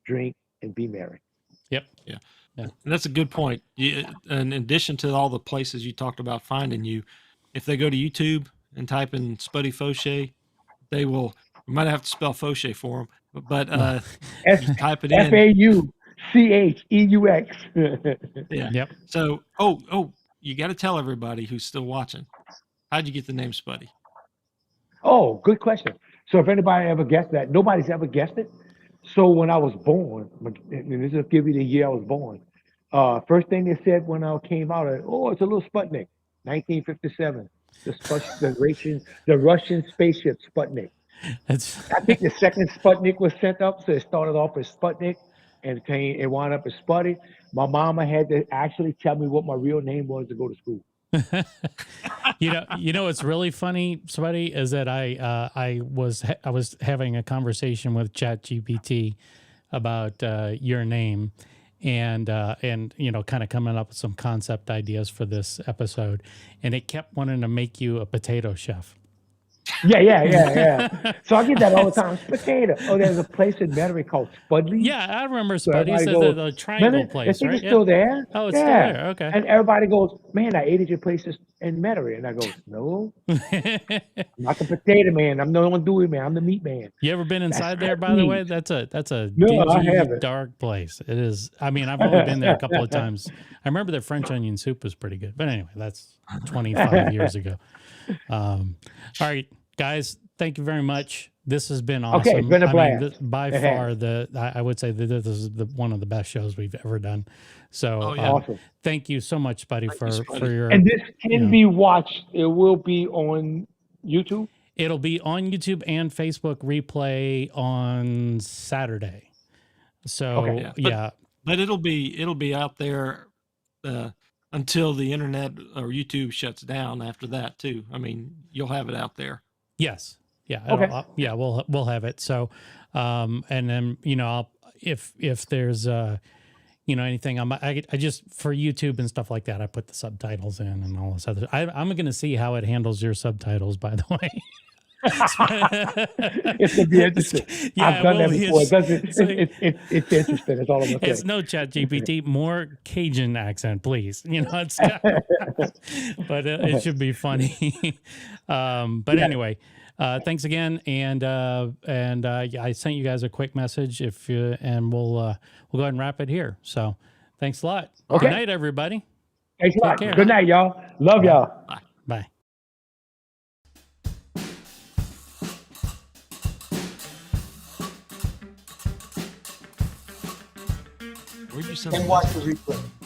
drink, and be merry. Yep. Yeah. And that's a good point. In addition to all the places you talked about finding you, if they go to YouTube and type in Spuddy Faucheux, they will. You might have to spell Faucheux for them, but you type it in. Faucheux. Yeah. Yep. So, you got to tell everybody who's still watching. How'd you get the name Spuddy? Oh, good question. So if anybody ever guessed that, nobody's ever guessed it. So when I was born, and this will give you the year I was born, first thing they said when I came out, it's a little Sputnik, 1957. The Russian spaceship Sputnik. I think the second Sputnik was sent up, so it started off as Sputnik, and it wound up as Spuddy. My mama had to actually tell me what my real name was to go to school. you know what's really funny, Spuddy, is that I was having a conversation with ChatGPT about your name, and kind of coming up with some concept ideas for this episode, and it kept wanting to make you a potato chef. Yeah. So I get that all the time. Potato. Oh, there's a place in Metairie called Spudley's. Yeah, I remember Spuddy. So the triangle place, right? It's still there. Oh, it's still there. Okay. And everybody goes, man, I ate at your place in Metairie. And I go, no, I'm not the potato man. I'm the andouille man. I'm the meat man. You ever been inside there, by the way? That's a dingy, dark place. It is. I mean, I've only been there a couple of times. I remember their French onion soup was pretty good. But anyway, that's 25 years ago. All right, guys, thank you very much. This has been awesome. Okay, it's been a blast. By far, I would say that this is one of the best shows we've ever done. So awesome. Thank you so much, Spuddy, for your. And this can be watched. It will be on YouTube. It'll be on YouTube and Facebook replay on Saturday. So but it'll be out there until the internet or YouTube shuts down after that too. I mean, you'll have it out there. Yes. Yeah. Okay. We'll have it. So, and then, if there's, anything, I just, for YouTube and stuff like that, I put the subtitles in and all this other, I'm going to see how it handles your subtitles, by the way. It's gonna be interesting. I've done that before. It's interesting. That's all I'm gonna say. It's no ChatGPT, more Cajun accent, please. It's but it should be funny. But anyway, thanks again, and I sent you guys a quick message and we'll go ahead and wrap it here. So thanks a lot. Okay. Good night, everybody. Thanks a lot. Good night, y'all. Love y'all. Bye. Bye. Where'd you send and the watch message? the replay.